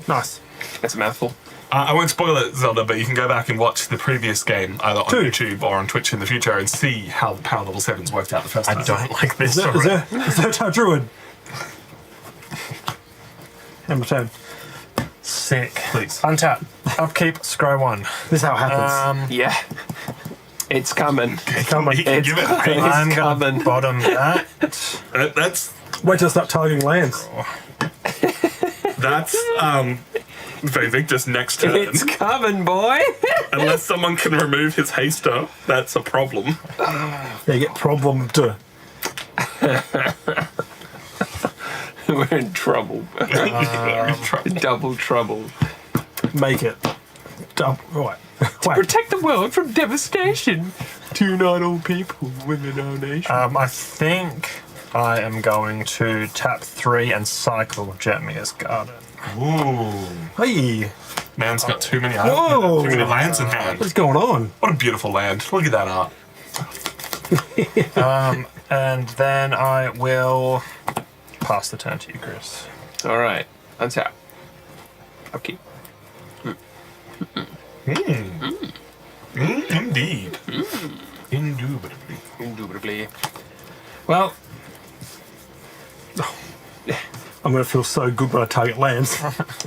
S4: Nice.
S2: That's a mouthful.
S1: I won't spoil it, Zelda, but you can go back and watch the previous game either on
S4: 2.
S1: YouTube or on Twitch in the future and see how the power level 7s worked out the first time.
S3: I don't like this.
S4: Is there a druid? End my turn.
S3: Sick.
S1: Please.
S3: Untap. Upkeep. Scroll 1.
S4: This is how it happens.
S2: Yeah. It's coming.
S4: Come on.
S1: Give it.
S3: I'm going
S2: coming.
S3: to bottom that.
S1: That's
S4: Wait till I start targeting lands.
S1: Victor's next turn.
S2: It's coming, boy.
S1: Unless someone can remove his haster, that's a problem.
S4: They get problemed.
S2: We're in trouble. Double trouble.
S4: Make it. Right. Whack.
S2: Protect the world from devastation. Two not all people, women our nation.
S3: I think I am going to tap 3 and cycle Jetmir's Garden.
S1: Ooh.
S4: Hey,
S1: Man's got too many
S4: Whoa.
S1: too many lands in hand.
S4: what's going on?
S1: What a beautiful land. Look at that art.
S3: And then I will pass the turn to you, Chris.
S2: All right. Untap. Upkeep.
S1: Indeed. Indubitably.
S2: Indubitably. Well,
S4: I'm going to feel so good when I target lands.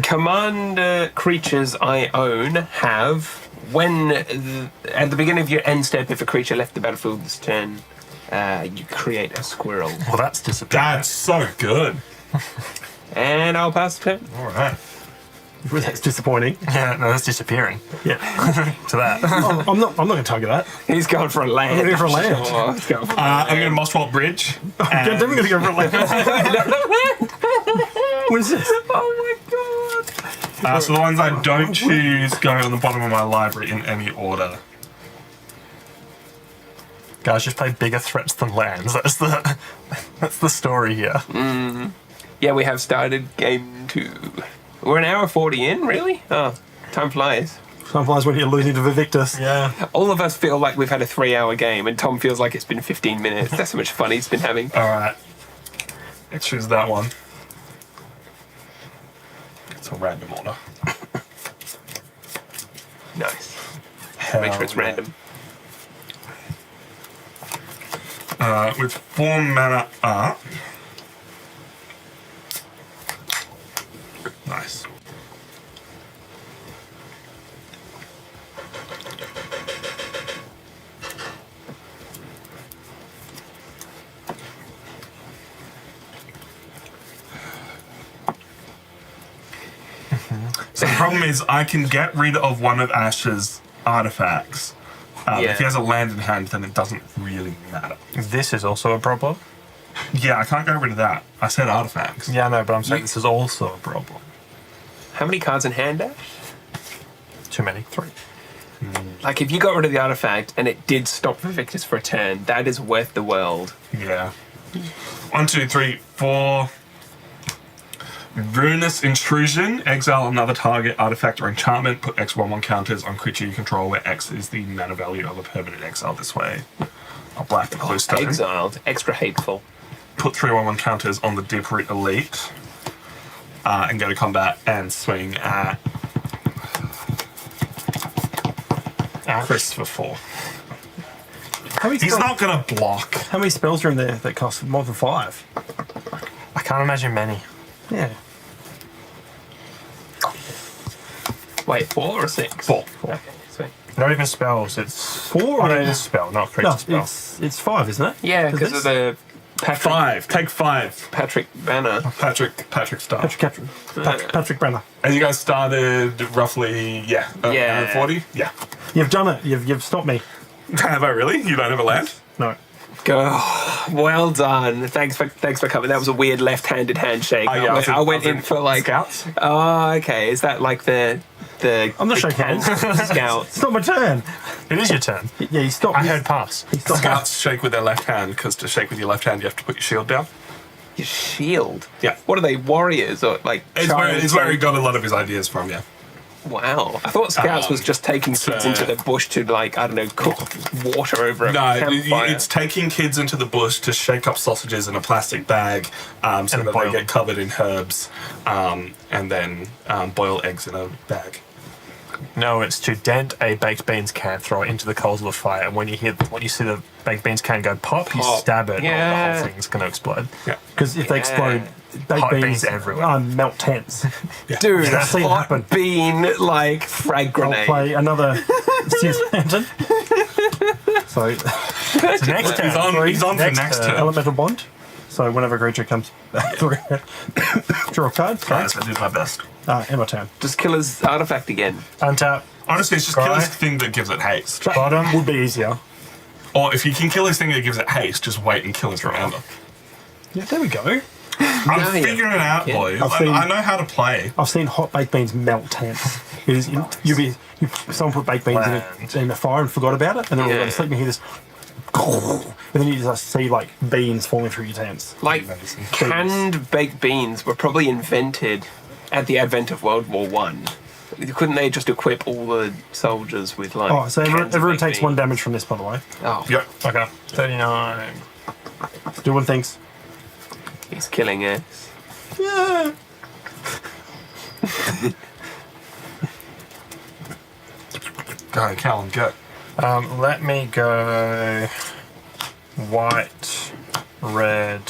S2: commander creatures I own have, at the beginning of your end step, if a creature left the battlefield this turn, you create a squirrel.
S3: Well, that's disappointing.
S1: That's so good.
S2: And I'll pass the turn.
S1: All right.
S4: That's disappointing.
S3: Yeah, no, that's disappearing
S4: Yeah.
S3: to that.
S4: I'm not going to target that.
S2: He's going for a land.
S4: I'm going for a land.
S2: Oh, he's going for
S1: I'm going to Mosswalt Bridge.
S4: I'm definitely going to go for a land. What is this?
S2: Oh my god.
S1: So the ones I don't choose go on the bottom of my library in any order.
S3: Guys, just play bigger threats than lands. That's the story here.
S2: Yeah, we have started game 2. We're an hour 40 in, really? Oh, time flies.
S4: Sometimes when you're losing to Vivictus.
S3: Yeah.
S2: All of us feel like we've had a 3-hour game, and Tom feels like it's been 15 minutes. That's how much fun he's been having.
S1: All right. Let's choose that one. It's a random order.
S2: Nice.
S1: Hell
S2: Make sure it's
S1: yeah.
S2: random.
S1: With 4 mana up. Nice. So the problem is I can get rid of one of Ash's artifacts.
S2: Yeah.
S1: If he has a land in hand, then it doesn't really matter.
S3: This is also a problem.
S1: Yeah, I can't get rid of that. I said artifacts.
S3: Yeah, no, but I'm saying this is also a problem.
S2: How many cards in hand, Ash?
S3: Too many. 3.
S2: Like, if you got rid of the artifact and it did stop Vivictus for a turn, that is worth the world.
S1: Yeah. 1, 2, 3, 4. Ruinous Intrusion. Exile another target artifact or enchantment. Put X 1/1 counters on creature you control, where X is the mana value of a permanent exile this way. A black blue stone.
S2: Exiled. Extra hateful.
S1: Put 3/1/1 counters on the Deep-Root Elite. And go to combat and swing at Chris for 4.
S4: How many,
S1: He's
S4: spells,
S1: not going to block.
S4: how many spells are in there that cost more than 5?
S3: I can't imagine many.
S4: Yeah.
S2: Wait, 4 or 6?
S1: 4.
S2: Okay, sweet.
S3: Not even spells. It's
S4: 4?
S3: Oh, no, it is spell, not creature
S4: No,
S3: spell.
S4: it's 5, isn't it?
S2: Yeah,
S4: Is
S2: because
S4: this-
S2: of the Patrick,
S1: 5. Take 5.
S2: Patrick banner.
S1: Patrick Star.
S4: Patrick Brenner.
S1: And you guys started roughly,
S2: Yeah.
S1: 40? Yeah.
S4: You've done it. You've stopped me.
S1: Have I really? You don't have a land?
S4: No.
S2: Go. Well done. Thanks for coming. That was a weird left-handed handshake.
S1: Oh, yeah,
S2: I went in for like
S1: Scouts.
S2: Oh, okay. Is that like the
S4: I'm not shaking hands.
S2: Scouts?
S4: It's not my turn.
S3: It is your turn.
S4: Yeah, he stopped.
S3: I heard pass.
S4: He stopped.
S1: Scouts shake with their left hand, because to shake with your left hand, you have to put your shield down.
S2: Your shield.
S1: Yeah.
S2: What are they? Warriors or like?
S1: It's where he got a lot of his ideas from, yeah.
S2: Wow. I thought Scouts was just taking kids into the bush to, like, I don't know, cook water over a
S1: No,
S2: campfire.
S1: it's taking kids into the bush to shake up sausages in a plastic bag so
S3: And
S1: that
S3: boil
S1: they get covered in herbs, and then boil eggs in a bag.
S3: No, it's to dent a baked beans can, throw it into the coals of the fire, and when you see the baked beans can go pop, you
S2: Pop.
S3: stab it, or the
S2: Yeah.
S3: whole thing's going to explode.
S1: Yeah.
S4: Because if they explode, baked
S3: Hot
S4: beans,
S3: beans everywhere.
S4: Melt tents.
S2: Dude,
S4: I've seen it
S2: hot
S4: happen.
S2: bean, like, frag
S4: I'll
S2: grenade.
S4: play another Sears Lantern. So,
S3: Next turn.
S1: He's on for next turn.
S4: Elemental Bond. So whenever a creature comes through, draw a card. Sorry.
S1: Guys, I did my best.
S4: End my turn.
S2: Just kill his artifact again.
S3: Untap.
S1: Honestly, it's just
S3: Cry.
S1: kill his thing that gives it haste.
S3: Bottom.
S4: Would be easier.
S1: Or if you can kill his thing that gives it haste, just wait and kill his remainder.
S4: Yeah, there we go.
S1: I'm
S2: Yeah, yeah.
S1: figuring it out,
S2: Yeah.
S1: boys.
S4: I've seen-
S1: I know how to play.
S4: I've seen hot baked beans melt tents. It is, someone put baked beans in the fire and forgot about it, and then all
S2: Yeah.
S4: go to sleep and you hear this. And then you just see like beans falling through your tents.
S2: Like,
S1: Amazing.
S2: canned baked beans were probably invented at the advent of World War One. Couldn't they just equip all the soldiers with, like...
S4: Oh, so
S2: cans of
S4: everyone
S2: baked
S4: takes 1
S2: beans?
S4: damage from this, by the way.
S2: Oh,
S1: Yep.
S3: Okay. 39.
S4: Doing things.
S2: he's killing us.
S4: Yeah.
S1: Go, Callum, go.
S3: Let me go white, red,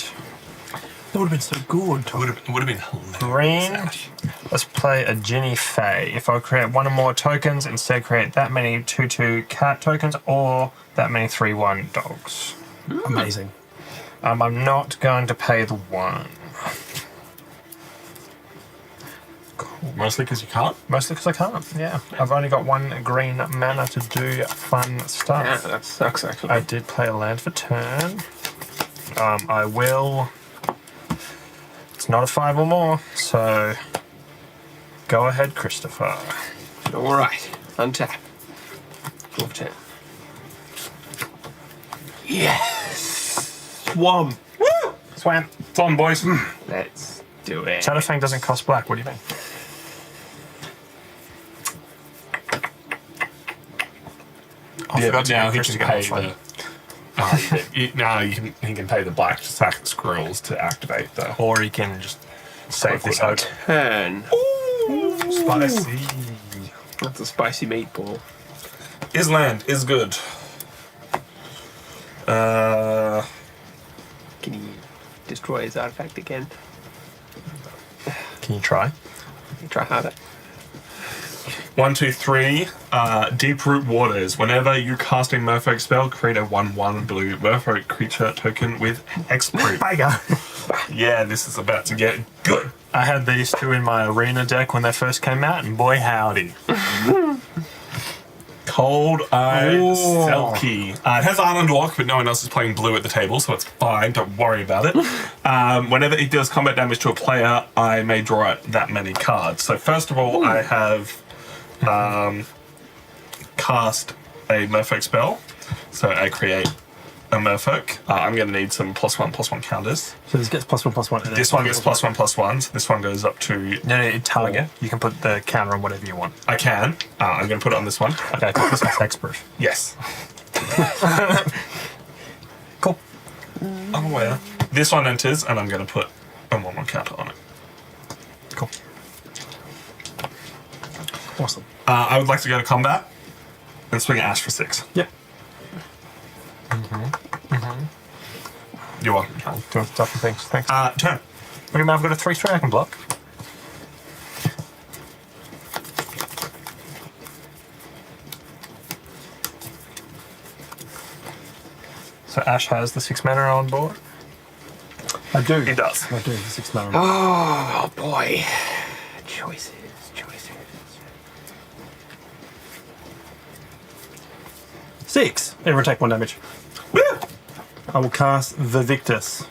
S4: That would have been so good.
S1: It would have been hilarious.
S3: green. Let's play a Ginny Fae. If I create one or more tokens, instead create that many 2/2 cat tokens or that many 3/1 dogs.
S4: Amazing.
S3: I'm not going to pay the 1.
S1: Mostly because you can't.
S3: Mostly because I can't, yeah. I've only got 1 green mana to do fun stuff.
S2: Yeah, that sucks, actually.
S3: I did play a land for turn. I will... It's not a 5 or more, so... Go ahead, Christopher.
S2: All right, untap. Draw for 10. Yes! Swamp!
S3: Swam.
S1: It's on, boys.
S2: Let's do it.
S3: Shadowfang doesn't cost black, what do you mean? I forgot
S1: but
S3: to
S1: now
S3: get
S1: he
S3: Chris
S1: can
S3: to get
S1: pay
S3: on the
S1: the. Oh, now he can pay the black to sack the squirrels to activate the.
S3: Or he can just save this
S1: Quick
S3: out.
S2: Turn.
S1: Spicy.
S2: That's a spicy meatball.
S1: His land is good.
S2: Can he destroy his artifact again?
S3: Can you try?
S2: Try harder.
S1: 1, 2, 3. Deep Root Waters. Whenever you cast a Merfolk spell, create a 1/1 blue Merfolk creature token with Hexproof. Yeah, this is about to get good.
S3: I had these two in my arena deck when they first came out, and boy howdy.
S1: Cold Eye
S4: Oh.
S1: Selkie. It has Island Walk, but no one else is playing blue at the table, so it's fine. Don't worry about it. Whenever it deals combat damage to a player, I may draw out that many cards. So first of all, I have cast a Merfolk spell. So I create a Merfolk. I'm going to need some +1/+1 counters.
S4: So this gets +1/+1. and
S1: This one gets +1/+1. This one goes up to.
S3: No, target. You can put the counter on whatever you want.
S1: I can. I'm going to put it on this one.
S3: Okay, this is hexproof.
S1: Yes.
S3: Cool.
S1: I'm aware. This one enters, and I'm going to put a 1/1 counter on it.
S3: Cool.
S4: Awesome.
S1: I would like to go to combat and swing at Ash for 6.
S4: Yep.
S1: You're welcome.
S3: Doing stuff and things. Thanks.
S1: Turn.
S3: Okay, now I've got a 3/3 I can block. So Ash has the 6 mana on board.
S4: I do.
S1: He does.
S4: I do. The 6 mana.
S2: Oh boy. Choices.
S4: 6. Everyone take 1 damage.
S1: Woo!
S4: I will cast the Victus.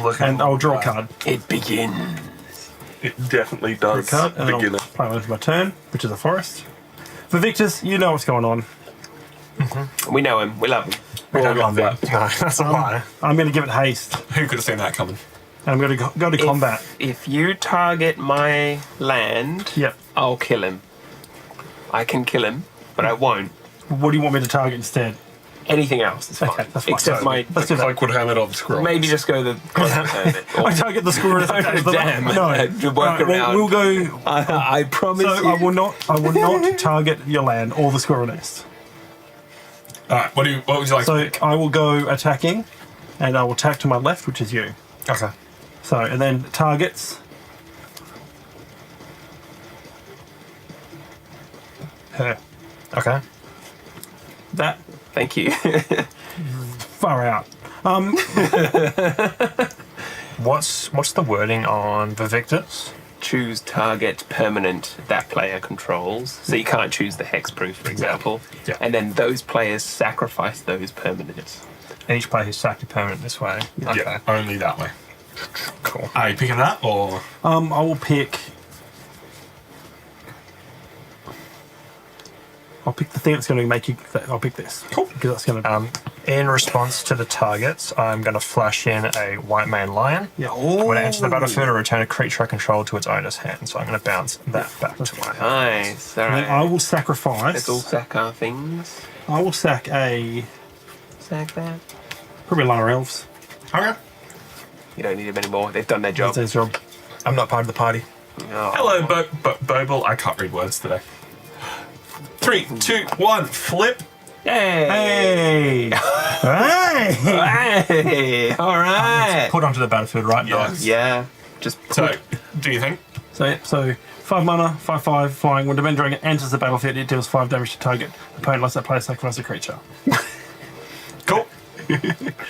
S1: Look
S4: And I'll draw a card.
S2: It begins.
S1: It definitely
S4: Draw a
S1: does.
S4: card. And then
S1: Beginner.
S4: I'll play one for my turn, which is a forest. The Victus, you know what's going on.
S2: We know him. We love him.
S1: We don't
S3: love
S1: love
S3: that. No, that's a lie.
S4: I'm going to give it haste.
S1: Who could have seen that coming?
S4: And I'm going to go to combat.
S2: If you target my land,
S4: Yep.
S2: I'll kill him. I can kill him, but I won't.
S4: What do you want me to target instead?
S2: Anything else is fine.
S4: Okay, that's fine.
S2: Except
S4: So,
S2: my.
S4: Let's do that.
S1: Cloakwood Helmet or the Scroll.
S2: Maybe just go the.
S4: I target the squirrel.
S2: Damn.
S4: No.
S2: To work around.
S4: We'll go.
S2: I promise
S4: So
S2: you.
S4: I will not target your land or the squirrel nest.
S1: Alright, what would you like
S4: So
S1: to pick?
S4: I will go attacking, and I will attack to my left, which is you.
S3: Okay.
S4: So and then targets. Her.
S3: Okay.
S4: That
S2: Thank you.
S4: far out.
S3: What's the wording on the Victus?
S2: Choose target permanent that player controls. So you can't choose the hexproof, for example.
S3: Yeah.
S2: And then those players sacrifice those permanents.
S3: And each player who's sacked a permanent this way. Okay.
S1: Yeah, only that way.
S3: Cool.
S1: Are you picking that or?
S4: I will pick. I'll pick the thing that's going to make you. I'll pick this.
S1: Cool.
S4: Because that's going to.
S3: In response to the targets, I'm going to flash in a white mane lion.
S4: Yeah.
S3: When it enters the battlefield, I return a creature I control to its owner's hand. So I'm going to bounce that back to my hand.
S2: Nice. All
S4: And then I
S2: right.
S4: will sacrifice.
S2: Let's all sack our things.
S4: I will sack a
S2: Sack that.
S4: probably Lara Elves.
S1: Okay.
S2: You don't need them anymore. They've done their job.
S4: That's their job.
S3: I'm not part of the party.
S2: Oh.
S1: Hello, Boble. I can't read words today. 3, 2, 1, flip.
S2: Hey.
S4: Hey! hey!
S2: Hey. All right.
S3: Put onto the battlefield right now.
S1: Yes.
S2: Yeah. Just
S1: So, do you think?
S4: So 5 mana, 5/5 flying. When the Demon Dragon enters the battlefield, it deals 5 damage to target opponent unless that player sacrifices a creature.
S1: Cool.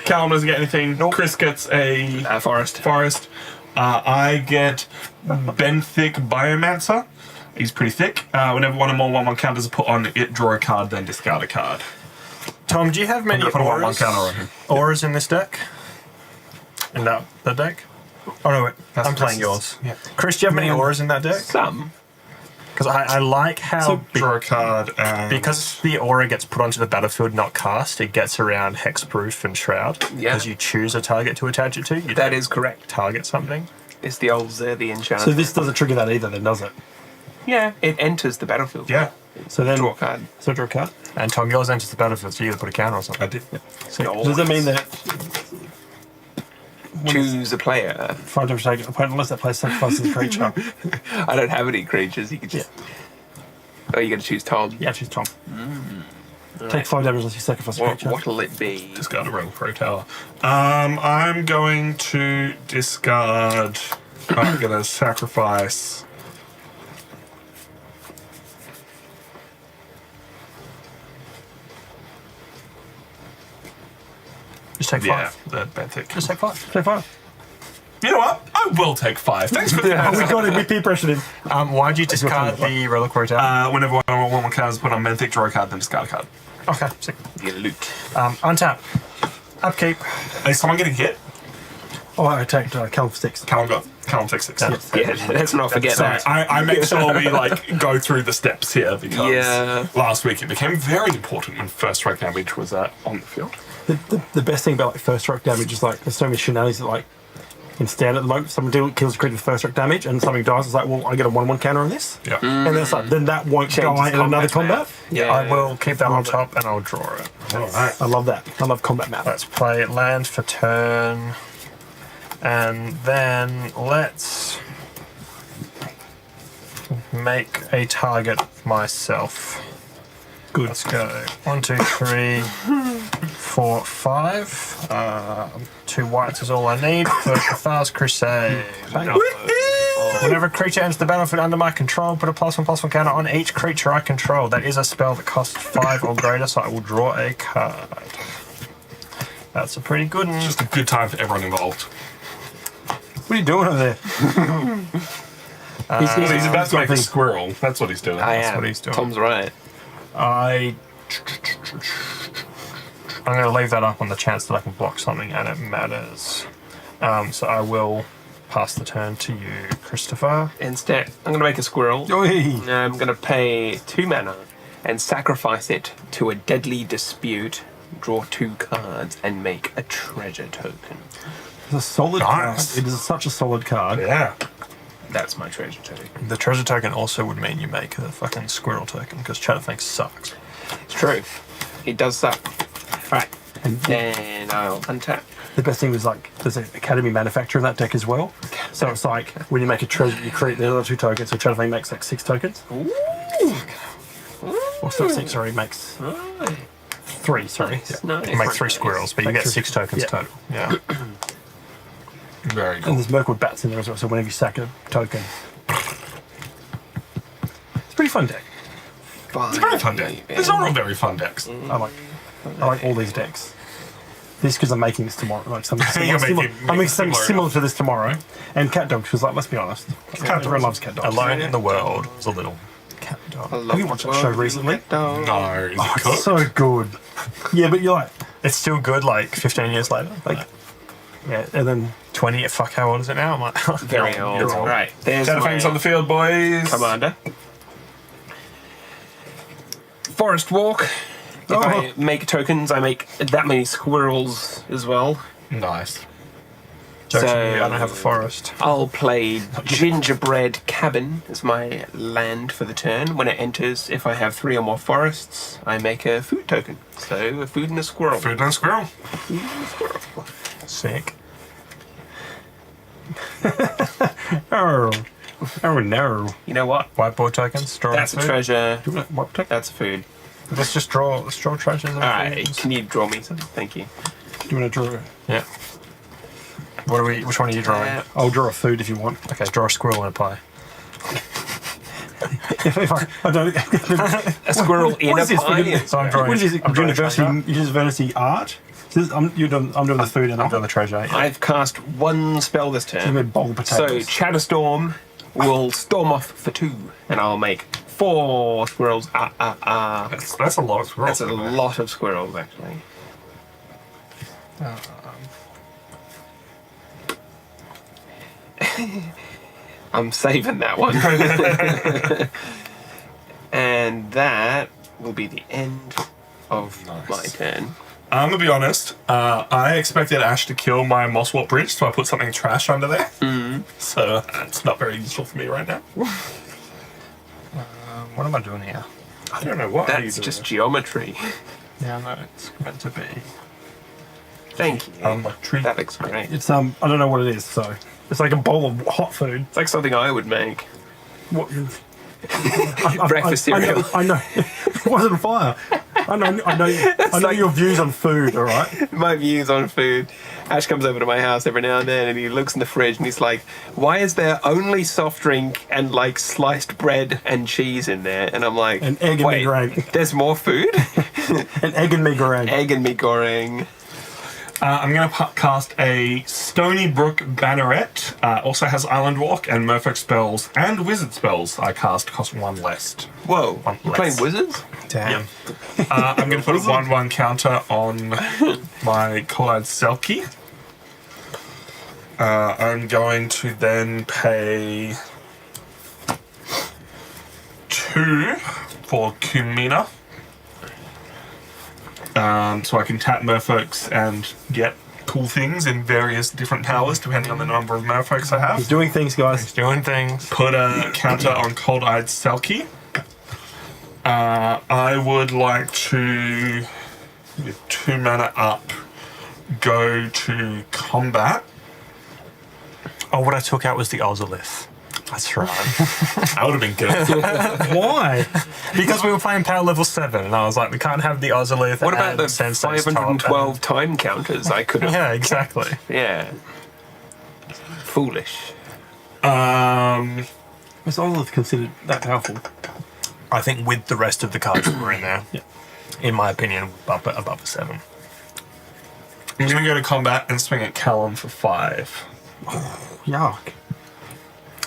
S1: Callum doesn't get anything.
S3: Nope.
S1: Chris gets a
S2: forest.
S1: forest. I get Benthic Biomancer. He's pretty thick. Whenever one or more 1/1 counters are put on it, draw a card, then discard a card.
S3: Tom, do you have many
S1: I'm gonna put a 1/1
S3: auras,
S1: counter on him.
S3: auras in this deck? In that deck? Oh no, wait.
S1: That's
S3: I'm playing
S1: Chris's.
S3: yours. Chris, do you have many auras in that deck?
S2: Some.
S3: Because I like how
S1: Draw a card. And
S3: because the aura gets put onto the battlefield, not cast, it gets around hexproof and shroud.
S2: Yeah.
S3: Because you choose a target to attach it to. You
S2: That
S3: don't
S2: is correct.
S3: target something.
S2: It's the old Zerthian chance.
S4: So this doesn't trigger that either, then, does it?
S2: Yeah, it enters the battlefield.
S1: yeah.
S4: So then
S2: Draw a card.
S4: So draw a card.
S3: And Tom, yours enters the battlefield, so you either put a counter or something.
S1: I did.
S4: So does that mean that
S2: Choose a player.
S4: 5 damage target opponent unless that player sacrifices a creature?
S2: I don't have any creatures. You can just. Oh, you got to choose Tom.
S4: Yeah, choose Tom. Take 5 damage unless you sacrifice a creature.
S2: What'll it be?
S1: Discard a Rebel Pro Tower. I'm going to discard. I'm going to sacrifice.
S3: Just take 5.
S1: Yeah, the Benthic.
S3: Just take 5.
S4: Take 5.
S1: You know what? I will take 5. Thanks for that.
S4: Oh, we got it. We peer pressured him.
S3: Why'd you discard the Reliquary Tower?
S1: Whenever I want one card, put on Benthic, draw a card, then discard a card.
S3: Okay, sick.
S2: You get loot.
S3: Untap. Upkeep.
S1: Is someone getting hit?
S4: Oh, I attacked Calum 6.
S1: Callum takes 6.
S2: Yeah, let's not forget
S1: Sorry,
S2: that.
S1: I make sure we go through the steps here because
S2: Yeah.
S1: last week it became very important when first strike damage was on the field.
S4: The best thing about first strike damage is there's so many shenanigans that in stand at the moment, someone kills a creature with first strike damage and something dies. It's well, I get a 1/1 counter on this.
S1: Yeah.
S4: And then it's then that won't
S2: Changes
S4: die in another combat.
S2: math. Yeah.
S3: I will keep that on top and I'll draw it.
S1: All right.
S4: I love that. I love combat map.
S3: Let's play land for turn. And then let's make a target of myself.
S4: Good.
S3: Let's go. 1, 2, 3, 4, 5. 2 whites is all I need for the Fast Crusade. Whenever a creature enters the battlefield under my control, put a +1/+1 counter on each creature I control. That is a spell that costs 5 or greater, so I will draw a card. That's a pretty good one.
S1: Just a good time for everyone involved.
S4: What are you doing over there?
S1: He's about to make a squirrel. That's what he's doing.
S2: I
S1: That's
S2: am.
S1: what he's doing.
S2: Tom's right.
S3: I'm going to leave that up on the chance that I can block something and it matters. So I will pass the turn to you, Christopher.
S2: Instead, I'm going to make a squirrel.
S4: Oi.
S2: I'm going to pay 2 mana and sacrifice it to a deadly dispute, draw 2 cards, and make a treasure token.
S4: It's a solid
S1: Nice.
S4: card. It is such a solid card.
S1: Yeah.
S2: That's my treasure token.
S3: The treasure token also would mean you make a fucking squirrel token because Chatterfang sucks.
S2: It's true. It does suck. Right.
S4: And
S2: Then I'll untap.
S4: the best thing was there's an Academy manufacturer in that deck as well. So it's when you make a treasure, you create the other 2 tokens. So Shadowfang makes 6 tokens. Or 6, sorry, makes 3, sorry. Yeah.
S2: Nice.
S3: You make 3 squirrels, but you get 6 tokens
S4: Yeah.
S3: total. Yeah.
S1: Very
S4: And
S1: cool.
S4: there's Merkwood Bats in there as well, so whenever you sack a token. It's a pretty fun deck.
S1: It's a very fun deck. These are all very fun decks.
S4: I like all these decks. This because I'm making this tomorrow. Something
S1: You're
S4: similar,
S1: making
S4: I'm making something
S1: similar
S4: similar to this tomorrow. And Cat Dog, because let's be honest. Everyone loves Cat Dog.
S3: Alone in the world is a little cat dog.
S4: Have you watched that show recently?
S1: No, is it
S4: Oh,
S1: cooked?
S4: it's so good. Yeah, but you're
S3: It's still good 15 years later.
S4: yeah, and then
S3: 20, fuck, how old is it now? I'm like,
S2: Very old.
S1: You're old.
S2: Right. There's
S1: Shadowfang's
S2: my
S1: on the field, boys.
S2: commander. Forest Walk. If I make tokens, I make that many squirrels as well.
S1: Nice.
S3: Jokes
S2: So-
S3: on you, I don't have a forest.
S2: I'll play Gingerbread Cabin as my land for the turn. When it enters, if I have 3 or more forests, I make a food token. So a food and a squirrel.
S1: Food and a squirrel.
S3: Sick.
S4: oh no.
S2: You know what?
S3: Whiteboard tokens, draw
S2: That's a
S3: food.
S2: treasure.
S4: Do you want what tech?
S2: That's a food.
S3: Let's draw treasures. and
S2: Alright,
S3: foods.
S2: can you draw me some? Thank you.
S4: Do you want to draw?
S3: Yeah. Which one are you drawing?
S4: I'll draw a food if you want.
S3: Okay, draw a squirrel and a pie.
S4: if I don't.
S2: A squirrel in
S4: What
S2: a
S4: is this?
S2: pie.
S3: So I'm drawing.
S4: What is this?
S3: I'm drawing a treasure.
S4: University art? I'm doing the food and
S3: I'm doing the treasure. Yeah.
S2: I've cast 1 spell this
S4: I'm
S2: turn.
S4: a bowl of
S2: So
S4: potatoes.
S2: Chatterstorm will storm off for 2, and I'll make 4 squirrels.
S1: That's a lot of squirrels.
S2: That's a lot of squirrels, actually. I'm saving that one. And that will be the end of my turn.
S1: I'm gonna be honest. I expected Ash to kill my Mosswort Bridge, so I put something trash under there. So it's not very useful for me right now.
S3: What am I doing here? I don't know what
S2: That's just geometry.
S3: Yeah, no, it's meant to be.
S2: Thank you.
S1: Tree.
S2: That looks great.
S4: It's I don't know what it is. So it's like a bowl of hot food.
S2: It's like something I would make.
S4: What?
S2: Breakfast cereal.
S4: I know. It wasn't fire. I know
S2: like-
S4: your views on food. All right.
S2: My views on food. Ash comes over to my house every now and then and he looks in the fridge and he's like, why is there only soft drink and like sliced bread and cheese in there? And I'm like,
S4: An egg and
S2: wait,
S4: mee goreng.
S2: there's more food?
S4: An egg and mee goreng.
S2: Egg and mee goreng.
S1: I'm going to cast a Stony Brook Banneret. Also has Island Walk and Merfolk spells and Wizard spells. I cost 1 less.
S2: Whoa,
S1: One
S2: you're
S1: less.
S2: playing wizards?
S4: Damn.
S1: I'm going to put a 1/1 counter on my Cold-Eyed Selkie. I'm going to then pay 2 for Kumina. So I can tap Merfolks and get cool things in various different powers depending on the number of Merfolks I
S4: He's
S1: have.
S4: doing things, guys.
S3: Doing things.
S1: Put a counter on Cold-Eyed Selkie. I would like to, with 2 mana up, go to combat.
S3: Oh, what I took out was the Ozolith. That's right.
S1: That would have been good.
S4: Why?
S3: Because we were playing power level 7, and I was like, we can't have the Ozolith.
S2: What about
S3: and
S2: the
S3: Sensei's top,
S2: 512 time counters I could have?
S3: Yeah, exactly.
S2: Yeah. Foolish.
S4: Is Olive considered that powerful?
S3: I think with the rest of the cards that were in there,
S4: Yeah.
S3: in my opinion, above a 7.
S1: I'm going to go to combat and swing at Callum for 5.
S4: Yuck.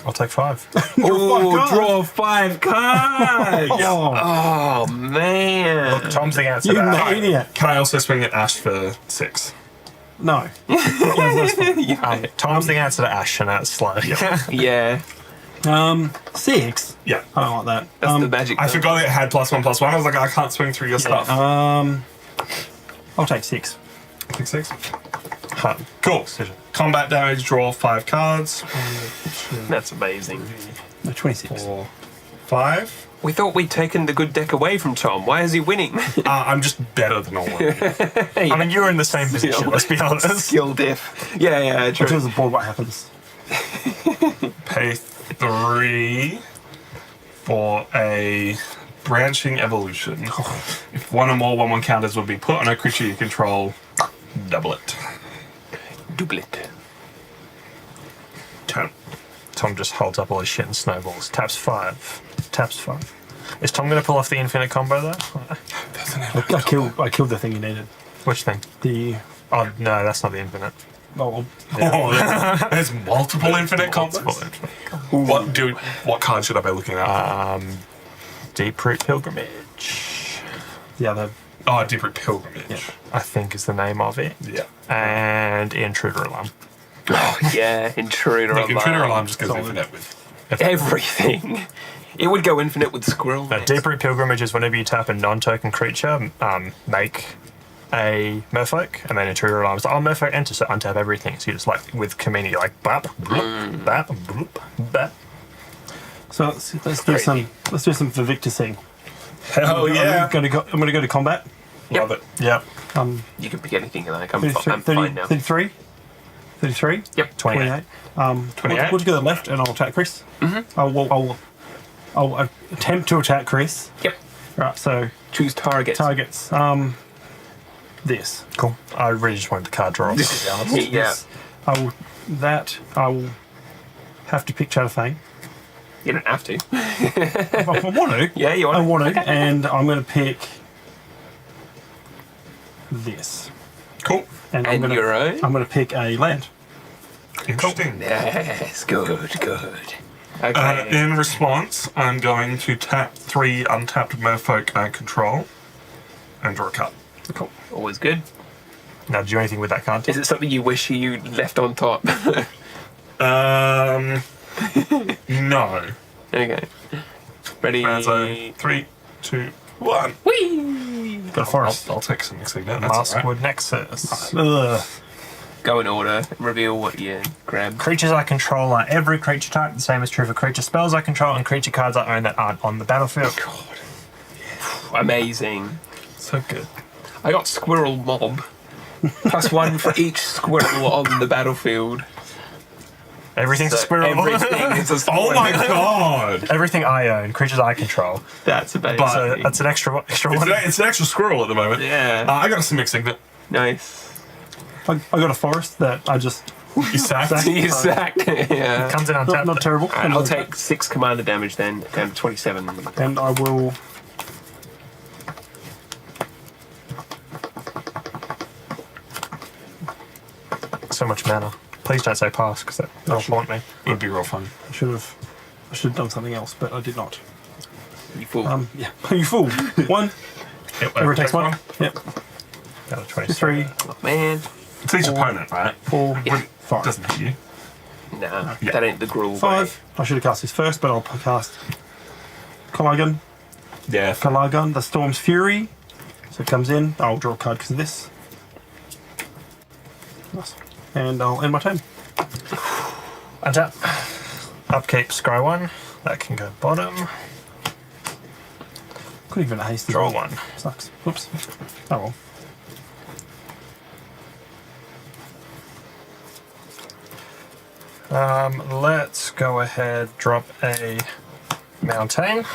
S3: I'll take 5.
S2: Oh,
S4: cards.
S2: draw 5 cards!
S4: Oh,
S2: Oh, man.
S3: Tom's the answer
S4: you
S3: to that.
S4: maniac.
S1: Can I also swing at Ash for 6?
S4: No. Yes, that's fine.
S3: Tom's the answer to Ash, and that's slow.
S2: Yeah,
S4: 6.
S1: Yeah.
S4: I don't like that.
S2: that's the magic.
S1: I
S2: though.
S1: forgot it had +1/+1. I was like, I can't swing through your stuff.
S4: I'll take 6.
S1: Pick 6. Cool. Combat damage, draw 5 cards.
S2: That's amazing.
S4: No, 26.
S1: 4, 5.
S2: We thought we'd taken the good deck away from Tom. Why is he winning?
S1: I'm just better than all of you.
S3: I mean, you're in the same position, let's be honest.
S2: Skill diff. Yeah, true.
S4: Until the board, what happens?
S1: Pay 3 for a branching evolution. If one or more 1/1 counters would be put on a creature you control, double it.
S2: Doublet.
S1: Turn.
S3: Tom just holds up all his shit and snowballs. Taps 5. Taps 5. Is Tom going to pull off the infinite combo there?
S4: I killed the thing you needed.
S3: Which thing?
S4: The
S3: Oh, no, that's not the infinite.
S4: oh,
S1: Oh, there's multiple infinite
S3: Multiple
S1: combos.
S3: infinite.
S1: What card should I be looking at?
S3: Deep Root Pilgrimage,
S4: the other.
S1: Oh, Deep Root Pilgrimage.
S3: I think is the name of it.
S1: Yeah.
S3: And Intruder Alarm.
S2: Yeah, Intruder
S1: Like,
S2: Alarm.
S1: Intruder Alarm just goes
S4: Solid.
S1: infinite with.
S2: Everything. It would go infinite with Squirrel.
S3: Deep Root Pilgrimage is whenever you tap a non-token creature, make a Merfolk, and then Intruder Alarm is like, oh, Merfolk enter, so untap everything. So you just like, with Kamini, you're like, bap, bloop, bap, bloop, bap.
S4: So let's do some. Let's do some for Victor Singh.
S1: Hell yeah.
S4: I'm gonna go to combat.
S1: Love it.
S3: Yep.
S2: You can pick anything you like. I'm
S4: 33,
S2: fine now.
S4: 33. 33.
S2: Yep.
S3: 28.
S1: 28.
S4: We'll just go to the left, and I'll attack Chris. Mm-hmm. I'll attempt to attack Chris.
S2: Yep.
S4: Right. So
S2: Choose target.
S4: targets. This.
S3: Cool. I really just wanted the card draw. To be honest.
S2: Yeah.
S4: I will have to pick Chatterfang.
S2: You don't have to.
S4: If I want to.
S2: Yeah, you want
S4: I
S2: to.
S4: want to, and I'm going to pick this.
S1: Cool.
S4: And
S2: And
S4: I'm
S2: your
S4: gonna,
S2: own?
S4: I'm going to pick a land.
S1: Interesting.
S2: Yes, good. Okay.
S1: In response, I'm going to tap 3 untapped Merfolk I control and draw a card.
S4: Cool.
S2: Always good.
S3: Now, do you do anything with that card?
S2: Is it something you wish you left on top?
S1: No.
S2: Okay. Ready?
S1: So 3, 2, 1.
S2: Whee!
S4: Got a forest.
S1: I'll take some Insignia. That's all right.
S3: Maskwood Nexus.
S4: Ugh.
S2: Go in order. Reveal what you grab.
S3: Creatures I control are every creature type. The same is true for creature spells I control and creature cards I own that aren't on the battlefield.
S2: Amazing.
S1: So good.
S2: I got Squirrel Mob. +1 for each squirrel on the battlefield.
S3: Everything's a
S2: So
S3: squirrel.
S2: everything is a squirrel.
S1: Oh my god!
S3: Everything I own, creatures I control.
S2: That's amazing.
S3: So that's an extra one.
S1: It's an extra squirrel at the moment.
S2: Yeah.
S1: I got a Simic Signet.
S2: Nice.
S4: I got a forest that I just
S1: You sacked?
S2: You sack. Yeah.
S3: Comes in untapped.
S4: not terrible.
S2: Alright, I'll take 6 commander damage then, down to 27.
S4: And I will.
S3: So much mana. Please don't say pass, because that'll haunt me.
S1: It would be real fun.
S4: I should have done something else, but I did not.
S2: You fool.
S4: Yeah. You fool. 1. Everyone takes 1. Yep.
S3: Down to
S4: 2, 3,
S3: 23.
S2: Oh, man.
S1: It's each opponent, right?
S4: 4,
S2: Yeah.
S4: 5.
S1: Doesn't hit you.
S2: Nah,
S1: Yeah.
S2: that ain't the gruel.
S4: 5. I should have cast this first, but I'll cast Kalagan.
S1: Yeah.
S4: Kalagan, the Storm's Fury. So it comes in. I'll draw a card because of this. Nice. And I'll end my turn.
S3: Untap. Upkeep, scry 1. That can go bottom.
S4: Couldn't even haste the
S3: Draw 1.
S4: Sucks. Whoops. Oh well.
S3: Let's go ahead, drop a mountain.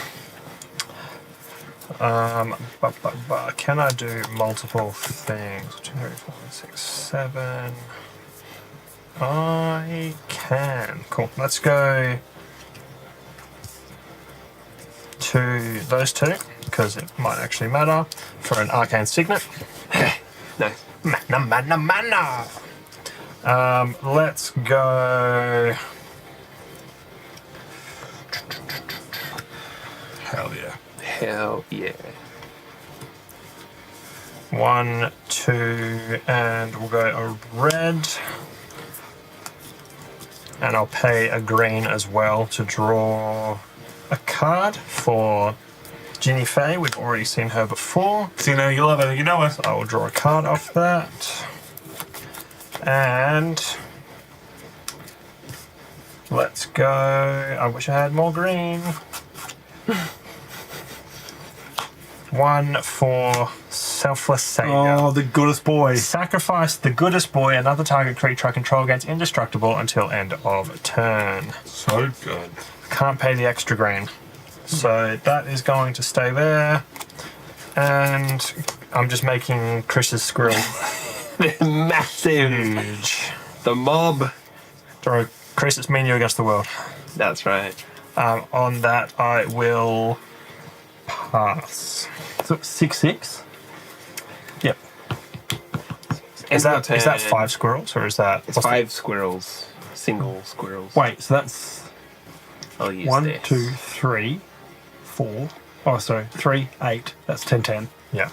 S3: Can I do multiple things? 2, 3, 4, 6, 7. I can. Cool. Let's go to those two, because it might actually matter, for an Arcane Signet.
S2: Nice.
S3: Mana. Let's go.
S1: Hell yeah.
S2: Hell yeah.
S3: 1, 2, and we'll go a red. And I'll pay a green as well to draw a card for Ginny Faye. We've already seen her before.
S1: So you know you love her, you know her.
S3: I will draw a card off that. And let's go. I wish I had more green. 1 for Selfless Savior.
S4: Oh, the goodest boy.
S3: Sacrifice the goodest boy, another target creature I control gets indestructible until end of turn.
S1: So good.
S3: Can't pay the extra green. So that is going to stay there. And I'm just making Chris's squirrel
S2: Massive.
S3: huge.
S2: The mob.
S3: Draw Chris, it's me and you against the world.
S2: That's right.
S3: On that, I will pass.
S4: So 6/6. Yep.
S3: Is
S2: End of
S3: that
S2: turn.
S3: 5 squirrels, or is that
S2: It's
S3: what's
S2: 5 squirrels. Single squirrels.
S4: Wait, so that's
S2: I'll use
S4: 1,
S2: this.
S4: 2, 3, 4. Oh, sorry. 3, 8. That's 10, 10.
S3: Yeah,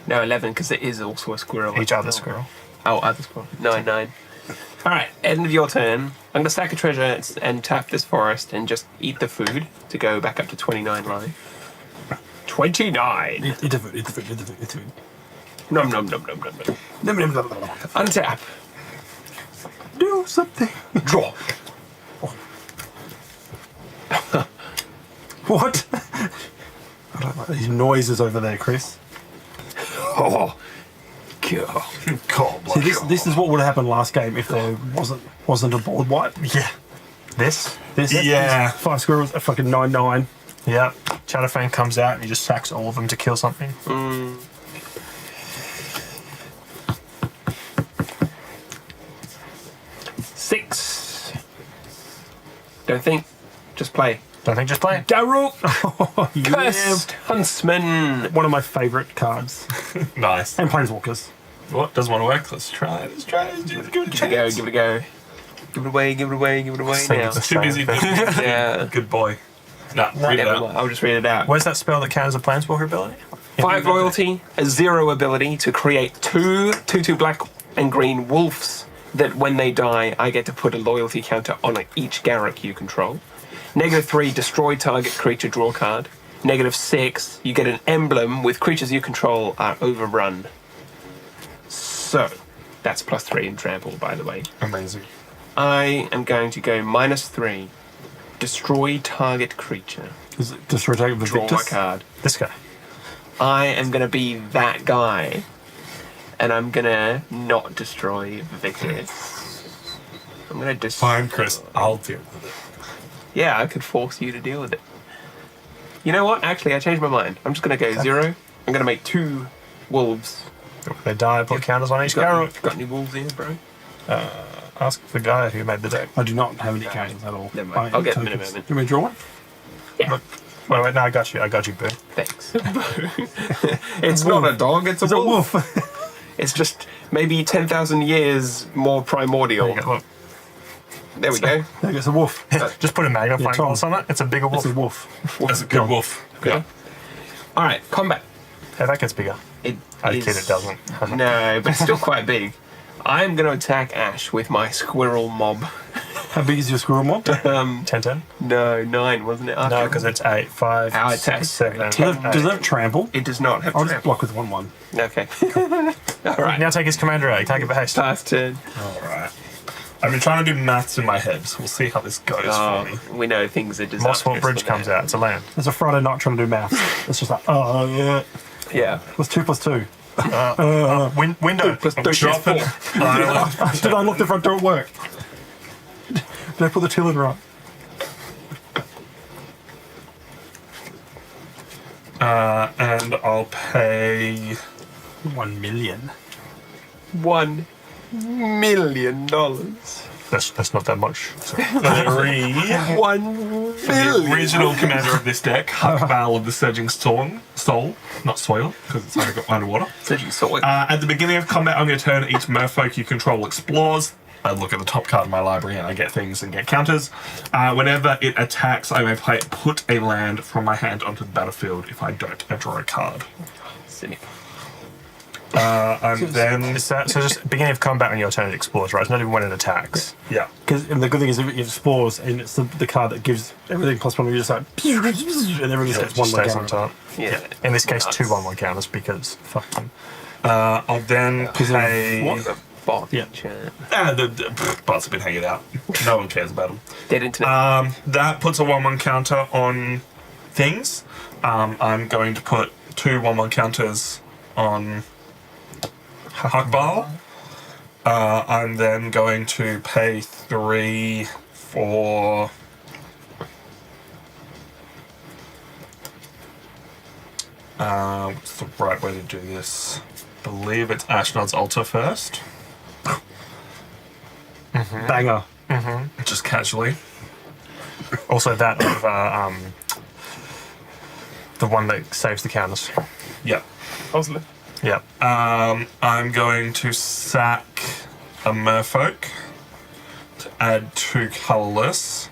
S2: No, 11, because it is also a squirrel.
S3: each other squirrel.
S2: Oh, other squirrel. 9, 9. Alright, end of your turn. I'm going to stack a treasure and tap this forest and just eat the food to go back up to 29 life. 29!
S4: Eat the food, eat the food, eat the food, eat the food.
S2: Nom nom nom nom nom nom.
S4: Nom, nom, nom, nom, nom.
S2: Untap.
S4: Do something.
S2: Draw.
S4: What? I don't like these noises over there, Chris.
S2: Oh. God.
S4: See, this is what would have happened last game if there wasn't a board wipe.
S3: Yeah. This?
S1: Yeah.
S4: 5 squirrels, a fucking 9/9.
S3: Yep. Chatterfang comes out and he just sacks all of them to kill something.
S2: Six. Don't think. Just play.
S3: Don't think, just play.
S2: Daryl.
S4: Oh, yeah.
S2: Cursed Huntsman.
S4: One of my favourite cards.
S1: Nice.
S4: And Planeswalkers.
S1: What? Doesn't want to work? Let's try it. Let's try it. Give it a good
S2: Give it a go,
S1: chance.
S2: give it a go. Give it away, give it away, give it away
S3: Same
S2: now.
S3: as the
S1: Too busy.
S2: Yeah.
S1: Good boy. No, read it
S2: Never
S1: out.
S2: mind, I'll just read it out.
S3: Where's that spell that counters a Planeswalker ability?
S2: 5 loyalty, a 0 ability to create 2/2 black and green wolves that when they die, I get to put a loyalty counter on each Garruk you control. -3, destroy target creature, draw card. -6, you get an emblem with creatures you control are overrun. So, that's +3 in trample, by the way.
S1: Amazing.
S2: I am going to go -3, destroy target creature.
S4: Is it destroy target
S2: Draw my
S4: Victus?
S2: card.
S3: This guy.
S2: I am going to be that guy, and I'm going to not destroy Victus. I'm going to destroy...
S1: Fine, Chris. I'll deal with it.
S2: Yeah, I could force you to deal with it. You know what? Actually, I changed my mind. I'm just going to go 0. I'm going to make 2 wolves.
S3: They die, put counters on each carrot.
S2: Got any wolves here, bro?
S3: Ask the guy who made the deck.
S4: I do not have any counters at all.
S2: Never mind. I'll get them in a moment.
S4: Do you want me to draw one?
S2: Yeah.
S3: Wait, no, I got you, Boo.
S2: Thanks. It's not a dog, it's a
S4: It's a
S2: wolf.
S4: wolf.
S2: It's just maybe 10,000 years more primordial.
S3: There you go, look.
S2: There we go.
S4: I think it's a wolf.
S3: Just put a magnifying
S4: Tom.
S3: glass on it. It's a bigger wolf.
S4: It's a wolf.
S1: That's a good wolf.
S2: Yeah. All right, combat.
S3: Hey, that gets bigger.
S2: It
S3: I
S2: is-
S3: kid, it doesn't.
S2: No, but it's still quite big. I'm going to attack Ash with my squirrel mob.
S4: How big is your squirrel mob?
S3: 10-10?
S2: No, 9, wasn't it?
S3: No, because it's 8, 5,
S2: Our attack.
S3: 6, 7,
S2: Ten.
S3: 8.
S4: Does it have trample?
S2: It does not have
S4: I'll just
S2: trample.
S4: block with 1/1.
S2: Okay. All right.
S3: Now take his commander out. You can't get the haste.
S2: Last turn.
S1: All right. I've been trying to do maths in my head, so we'll see how this goes for me.
S2: We know things are disastrous.
S3: Mossfort Bridge
S2: for
S3: comes
S2: that.
S3: out. It's a land.
S4: It's a Friday night trying to do maths. It's just like, oh, yeah.
S2: Yeah.
S4: What's 2 + 2?
S3: Window.
S2: Plus 3
S1: Drop it. Island.
S4: Did I lock the front door at work? Did I put the till in right?
S1: And I'll pay
S4: 1 million.
S2: $1 million.
S3: That's not that much. So.
S1: 3.
S2: $1
S1: The
S2: million.
S1: original commander of this deck, Huckbal of the Surging Storm, not soil, because it's underwater.
S2: Said you saw it.
S1: At the beginning of combat, on your turn, each merfolk you control explores. I look at the top card of my library and I get things and get counters. Whenever it attacks, I may put a land from my hand onto the battlefield. If I don't, I draw a card.
S2: Cynical.
S1: I'm then...
S3: So just beginning of combat on your turn, it explores, right? It's not even when it attacks.
S1: Yeah.
S4: Because the good thing is, if it explores, and it's the card that gives everything +1, you just like, and everything just
S3: It
S4: gets
S3: just
S4: 1
S3: stays
S4: more
S3: on
S4: counter.
S3: top.
S2: Yeah.
S3: In this case,
S2: Nuts.
S3: 2 1/1 counters because fuck them.
S1: I'll then pay...
S2: What the fuck?
S4: Yeah.
S2: Chat.
S1: The bots have been hanging out. No one cares about them.
S2: Dead internet.
S1: That puts a 1/1 counter on things. I'm going to put 2 1/1 counters on Huckbal. I'm then going to pay 3 for... what's the right way to do this? I believe it's Ashnod's Altar first.
S4: Banger.
S1: Just casually.
S3: Also, that of the one that saves the counters.
S1: Yeah.
S2: Oslo.
S3: Yeah.
S1: I'm going to sack a merfolk to add 2 colorless.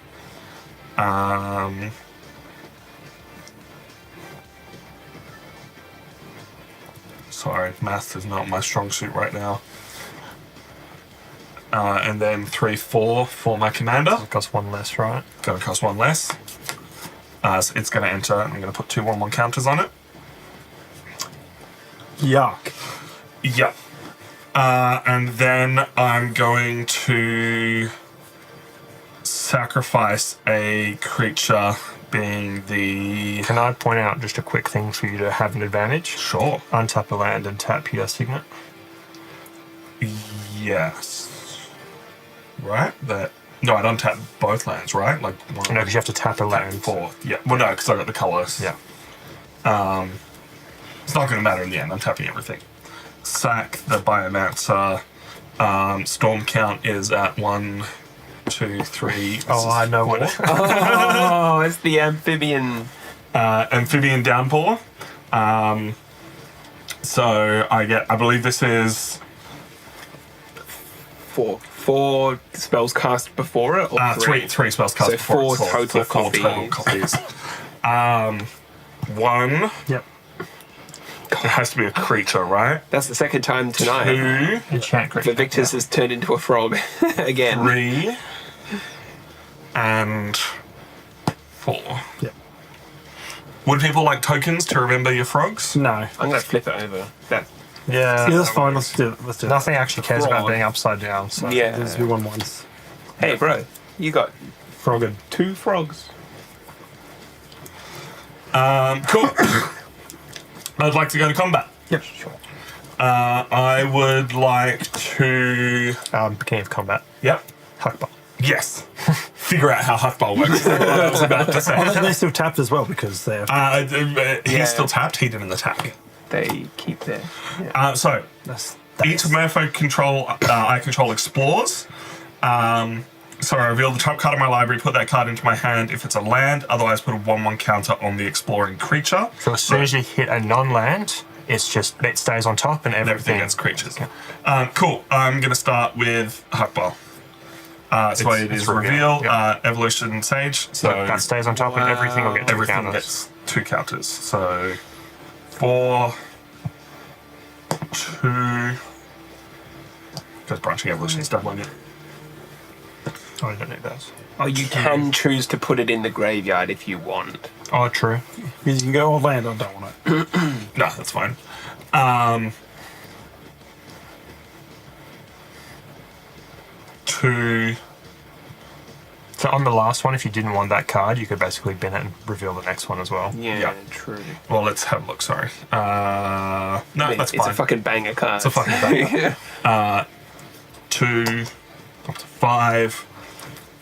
S1: Sorry, math is not my strong suit right now. And then 3/4 for my commander.
S3: It costs 1 less, right?
S1: Going to cost 1 less. So it's going to enter. I'm going to put 2 1/1 counters on it.
S4: Yuck.
S1: Yeah. And then I'm going to sacrifice a creature, being the...
S3: Can I point out just a quick thing for you to have an advantage?
S1: Sure.
S3: Untap a land and tap your signet.
S1: Yes. Right? That... No, I'd untap both lands, right? Like one,
S3: No, because you have to tap a land.
S1: 4. Yeah. Well, no, because I got the colors.
S3: Yeah.
S1: It's not going to matter in the end. I'm tapping everything. Sack the Biomancer. Storm count is at 1, 2, 3.
S3: Oh, I know what.
S2: Oh, it's the amphibian.
S1: Amphibian Downpour. So I believe this is
S2: 4 spells cast before it, or 3?
S1: three spells cast
S2: So
S1: before
S2: 4
S1: it's full.
S2: total
S1: So 4
S2: copies.
S1: total copies. 1.
S4: Yep.
S1: It has to be a creature, right?
S2: That's the second time tonight.
S1: 2,
S3: Enchant
S2: The
S3: creature.
S2: Victus has turned into a frog again.
S1: 3, and 4.
S4: Yep.
S1: Would people like tokens to remember your frogs?
S4: No.
S2: I'm going to flip it over. That,
S3: Yeah.
S4: Yeah, that's fine. Let's do it. Let's do it.
S3: Nothing actually cares about
S2: Frog.
S3: being upside down. So.
S2: yeah.
S4: Let's do 1/1s.
S2: Hey, bro, you got
S4: Frogged.
S2: 2 frogs.
S1: Cool. I'd like to go to combat.
S4: Yep. Sure.
S1: I would like to.
S3: Beginning of combat.
S1: Yep.
S3: Huckball.
S1: Yes. Figure out how Huckball works. I was about to say.
S4: They're still tapped as well because they're.
S1: He's still tapped. He didn't attack.
S2: They keep their. Yeah.
S1: So each Merfolk control I control explores. So I reveal the top card of my library, put that card into my hand if it's a land, otherwise put a 1/1 counter on the exploring creature.
S3: So as soon as you hit a non-land, it stays on top and everything
S1: Against creatures. Cool. I'm going to start with Huckball. So it is reveal, evolution, sage. So
S3: that stays on top and everything will get 2
S1: everything
S3: counters.
S1: gets 2 counters. So 4, 2. Because branching evolution is done, won't it?
S3: Oh, I don't need those.
S2: Oh, you can choose to put it in the graveyard if you want.
S3: Oh, true.
S4: Because you can go all land. I don't want it.
S1: No, that's fine. 2.
S3: So on the last one, if you didn't want that card, you could basically bin it and reveal the next one as well.
S2: Yeah,
S1: Yeah.
S2: true.
S1: Well, let's have a look. Sorry. No, that's
S2: It's
S1: fine.
S2: a fucking banger card.
S1: It's a fucking banger. 2 up to 5.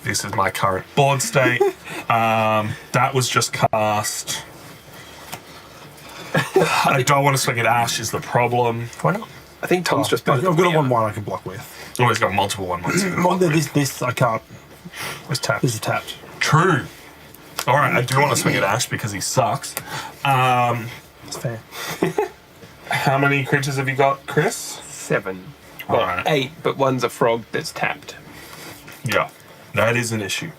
S1: This is my current board state. That was just cast. I don't want to swing at Ash is the problem.
S3: Why not?
S2: I think Tom's just
S4: I've
S2: better
S4: got a
S2: than me.
S4: 1/1 I can block with.
S1: Always got multiple 1/1s.
S4: Well, this I can't.
S3: It's tapped.
S4: This is tapped.
S1: True. All right, I do want to swing at Ash because he sucks.
S4: It's fair.
S1: How many creatures have you got, Chris?
S2: 7. Well,
S1: Alright.
S2: 8, but one's a frog that's tapped.
S1: Yeah, that is an issue.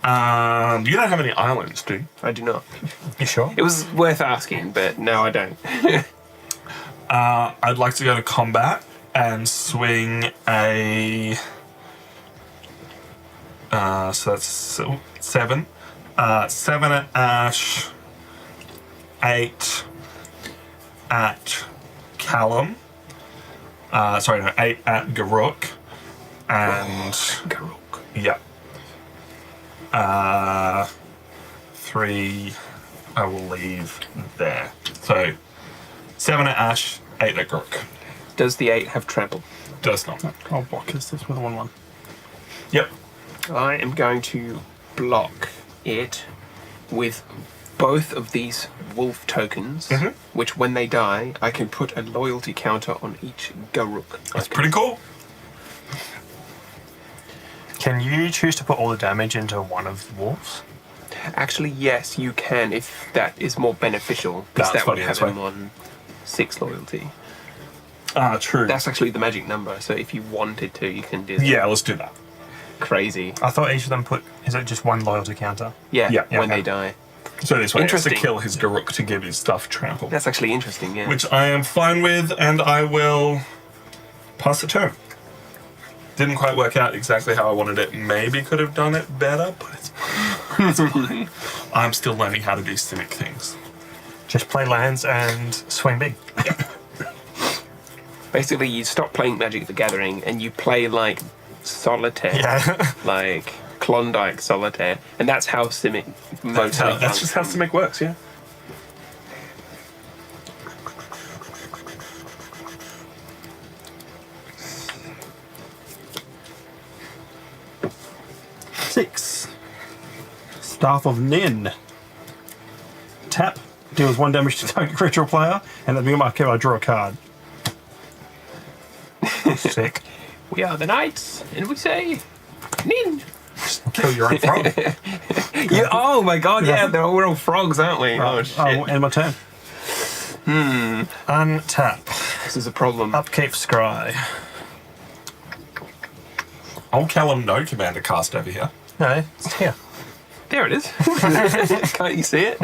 S1: You don't have any islands, do you?
S2: I do not.
S3: You sure?
S2: It was worth asking, but no, I don't.
S1: I'd like to go to combat and swing a. So that's 7. 7 at Ash. 8 at Callum. 8 at Garuk. And.
S2: Garuk.
S1: Yeah. 3 I will leave there. So 7 at Ash, 8 at Garuk.
S2: Does the 8 have trample?
S1: Does not.
S4: I'll block this with a 1/1.
S1: Yep.
S2: I am going to block it with both of these wolf tokens, which when they die, I can put a loyalty counter on each Garuk.
S1: That's pretty cool.
S3: Can you choose to put all the damage into one of the wolves?
S2: Actually, yes, you can if that is more beneficial, because
S1: That's
S2: that would
S1: funny,
S2: have
S1: that's
S2: him on 6 loyalty.
S1: True.
S2: That's actually the magic number, so if you wanted to, you can do that.
S1: Yeah, let's do that.
S2: Crazy.
S3: I thought each of them is it just one loyalty counter?
S2: Yeah,
S1: Yeah,
S2: when
S3: okay.
S2: they die.
S1: So this way, it's to
S2: Interesting.
S1: kill his Garuk to give his stuff trample.
S2: That's actually interesting, yeah.
S1: Which I am fine with, and I will pass the turn. Didn't quite work out exactly how I wanted it. Maybe could have done it better, but it's fine. It's fine. I'm still learning how to do cynic things.
S3: Just play lands and swing big.
S2: Basically, you stop playing Magic the Gathering and you play like Solitaire.
S3: Yeah.
S2: Like Klondike Solitaire. And that's how Simic mostly
S1: That's just how cynic works, yeah.
S4: Six. Staff of Nin. Tap. Deals 1 damage to target creature or player, and at the beginning of my turn I draw a card.
S3: Sick.
S2: We are the knights, and we say, Nin.
S1: Kill your own frog.
S2: Yeah, oh my god, yeah, we're all frogs, aren't we? Oh, shit.
S4: Oh, end my turn.
S3: Untap.
S2: This is a problem.
S3: Upkeep Scry.
S1: Old Callum no commander cast over here.
S3: No, it's here.
S2: There it is. Can't you see it?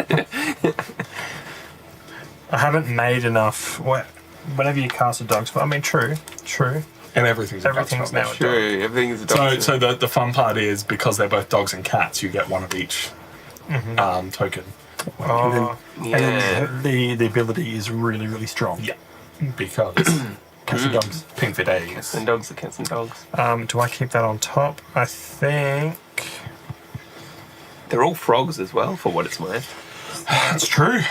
S3: I haven't made enough. Whatever you cast a dog's for. I mean, true.
S1: And everything's a dog
S3: Everything's
S1: spell.
S3: now a dog.
S2: True, everything is a dog.
S1: So the fun part is because they're both dogs and cats, you get one of each token.
S3: Oh,
S2: yeah.
S4: And then the ability is really, really strong.
S1: Yeah, because
S4: Cats and dogs.
S1: pink for days.
S2: And dogs are cats and dogs.
S3: do I keep that on top? I think.
S2: They're all frogs as well, for what it's worth.
S1: That's true.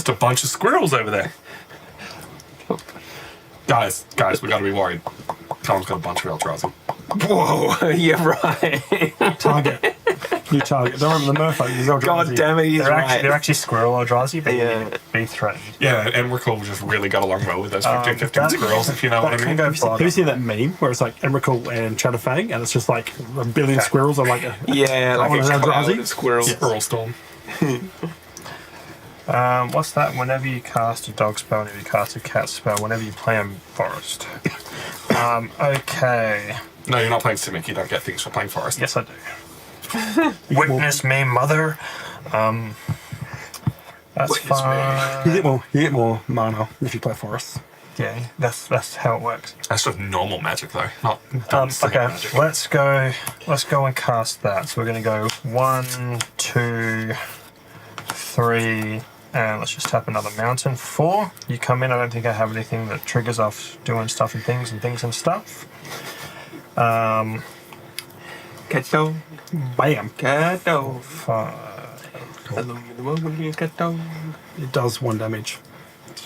S1: just a bunch of squirrels over there. Guys, we gotta be worried. Tom's got a bunch of Eldrazi.
S2: Whoa, you're right.
S4: Target. New target. Don't remember the merfolk. He's Eldrazi.
S2: God damn it, he's
S3: They're
S2: right.
S3: actually squirrel Eldrazi, but
S2: Yeah.
S3: you be threatened.
S1: Yeah, and Emrakul just really got along well with those 15 squirrels, if you know what I mean.
S4: Have you seen that meme where it's like Emrakul and Shadowfang, and it's just like a billion squirrels on like a
S2: Yeah, like
S4: One of
S2: a
S4: them
S2: cloud
S4: Eldrazi?
S2: of squirrels.
S1: Squirrel Storm.
S3: What's that? Whenever you cast a dog spell, whenever you cast a cat spell, whenever you play a forest. Okay.
S1: No, you're not playing Simic. You don't get things for playing Forest.
S3: Yes, I do. Witness me, mother. That's
S2: Witness me.
S3: fine.
S4: You get more mana if you play Forest.
S3: Yeah, that's how it works.
S1: That's just normal magic, though. Not Simic
S3: Okay,
S1: magic.
S3: let's go and cast that. So we're gonna go 1, 2, 3, and let's just tap another mountain. 4. You come in. I don't think I have anything that triggers off doing stuff and things and stuff.
S2: Kato,
S4: Bam.
S2: Kato.
S3: 5.
S2: Along the world, Kato.
S4: It does 1 damage.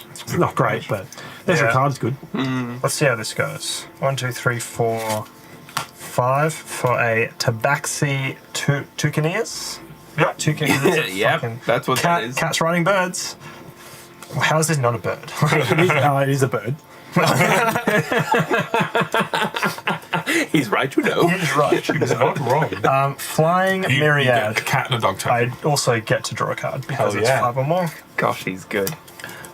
S4: It's not great, but extra
S3: Yeah.
S4: card's good.
S3: Let's see how this goes. 1, 2, 3, 4, 5 for a Tabaxi Toucaneers.
S1: Yep.
S3: Toucaneers.
S2: Yep,
S3: Fucking
S2: that's what that is.
S3: Cats riding birds. How is this not a bird?
S4: It is a bird.
S2: He's right, you know.
S3: He's right.
S1: He's not wrong.
S3: Flying
S1: You
S3: Myriad.
S1: get a cat and a dog token.
S3: I also get to draw a card because
S1: Hell
S3: it's
S1: yeah.
S3: 5 or more.
S2: Gosh, he's good.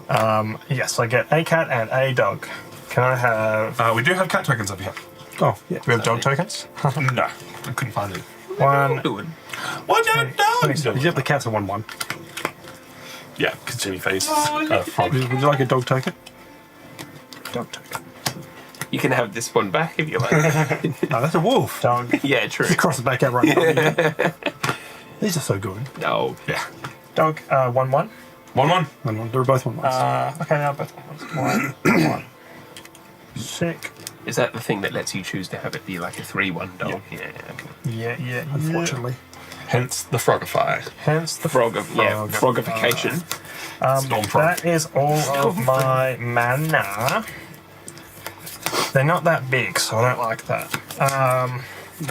S3: Yes, I get a cat and a dog. Can I have...
S1: We do have cat tokens up here.
S4: Oh, yeah.
S3: Do we have dog tokens?
S1: No, I couldn't find it.
S3: 1,
S2: Doing.
S1: What are dogs
S4: You have the cats are 1/1.
S1: Yeah, because Jimmy Face.
S4: Would you like a dog token?
S3: dog token.
S2: You can have this one back if you like.
S4: No, that's a wolf.
S3: Dog.
S2: Yeah, true.
S4: Cross the back out right now. These are so good.
S2: No.
S1: Yeah.
S3: Dog, 1-1.
S1: 1-1.
S4: 1/1. They're both 1/1s.
S3: Okay, now both 1-1. Sick.
S2: Is that the thing that lets you choose to have it be like a 3-1 dog? Yeah, okay.
S3: Yeah.
S4: Unfortunately.
S1: Hence the Frogify.
S3: Hence the
S2: Frogification.
S1: Stormfrog.
S3: That is all of my mana. They're not that big, so I don't like that.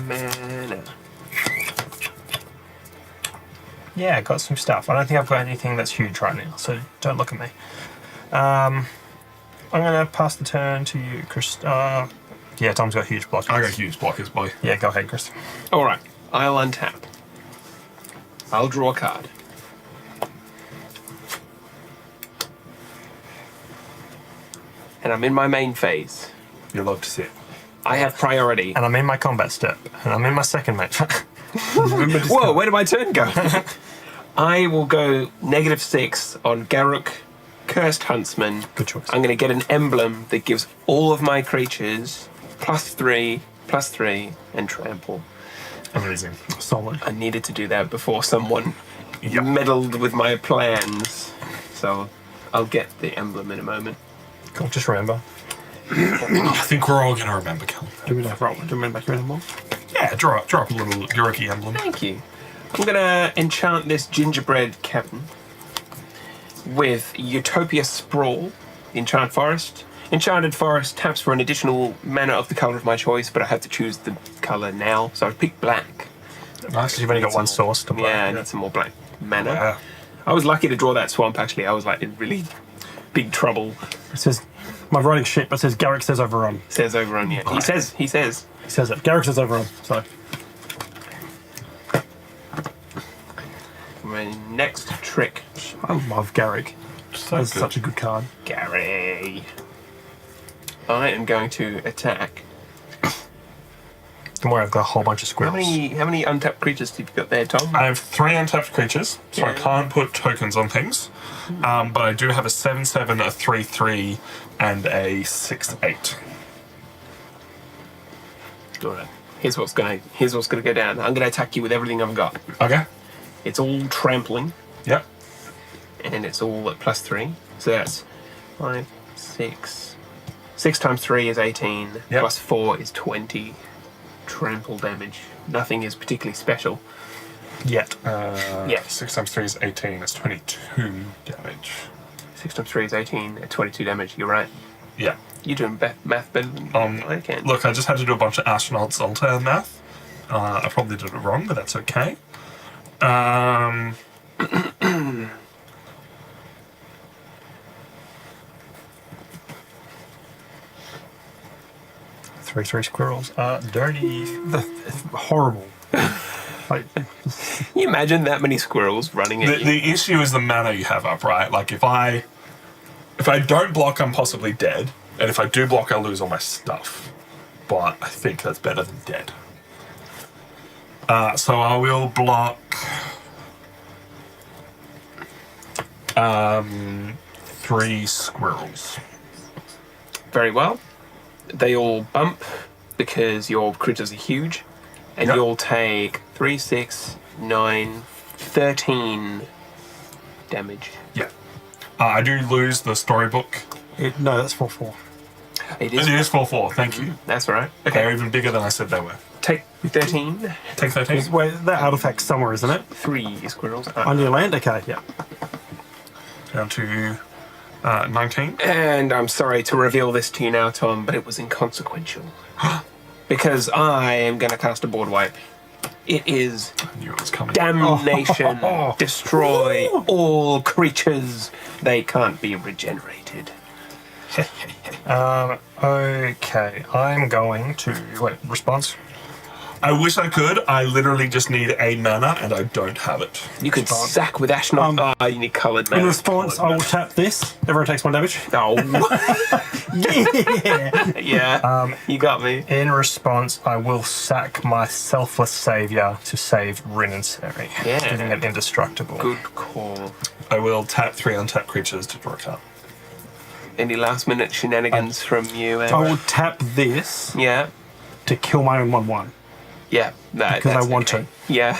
S2: Mana.
S3: Yeah, got some stuff. I don't think I've got anything that's huge right now, so don't look at me. I'm going to pass the turn to you, Chris. Yeah, Tom's got huge blockers.
S1: I got huge blockers, boy.
S3: Yeah, go ahead, Chris.
S2: Alright, I'll untap. I'll draw a card. And I'm in my main phase.
S1: You love to see it.
S2: I have priority.
S3: And I'm in my combat step, and I'm in my second mate.
S2: Whoa, where did my turn go? I will go -6 on Garruk, Cursed Huntsman.
S3: Good choice.
S2: I'm going to get an emblem that gives all of my creatures +3/+3 and trample.
S1: Amazing.
S4: Solid.
S2: I needed to do that before someone meddled with my plans. So I'll get the emblem in a moment.
S3: Cool, just remember.
S1: I think we're all going to remember, Kel.
S4: Do we have roll? Do we back here anymore?
S1: Yeah, draw up a little Yuriki emblem.
S2: Thank you. I'm going to enchant this gingerbread cabin with Utopia Sprawl, Enchant Forest. Enchanted Forest taps for an additional mana of the colour of my choice, but I have to choose the colour now, so I've picked black.
S1: Nice.
S3: Because you've only got one source to play.
S2: Yeah, I need some more black mana.
S1: Yeah.
S2: I was lucky to draw that swamp, actually. I was like in really big trouble.
S4: It says, my writing's shit, but it says Garrick says overrun.
S2: Says overrun, yeah. He says.
S4: He says it. Garrick says overrun. So,
S2: My next trick.
S4: I love Garrick.
S1: So
S4: That's
S1: good.
S4: such a good card.
S2: Gary. I am going to attack.
S3: Don't worry, I've got a whole bunch of
S2: How
S3: squirrels.
S2: many untapped creatures have you got there, Tom?
S1: I have 3 untapped creatures, so I
S2: Yeah.
S1: can't put tokens on things. But I do have a 7/7, a 3/3, and a 6/8.
S2: Alright. Here's what's gonna go down. I'm gonna attack you with everything I've got.
S1: Okay.
S2: It's all trampling,
S1: Yep.
S2: and it's all at +3. So that's 5, 6. 6 times 3 is 18.
S1: Yep.
S2: Plus 4 is 20. Trample damage. Nothing is particularly special.
S3: Yet.
S2: Yeah.
S1: 6 times 3 is 18. That's 22 damage.
S2: 6 times 3 is 18 at 22 damage. You're right.
S1: Yeah.
S2: You're doing math better than I can.
S1: Look, I just had to do a bunch of astronauts alter math. I probably did it wrong, but that's okay.
S3: 3 squirrels are dirty.
S4: Horrible. Like,
S2: Can you imagine that many squirrels running at you?
S1: The issue is the mana you have up, right? Like if I don't block, I'm possibly dead, and if I do block, I lose all my stuff. But I think that's better than dead. So I will block 3 squirrels.
S2: Very well. They all bump because your creatures are huge, and
S1: Yep.
S2: you'll take 3, 6, 9, 13 damage.
S1: Yeah. I do lose the storybook.
S4: no, that's 4/4.
S2: It
S1: It
S2: is.
S1: is 4/4. Thank you.
S2: That's right.
S1: They're even bigger than I said they were.
S2: Take 13.
S1: Take 13.
S4: Wait, that artifact's somewhere, isn't it?
S2: 3 squirrels.
S4: On your land? Okay, yeah.
S1: Down to 19.
S2: And I'm sorry to reveal this to you now, Tom, but it was inconsequential. Because I am going to cast a board wipe. It is
S1: I knew it was coming.
S2: damnation. Destroy all creatures. They can't be regenerated.
S3: Okay, I'm going to wait. Response.
S1: I wish I could. I literally just need a mana, and I don't have it.
S2: You could sack with Ashnod. You need coloured
S4: In
S2: mana.
S4: response, I will tap this. Everyone takes 1 damage.
S2: Oh,
S4: Yeah!
S2: yeah. You got me.
S3: In response, I will sack my selfless savior to save Rin and Seri,
S2: Yeah.
S3: giving it indestructible.
S2: Good call.
S1: I will tap 3 untapped creatures to draw a card.
S2: Any last minute shenanigans from you?
S4: I will tap this
S2: Yeah.
S4: to kill my own 1/1.
S2: Yeah.
S4: Because I want to.
S2: Yeah.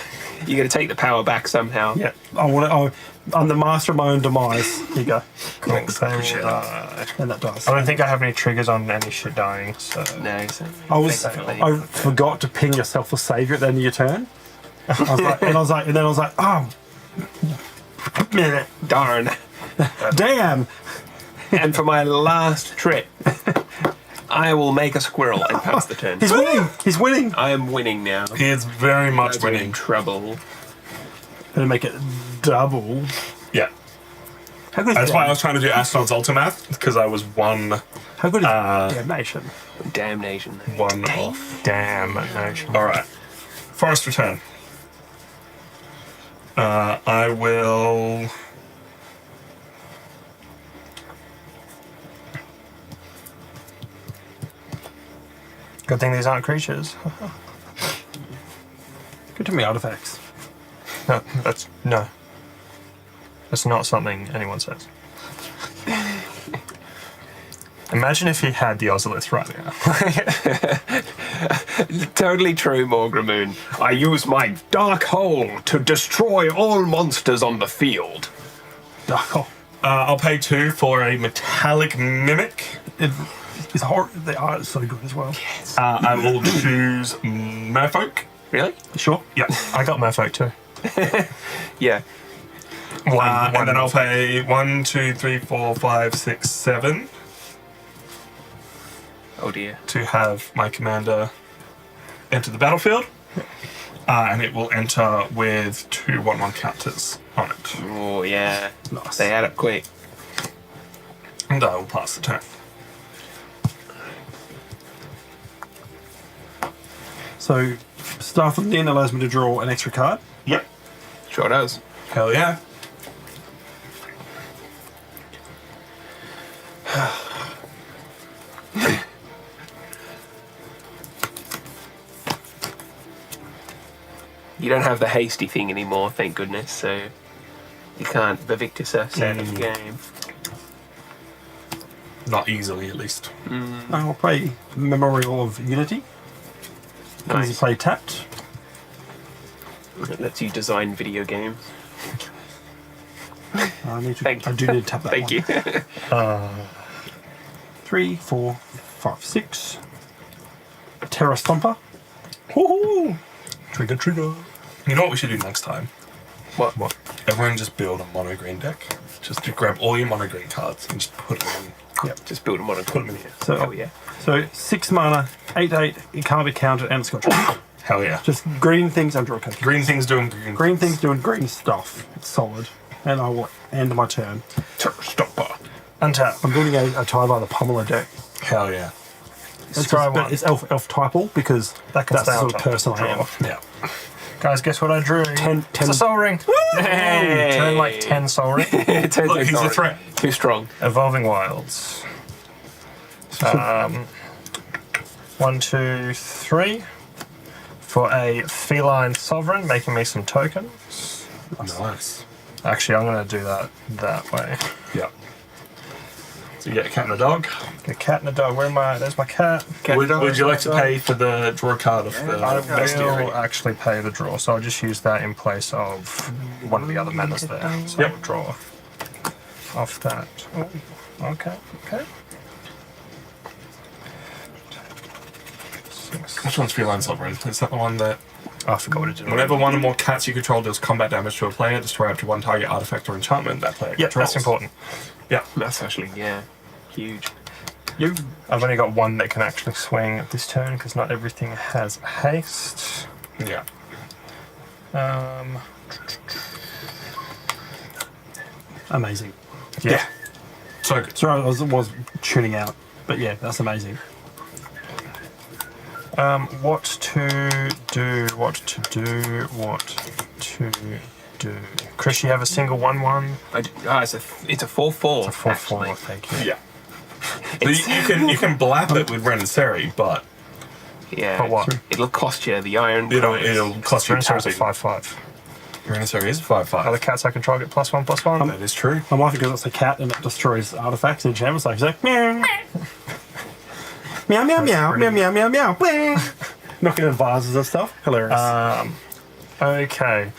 S2: You're going to take the power back somehow.
S4: Yeah. I'm the master of my own demise. Here you go.
S3: Cool.
S1: Thanks, I appreciate that.
S4: And that dies.
S3: I don't think I have any triggers on any shit dying, so
S2: No. So
S4: I forgot to ping yourself for savior at the end of your turn. I was like, oh, minute,
S2: Darn.
S4: damn.
S2: And for my last trip, I will make a squirrel and pass the turn.
S4: He's winning. He's winning.
S2: I am winning now.
S1: He is very much
S2: Guys are in
S1: winning.
S2: trouble.
S4: Gonna make it double.
S1: Yeah.
S4: How good is
S1: That's why I was trying to do Ashnod's Ultimath, because I was one
S4: How good is damnation?
S2: Damnation.
S1: off.
S3: damn nation.
S1: Alright. Forest Return. I will...
S3: Good thing these aren't creatures.
S4: Good to me artifacts.
S3: No, that's not something anyone says. Imagine if he had the Ozolith right now.
S2: Totally true, Morgramoon. I use my dark hole to destroy all monsters on the field.
S4: Oh,
S1: I'll pay 2 for a Metallic Mimic.
S4: it's horror. The art is so good as well.
S1: I will choose Merfolk.
S2: Really?
S4: Sure.
S1: Yeah.
S3: I got Merfolk too.
S2: Yeah.
S1: And then I'll pay 1, 2, 3, 4, 5, 6, 7
S2: Oh dear.
S1: to have my commander enter the battlefield. And it will enter with 2 1/1 counters on it.
S2: Oh yeah.
S4: Nice.
S2: They add up quick.
S1: And I will pass the turn.
S4: So, Staff of Nin allows me to draw an extra card.
S1: Yep.
S2: Sure does.
S1: Hell yeah.
S2: You don't have the hasty thing anymore, thank goodness, so you can't Vivictus us out of the game.
S1: Not easily, at least.
S4: I'll play Memorial of Unity. Can you play tapped?
S2: It lets you design video games.
S4: I need to.
S2: Thank you.
S4: I do need to tap that
S2: Thank
S4: one.
S2: you.
S4: 3, 4, 5, 6. Terra Stomper. Woohoo! Trigger.
S1: You know what we should do next time?
S2: What?
S3: What?
S1: Everyone just build a mono green deck. Just to grab all your mono green cards and just put them in.
S2: Just build them on and put them in here.
S4: So,
S2: Oh, yeah.
S4: So 6 mana, 8/8. It can't be countered, and it's got draw.
S1: Hell yeah.
S4: Just green things and draw a card.
S1: Green things doing green.
S4: Green things doing green stuff. It's solid. And I will end my turn.
S2: Stopper.
S3: Untap.
S4: I'm building a tie by the Pummeler deck.
S1: Hell yeah.
S4: It's,
S3: try one.
S4: it's elf typal because
S3: That can
S4: that's
S3: stay
S4: the
S3: on
S4: sort of
S3: top.
S4: person I am.
S1: Yeah.
S3: Guys, guess what I drew?
S4: 10
S3: It's a Soul Ring.
S2: Hey.
S3: Turn like 10 Soul Ring.
S1: Look, he's a threat.
S2: Too strong.
S3: Evolving Wilds. 1, 2, 3. For a Feline Sovereign, making me some tokens.
S1: Nice.
S3: Actually, I'm going to do that way.
S1: Yeah. So you get a cat and a dog.
S3: Get a cat and a dog. There's my cat.
S1: Would you like to pay for the draw card of the
S3: I
S1: bestiary?
S3: will actually pay the draw, so I'll just use that in place of one of the other manas there. So
S1: Yep.
S3: I'll draw off that. Oh, okay.
S1: Which one's Feline Sovereign? Is that the one that
S3: I forgot what it did.
S1: whenever one or more cats you control deals combat damage to a player, destroy up to one target artifact or enchantment that player
S3: Yep,
S1: controls?
S3: that's important.
S1: Yeah.
S2: That's actually, huge.
S3: I've only got one that can actually swing this turn because not everything has haste.
S1: Yeah.
S4: Amazing.
S3: Yeah.
S1: So good.
S4: Sorry, I was tuning out. But yeah, that's amazing.
S3: What to do? Chris, you have a single 1/1.
S2: It's a 4/4.
S3: It's a 4/4.
S2: actually.
S3: Thank you.
S1: Yeah. So you can blap it with Ren and Seri, but
S2: Yeah.
S3: But what?
S2: It'll cost you the iron.
S1: it'll cost you
S3: It's a
S1: tapping.
S3: 5/5.
S1: Ren and Seri is 5/5.
S3: Other cats I control get +1/+1.
S1: That is true.
S4: I'm laughing because it's a cat and it destroys artifacts and enchantments. Like, it's like, meow. Meow, meow, meow, meow, meow, meow, meow, meow. Knocking in vases and stuff. Hilarious.
S3: Okay.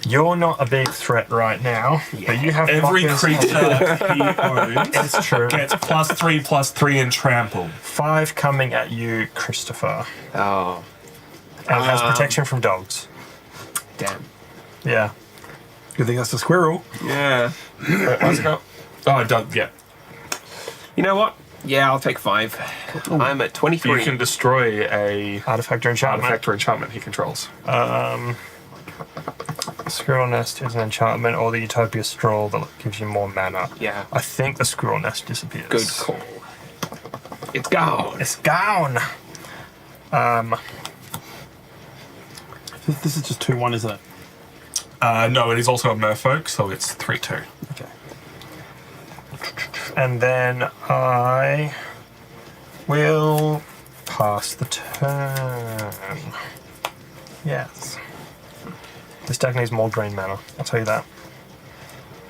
S3: You're not a big threat right now, but you have
S1: Every
S3: blockers.
S1: creature he owns
S3: It's true.
S1: gets +3/+3 in trample.
S3: 5 coming at you, Christopher,
S2: Oh,
S3: and has protection from dogs.
S2: damn.
S3: Yeah.
S4: Good thing that's a squirrel.
S2: Yeah.
S1: Where's it go? Oh, it does. Yeah.
S2: You know what? Yeah, I'll take 5. I'm at 23.
S1: You can destroy a
S3: Artifact or enchantment.
S1: artifact or enchantment he controls.
S3: Squirrel Nest is an enchantment, or the Utopia Stroll that gives you more mana.
S2: Yeah.
S3: I think the Squirrel Nest disappears.
S2: Good call. It's gone.
S3: It's gone.
S4: This is just 2-1, isn't it?
S1: No, it is also a merfolk, so it's 3/2.
S4: Okay.
S3: And then I will pass the turn. Yes. This deck needs more green mana, I'll tell you that.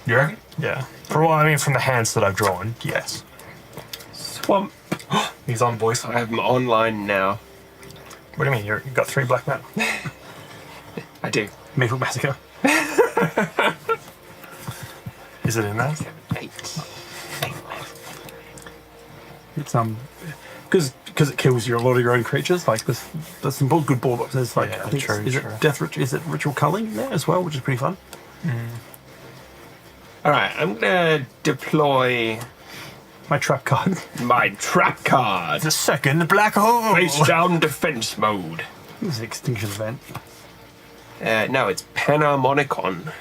S1: You reckon?
S3: Yeah. From the hands that I've drawn, yes.
S2: Swamp.
S1: He's on, boys.
S2: I have them online now.
S3: What do you mean? You've got 3 black mana?
S2: I do.
S4: Metal Massacre.
S3: Is it in there?
S2: 8.
S4: It's because it kills a lot of your own creatures. Like there's some good board box. There's like
S3: Yeah,
S4: I think
S3: true,
S4: is
S3: true.
S4: it Death Ritual? Is it Ritual Culling in there as well, which is pretty fun.
S2: All right, I'm gonna deploy
S4: My trap card.
S2: my trap card.
S3: The second black hole!
S2: Face down defense mode.
S4: This is an extinction event.
S2: No, it's Panharmonicon.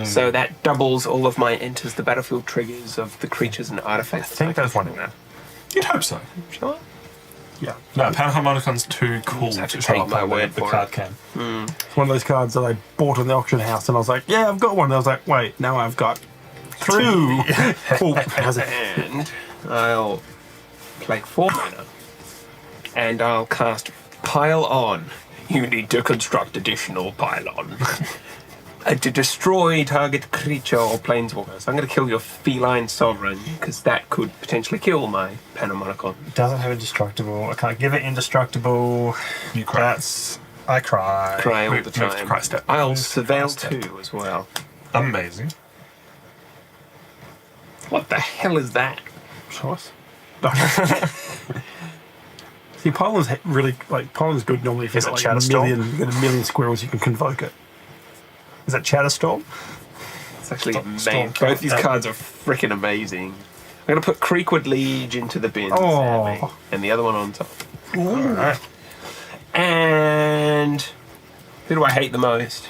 S2: So that doubles all of my enters the battlefield triggers of the creatures and
S3: I
S2: artifacts.
S3: think there's one in there.
S1: You'd hope so.
S2: Sure.
S4: Yeah,
S1: No, Panharmonicon's too cool
S2: Just have
S1: to
S2: to
S1: show
S2: take
S1: up
S2: my
S1: on
S2: word
S1: the
S2: for
S1: card
S2: it.
S1: can.
S4: it's one of those cards that I bought in the auction house, and I was like, "Yeah, I've got one." And I was like, "Wait, now I've got 2." Cool. How's it?
S2: And I'll play 4 mana. And I'll cast Pile On. You need to construct additional pylon. To destroy target creature or planeswalker. So I'm going to kill your feline sovereign, because that could potentially kill my Panharmonicon.
S3: Doesn't have indestructible. I can't give it indestructible.
S1: You cry.
S3: I cry.
S2: Cry all
S1: Move-
S2: the
S1: move to
S2: time.
S1: cry step.
S2: I'll
S3: Move to
S2: surveil
S3: cry step.
S2: 2 as well.
S1: Amazing.
S2: What the hell is that?
S4: Choice. See, Poland's really Poland's good normally if
S3: Is
S4: you've
S3: it
S4: got
S3: Chatterstorm?
S4: you've got a million squirrels, you can convoke it.
S3: Is that Chatterstorm?
S2: It's actually
S1: Storm
S2: amazing.
S1: Cloud,
S2: Both these
S1: yeah.
S2: cards are freaking amazing. I'm going to put Creekwood Liege into the bin,
S4: Oh.
S2: sadly, and the other one on top.
S1: Alright.
S2: And who do I hate the most?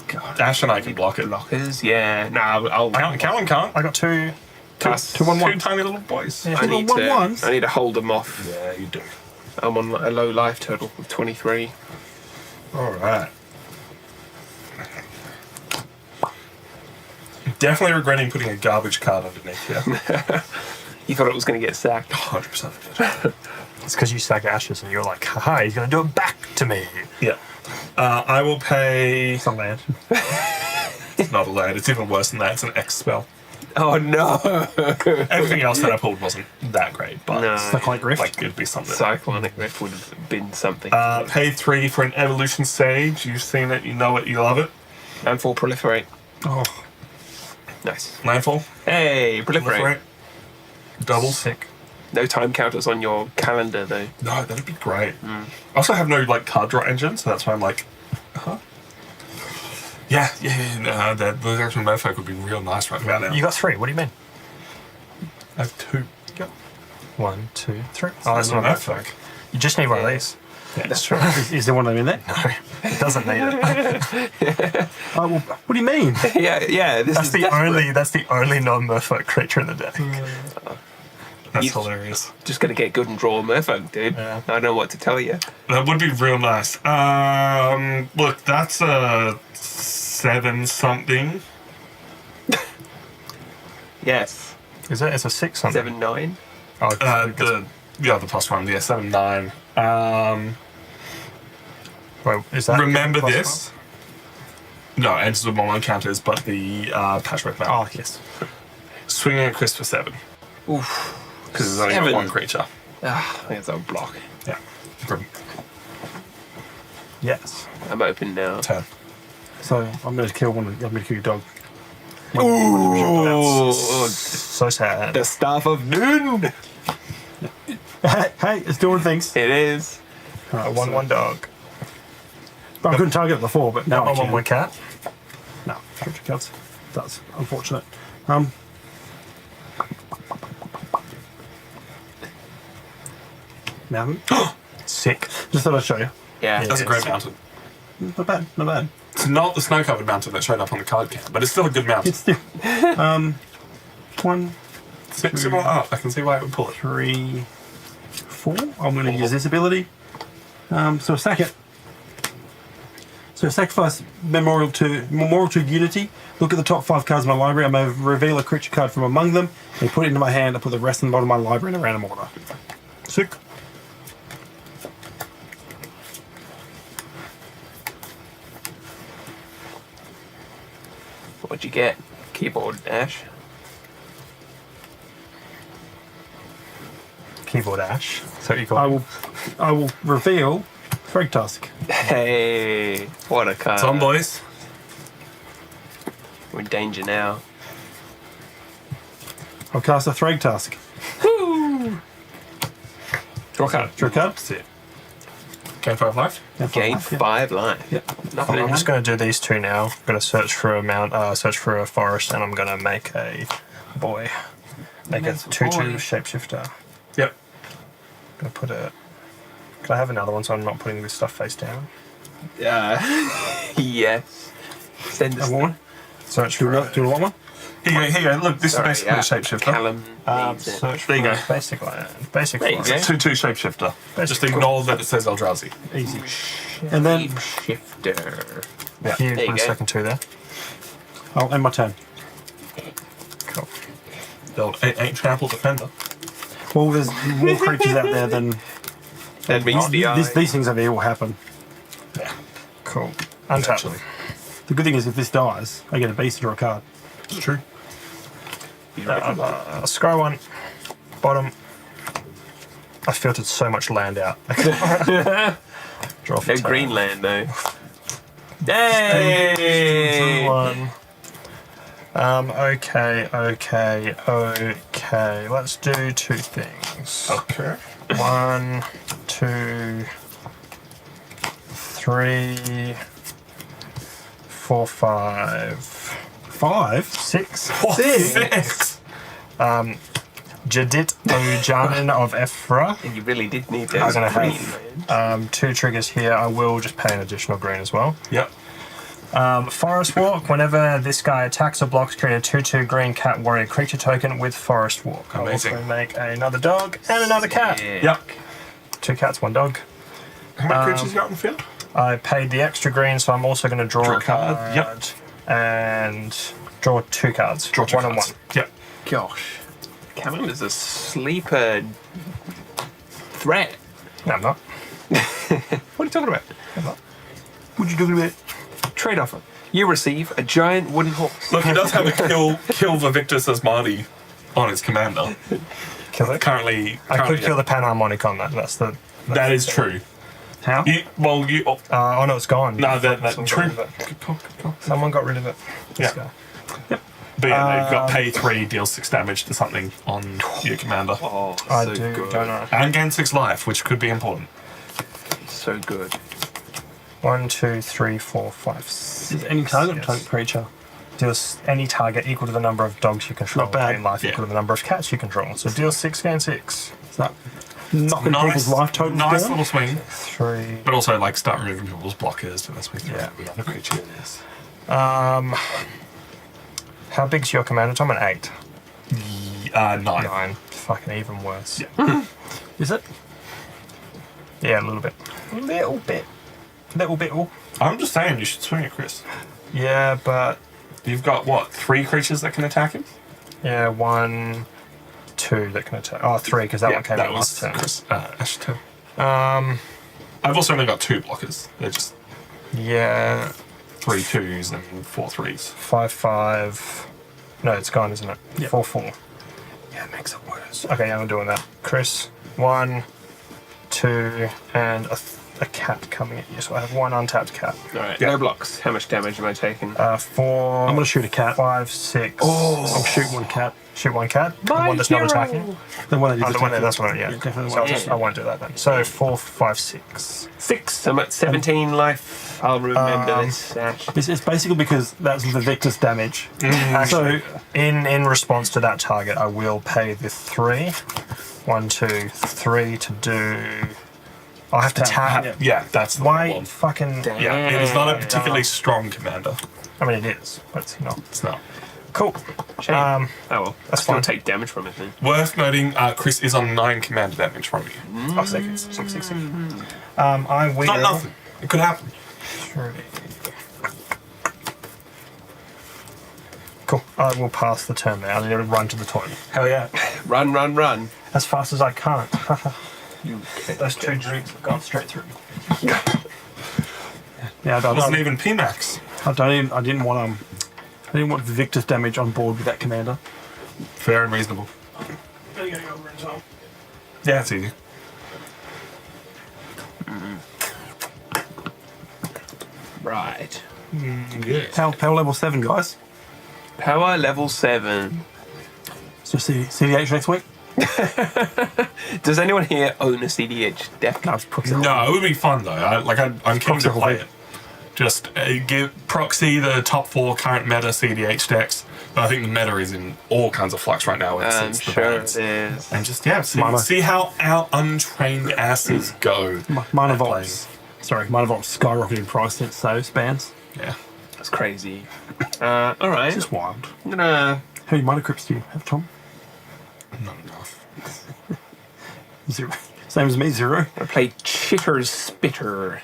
S2: God,
S1: Ash and I can block it.
S2: blockers. Yeah, no, I'll.
S1: Callum can't.
S3: I got two.
S2: Cast.
S4: 2/1/1.
S1: Two tiny little boys.
S4: Yeah.
S2: I need to.
S4: 1/1s.
S2: I need to hold them off.
S1: Yeah, you do.
S2: I'm on a low life total of 23.
S1: Alright. Definitely regretting putting a garbage card underneath here.
S2: You thought it was going to get sacked.
S1: 100%.
S3: It's because you sack Ashes and you're like, haha, he's going to do it back to me.
S1: Yeah. I will pay.
S4: It's not land.
S1: It's not a land. It's even worse than that. It's an X spell.
S2: Oh no!
S1: Everything else that I pulled wasn't that great, but
S2: No.
S4: Cyclonic Rift.
S1: like it'd be something.
S2: Cyclonic Rift would have been something.
S1: Pay 3 for an evolution sage. You've seen it, you know it, you love it.
S2: Landfall proliferate.
S4: Oh,
S2: Nice.
S1: Landfall,
S2: Hey, proliferate.
S1: proliferate, doubles.
S3: Sick.
S2: No time counters on your calendar though.
S1: No, that'd be great. I also have no like card draw engine, so that's why I'm like, huh? Yeah. No, those actual Merfolk would be real nice right about now.
S3: You got three. What do you mean?
S1: I have 2.
S3: 1, 2, 3. Oh, that's not
S1: Merfolk.
S3: Merfolk. You just need one of these.
S2: That's true.
S4: is there one of them in there?
S3: No, it doesn't need it.
S4: Oh, well, what do you mean?
S2: yeah. This
S3: That's
S2: is
S3: the
S2: desperate.
S3: only non-Merfolk creature in the deck.
S1: That's
S2: You-
S1: hilarious.
S2: Just gotta get good and draw Merfolk, dude.
S3: Yeah.
S2: I don't know what to tell you.
S1: That would be real nice. Look, that's a 7 something.
S2: Yes.
S3: Is it? It's a 6 something.
S2: 7-9.
S3: Oh,
S1: The other +1, yeah, 7/9.
S3: wait, is that
S1: Remember
S3: plus
S1: this? No, enters with more encounters, but the patchwork
S3: one?
S1: map.
S3: Oh, yes.
S1: Swinging a Chris for 7.
S2: Oof.
S1: Because there's only got
S2: 7.
S1: one creature.
S2: Ah, I think it's a block.
S1: Yeah. From
S3: Yes.
S2: I'm open now.
S1: 10.
S4: So I'm going to kill one. I'm going to kill your dog.
S2: Ooh,
S3: So sad.
S2: the Staff of Noon.
S4: Hey, it's doing things.
S2: It is.
S3: A 1/1 dog.
S4: I couldn't target it before, but now I
S3: One
S4: can.
S3: 1/1 cat.
S4: No, creature cards. That's unfortunate. Mountain.
S3: Sick.
S4: Just thought I'd show you.
S2: Yeah.
S1: That's a great mountain.
S4: Not bad. Not bad.
S1: It's not the snow-covered mountain that showed up on the card game, but it's still a good mountain.
S4: It's still. 1,
S1: Similar art. I can see why it would pull it.
S4: 3, 4. I'm going to use this ability. So sack it. So sacrifice Memorial to Unity. Look at the top 5 cards in my library. I may reveal a creature card from among them and put it into my hand. I put the rest in the bottom of my library in a random order.
S3: Sick.
S2: What'd you get? Keyboard, Ash.
S3: Keyboard Ash. So you got.
S4: I will reveal Thrag Tusk.
S2: Hey, what a card.
S1: It's on, boys.
S2: We're in danger now.
S4: I'll cast a Thrag Tusk.
S2: Draw card.
S4: Draw a card.
S1: That's it. Game 5 life.
S2: Gain 5 life.
S4: Yep.
S2: Nothing.
S3: I'm just going to do these two now. I'm going to search for a forest, and I'm going to make a boy. Make a 2/2 shapeshifter.
S1: Yep.
S3: Gonna put it. Can I have another one so I'm not putting this stuff face down?
S2: Yes. Send us.
S4: Have one.
S3: Search
S4: Do
S3: for
S4: you want one?
S1: Here you go. Look, this
S2: Sorry,
S1: is basically a shapeshifter.
S2: Callum needs it.
S3: search
S1: There you
S3: for
S1: go.
S3: basic land. Basic
S2: There you
S3: forest.
S2: go.
S1: 2/2 shapeshifter.
S3: Basic
S1: Just ignore that it says Eldrazi.
S4: Easy. And then
S2: Shifter.
S3: Yeah. Here,
S2: There you
S3: put a
S2: go.
S3: second 2 there.
S4: I'll end my turn.
S3: Cool.
S1: The old 8 trample defender.
S4: Well, there's more creatures out there than
S2: That means the eye.
S4: these things over here will happen.
S3: Cool. Untap.
S1: Actually,
S4: The good thing is if this dies, I get a beast to draw a card.
S1: it's true.
S3: Scroll one. Bottom. I filtered so much land out. Draw for
S2: No
S3: turn.
S2: green land though. Hey!
S3: One. Okay. Let's do 2 things.
S1: Okay.
S3: 1, 2, 3, 4, 5.
S4: 5.
S3: 6.
S1: What?
S4: Six.
S1: 6.
S3: Jadit Ojanin of Ephra.
S2: And you really did need
S3: I'm
S2: those
S3: going to
S2: green,
S3: have
S2: man.
S3: 2 triggers here. I will just pay an additional green as well.
S1: Yep.
S3: Forest Walk. Whenever this guy attacks or blocks, create a 2/2 green cat warrior creature token with Forest Walk. I'll
S1: Amazing.
S3: also make another dog and another cat.
S1: Yep.
S3: 2 cats, 1 dog.
S1: How many creatures you got on the field?
S3: I paid the extra green, so I'm also going to draw
S1: Draw
S3: a
S1: a card,
S3: card.
S1: yep.
S3: And draw 2 cards.
S1: Draw 2
S3: 1 and
S1: cards.
S3: 1.
S1: Yep.
S2: Gosh. Cameron's a sleeper threat.
S3: No, I'm not.
S2: What are you talking about?
S4: What you talking about?
S2: Trade offer. You receive a giant wooden horse.
S1: Look, he does have a kill the Victus Asmadi on his commander.
S3: Kill it.
S1: Currently
S3: I could kill the Panharmonic on that.
S1: That is true.
S4: How?
S3: Oh no, it's gone.
S1: No, that
S3: Someone
S1: true.
S3: got rid of it.
S1: Good call, good call.
S3: Someone got rid of it.
S1: Yeah.
S3: This guy.
S1: But yeah, you've got pay 3, deal 6 damage to something on your commander.
S2: Oh,
S3: I
S2: so
S3: do,
S2: good.
S3: don't I?
S1: And gain 6 life, which could be important.
S2: So good.
S3: 1, 2, 3, 4, 5, 6.
S4: Is any target
S3: Yes.
S4: type creature?
S3: Deals any target equal to the number of dogs you control.
S4: Not bad.
S3: And life
S1: Yeah.
S3: equal to the number of cats you control. So deal 6, gain 6.
S4: Is that knocking people's life totals
S1: nice
S4: down?
S1: little swing.
S3: 3.
S1: But also, like, start removing people's blockers to this with
S3: Yeah.
S1: the other creature. Yes.
S3: How big's your commander, Tom? An 8.
S1: 9.
S3: 9. Fucking even worse.
S1: Yeah.
S4: Is it?
S3: Yeah, a little bit. Little bit. Little bit. Oh.
S1: I'm just saying, you should swing it, Chris.
S3: Yeah, but
S1: You've got, what, 3 creatures that can attack him?
S3: yeah, 1, 2 that can attack. Oh, 3 because that one came
S1: that
S3: out
S1: was
S3: last turn.
S1: Chris. Ash's turn. I've also only got 2 blockers. They're just
S3: Yeah,
S1: 3 2s and 4 3s.
S3: 5, 5. No, it's gone, isn't it?
S4: Yeah.
S3: 4, 4. Yeah, it makes it worse. Okay, yeah, I'm doing that. Chris, 1, 2, and a cat coming at you. So I have 1 untapped cat.
S2: Alright,
S1: Yeah.
S2: no blocks. How much damage am I taking?
S3: 4.
S4: I'm gonna shoot a cat.
S3: 5, 6.
S4: I'm shooting one cat.
S3: Shoot 1 cat. The
S2: My
S3: one that's not
S2: hero!
S3: attacking.
S4: The one that
S3: Oh,
S4: is
S3: the one
S4: attacking.
S3: that's one. Yeah,
S4: definitely
S3: So
S4: one.
S3: I won't do that then. So 4, 5, 6.
S2: 6. I'm at 17 life. I'll remember this, Ash.
S4: It's basically because that's the Victus damage.
S3: Actually,
S4: So
S3: in response to that target, I will pay the 3. 1, 2, 3 to do. I have to tap.
S4: Yeah.
S1: Yeah, that's the
S3: Why
S1: one.
S3: fucking?
S1: Yeah, it is not a particularly strong commander.
S3: I mean, it is, but it's not.
S1: It's not.
S3: Cool.
S2: Shame.
S3: Um,
S2: Oh well.
S3: that's
S2: I still
S3: fine.
S2: take damage from it then.
S1: Worth noting, Chris is on 9 commander damage from you.
S3: Oh, 6, 6, 6, 6. I will.
S1: It's not nothing. It could happen.
S3: Cool. I will pass the turn now. I need to run to the toilet
S1: Hell yeah.
S2: Run, run, run.
S3: as fast as I can.
S2: You
S3: Those 2 drinks have gone straight through.
S4: yeah, I
S1: It wasn't
S4: don't,
S1: even P-Max.
S4: I didn't want the Victus damage on board with that commander.
S1: Fair and reasonable. Yeah, it's easy.
S2: Right.
S4: Power level 7, guys.
S2: Power level 7.
S4: So CDH next week.
S2: Does anyone here own a CDH deck?
S4: No, it's proxy.
S1: No, it would be fun though. I'm keen to
S4: Proxy
S1: play
S4: Hall.
S1: it. Just give proxy the top 4 current meta CDH decks. But I think the meta is in all kinds of flux right now.
S2: I'm
S1: It's the
S2: sure
S1: bans.
S2: it is.
S1: And just
S4: Mana.
S1: see how our untrained asses go.
S4: Mana
S1: at
S4: Vaults. Sorry, Mana Vaults skyrocketing in price since those bans.
S1: Yeah.
S2: That's crazy. Alright.
S4: It's just wild.
S2: I'm gonna.
S4: How many Mana Crypts do you have, Tom?
S1: Not enough.
S4: 0. Same as me, 0.
S2: I play Chitter's Spitter.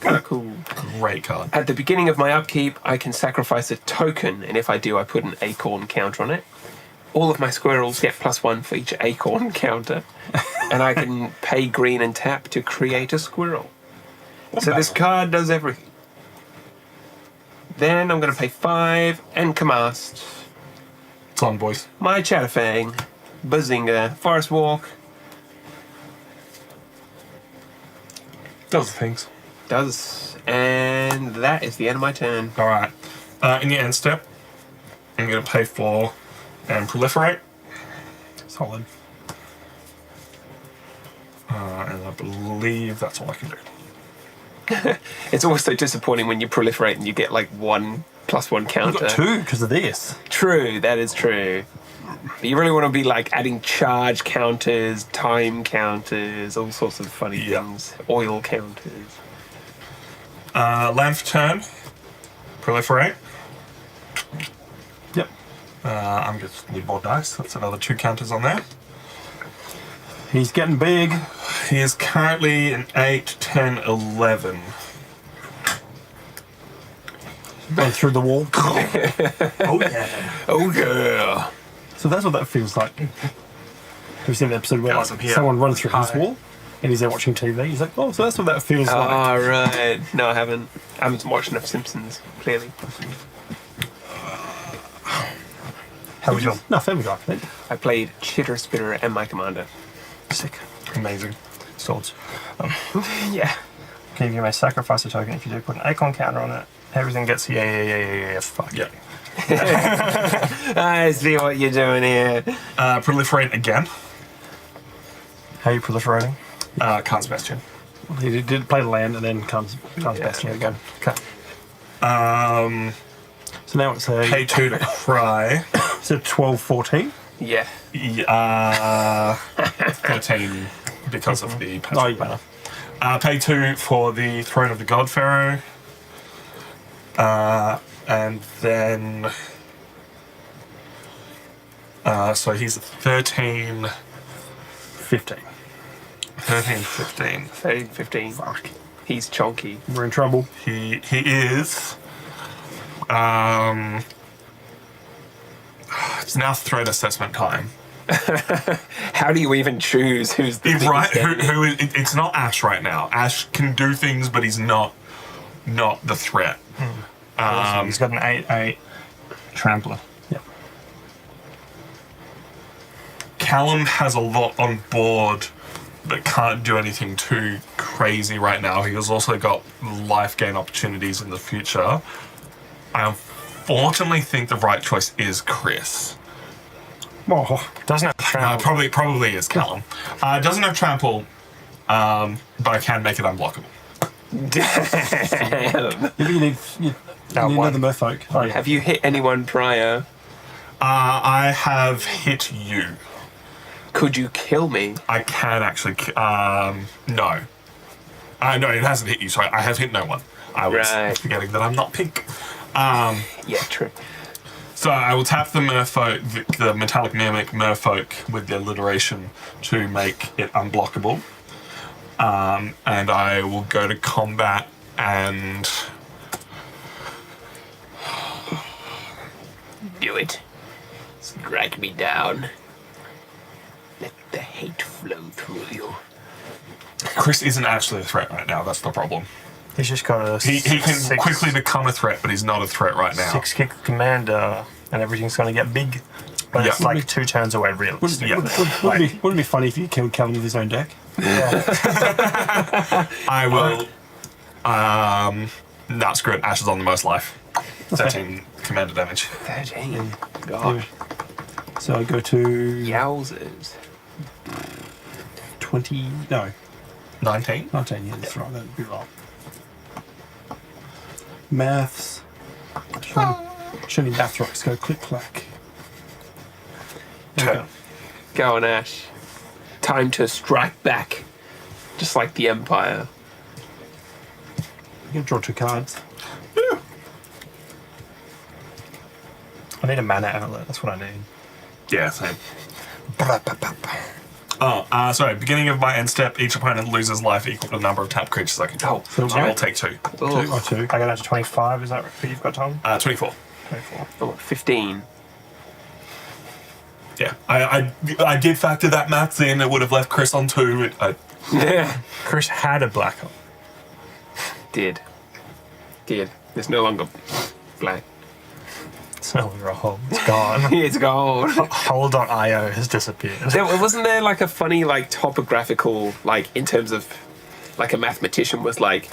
S2: Kind of cool.
S1: Great card.
S2: At the beginning of my upkeep, I can sacrifice a token, and if I do, I put an acorn counter on it. All of my squirrels get +1 for each acorn counter, and I can pay green and tap to create a squirrel. So this card does everything. Then I'm going to pay 5 and cast
S1: It's on, boys.
S2: my Chatterfang, Bazinga, Forest Walk.
S1: Does the things.
S2: Does. And that is the end of my turn.
S1: All right. In your end step, I'm going to pay 4 and proliferate.
S4: Solid.
S1: And I believe that's all I can do.
S2: It's always so disappointing when you proliferate and you get like 1 +1
S4: I've
S2: counter.
S4: got 2 because of this.
S2: True, that is true. But you really want to be like adding charge counters, time counters, all sorts of funny things. Oil counters.
S1: Land for turn. Proliferate.
S4: Yep.
S1: I'm just need more dice. That's another 2 counters on there.
S4: He's getting big.
S1: He is currently an 8, 10, 11.
S4: Run through the wall.
S1: Oh yeah.
S2: Oh yeah.
S4: So that's what that feels like. Have you seen an episode where
S3: Awesome, yeah.
S4: someone runs through his
S3: Hi.
S4: wall and he's there watching TV? He's like, oh, so that's what that feels like.
S2: Oh, right. No, I haven't. I haven't watched enough Simpsons, clearly.
S3: How was your
S4: No, Family Guy.
S2: I played Chitter Spitter and My Commander.
S3: sick? Amazing. Swords.
S2: Yeah.
S3: Give you may sacrifice a token if you do put an Acorn counter on it. Everything gets yeah. Fuck.
S1: Yeah.
S2: I see what you're doing here.
S1: Proliferate again.
S3: How are you proliferating?
S1: Khan's Bastion.
S4: He did play the land and then comes Bastion again.
S3: Okay.
S4: So now it's a
S1: Pay 2 to cry.
S4: it's a 12-14.
S2: Yeah.
S1: 13 because of the
S4: Oh,
S1: Patrick
S4: yeah.
S1: banner. Pay 2 for the Throne of the God Pharaoh. And then... so he's 13,
S4: 15.
S1: 15.
S2: 13, 15.
S4: Fuck.
S2: He's chonky.
S4: We're in trouble.
S1: He is... it's now threat assessment time.
S2: How do you even choose who's the biggest
S1: Right?
S2: enemy?
S1: It's not Ash right now. Ash can do things, but he's not the threat.
S3: He's got an 8/8 trampler.
S4: Yep.
S1: Callum has a lot on board, but can't do anything too crazy right now. He has also got life gain opportunities in the future. I unfortunately think the right choice is Chris.
S4: Oh,
S3: Doesn't have trample.
S1: Probably is Callum. Doesn't have trample, but I can make it unblockable.
S2: Damn.
S4: you need
S3: That one.
S4: another merfolk. Oh, yeah.
S2: Have you hit anyone prior?
S1: I have hit you.
S2: Could you kill me?
S1: I can actually. No. No, it hasn't hit you. Sorry, I have hit no one. I was
S2: Right.
S1: forgetting that I'm not pink.
S2: Yeah, true.
S1: So I will tap the merfolk, the metallic mimic merfolk with the alliteration to make it unblockable. And I will go to combat and
S2: Do it. Strike me down. Let the hate flow through you.
S1: Chris isn't actually a threat right now. That's the problem.
S3: He's just got a
S1: He can
S3: six,
S1: quickly become a threat, but he's not a threat right now.
S3: 6-kick commander, and everything's going to get big. But it's
S1: Yeah.
S3: like 2 turns away, really.
S1: Yeah.
S4: Wouldn't it be funny if you killed Callum with his own deck?
S1: I will. Nah, screw it. Ash is on the most life. 13 commander damage.
S2: 13. God.
S4: So I go to
S2: Yowzers.
S4: 20. No,
S1: 19.
S4: 19. Yeah, that's right. That'd be right. Maths. Shouldn't math rocks go click clack.
S1: Turn.
S2: Go on, Ash. Time to strike back. Just like the Empire.
S4: You can draw 2 cards.
S3: I need a mana outlet. That's what I need.
S1: Yeah, same. Oh, sorry. Beginning of my end step, each opponent loses life equal to the number of tapped creatures I control.
S2: Oh,
S1: So I will take 2.
S4: 2 or 2.
S3: I got down to 25. Is that what you've got, Tom?
S1: 24.
S3: 24.
S2: Oh, 15.
S1: Yeah. I did factor that maths in. It would have left Chris on 2.
S2: Yeah.
S3: Chris had a black hole.
S2: Did. It's no longer black.
S3: It's no longer a hole. It's gone.
S2: It's gone.
S3: Hole.io has disappeared.
S2: Wasn't there like a funny like topographical like in terms of like a mathematician was like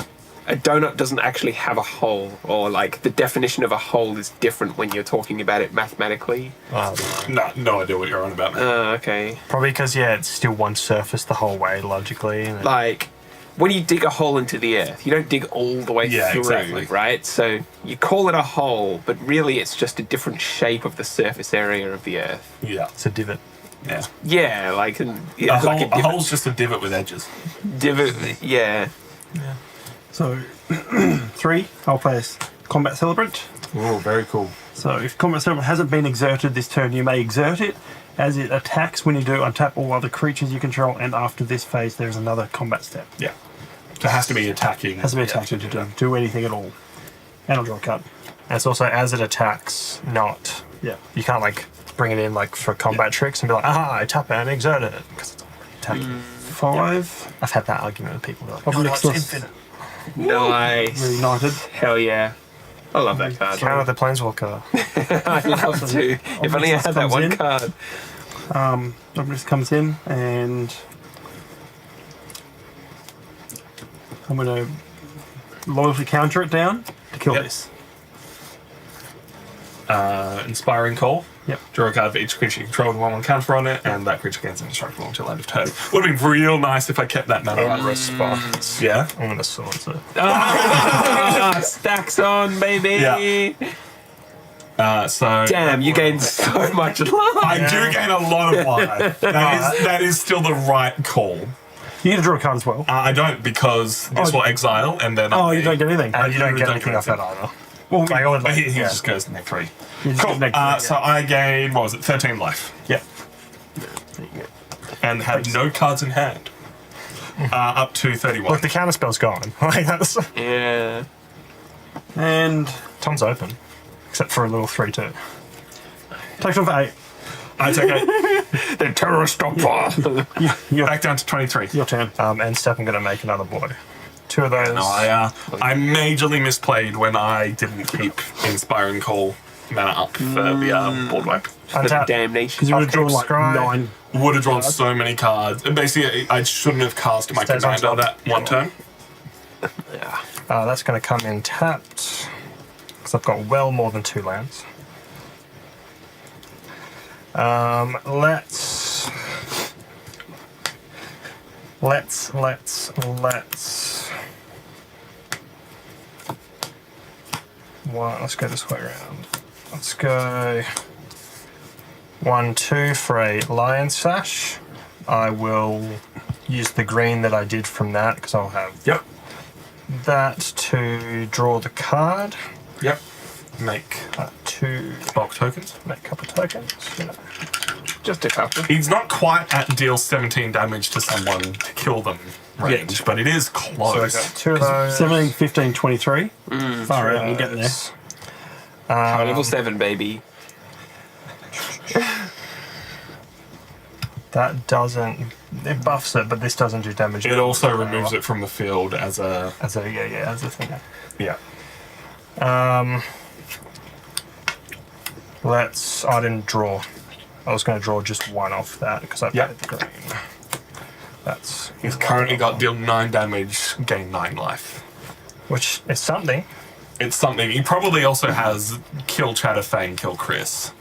S2: a donut doesn't actually have a hole or like the definition of a hole is different when you're talking about it mathematically.
S1: No idea what you're on about, man.
S2: Okay.
S3: Probably because, yeah, it's still one surface the whole way, logically. And
S2: Like when you dig a hole into the earth, you don't dig all the way
S1: Yeah,
S2: through,
S1: exactly.
S2: right? So you call it a hole, but really it's just a different shape of the surface area of the earth.
S1: Yeah.
S3: It's a divot.
S1: Yeah.
S2: Yeah, like yeah,
S1: A,
S2: like
S1: hole,
S2: a divot.
S1: hole's just a divot with edges.
S2: divot. Yeah.
S4: So, 3, I'll play as Combat Celebrant.
S1: Oh, very cool.
S4: So, if Combat Celebrant hasn't been exerted this turn, you may exert it. As it attacks, when you do, untap all other creatures you control, and after this phase, there's another combat step.
S1: Yeah. So it has to be attacking.
S4: Has to be attacking to do anything at all. And I'll draw a card.
S3: And it's also as it attacks, not.
S4: Yeah.
S3: You can't like bring it in like for combat tricks and be like, I tap it and exert it because it's already attacking.
S4: 5,
S3: I've had that argument with people. They're like,
S4: Of
S3: no, it's
S4: Nexus.
S3: infinite.
S2: Nice.
S4: Reunited.
S2: Hell yeah. I love that card.
S3: Counter the Planeswalker.
S2: I love to. If only I had that
S4: comes
S2: one
S4: in.
S2: card.
S4: Obelisk comes in, and I'm going to loyalty counter it down to kill
S1: Yep.
S4: this.
S1: Inspiring Call.
S4: Yep.
S1: Draw a card for each creature you control with 1/1 counter on it, and that creature gains indestructible until end of turn. Would have been real nice if I kept that mana
S3: In
S1: up.
S3: response.
S1: Yeah.
S3: I'm going to sort it.
S2: Stacks on, baby.
S1: Yeah. So.
S2: Damn, you gained so much life.
S1: I do gain a lot of life. That is still the right call.
S4: You get to draw a card as well.
S1: I don't because this will exile, and then
S4: Oh, you don't get anything.
S3: And you don't get
S1: don't
S3: anything
S1: get
S3: off that either.
S4: Well,
S3: Like, I would
S1: But
S3: like,
S1: he
S3: yeah.
S1: just goes neck 3.
S4: you just
S1: Cool.
S4: get next
S1: So I gain, what was it, 13 life.
S4: yeah.
S1: And have no cards in hand. Up to 31.
S3: Look, the counter spell's gone. Like that's
S2: Yeah.
S4: And
S3: Tom's open, except for a little 3/2.
S4: takes on for 8.
S1: I take it
S2: The terror stopper.
S4: Your,
S1: back down to 23.
S4: your turn.
S3: And step, I'm going to make another boy. 2 of those.
S1: No, I majorly misplayed when I didn't keep Inspiring Call mana up for the board wipe.
S3: Untap.
S2: Damnation.
S4: Because you would have drawn like
S3: Scry.
S4: 9.
S1: Would have drawn so many cards. And basically, I shouldn't have cast my
S3: Stays on
S1: commander
S3: top.
S1: that one turn.
S3: That's going to come in tapped because I've got well more than 2 lands. Let's. Well, let's go this way around. Let's go 1, 2 for a Lion Sash. I will use the green that I did from that because I'll have
S1: Yep.
S3: that to draw the card.
S1: Yep. Make
S3: 2
S1: bulk tokens.
S3: make a couple tokens. You know.
S2: Just a couple.
S1: He's not quite at deal 17 damage to someone to kill them range, but it is
S3: So I
S1: close.
S3: got 2 of those.
S4: 17, 15, 23. Far out, you're getting there.
S2: Level 7, baby.
S3: That doesn't. It buffs it, but this doesn't do damage.
S1: It also removes it from the field as a
S3: as a as a thing.
S1: yeah.
S3: Let's. I didn't draw. I was going to draw just 1 off that because I
S1: Yep.
S3: played the green. That's
S1: He's currently got deal 9 damage, gain 9 life.
S3: which is something.
S1: It's something. He probably also has kill Chatterfang, kill Chris.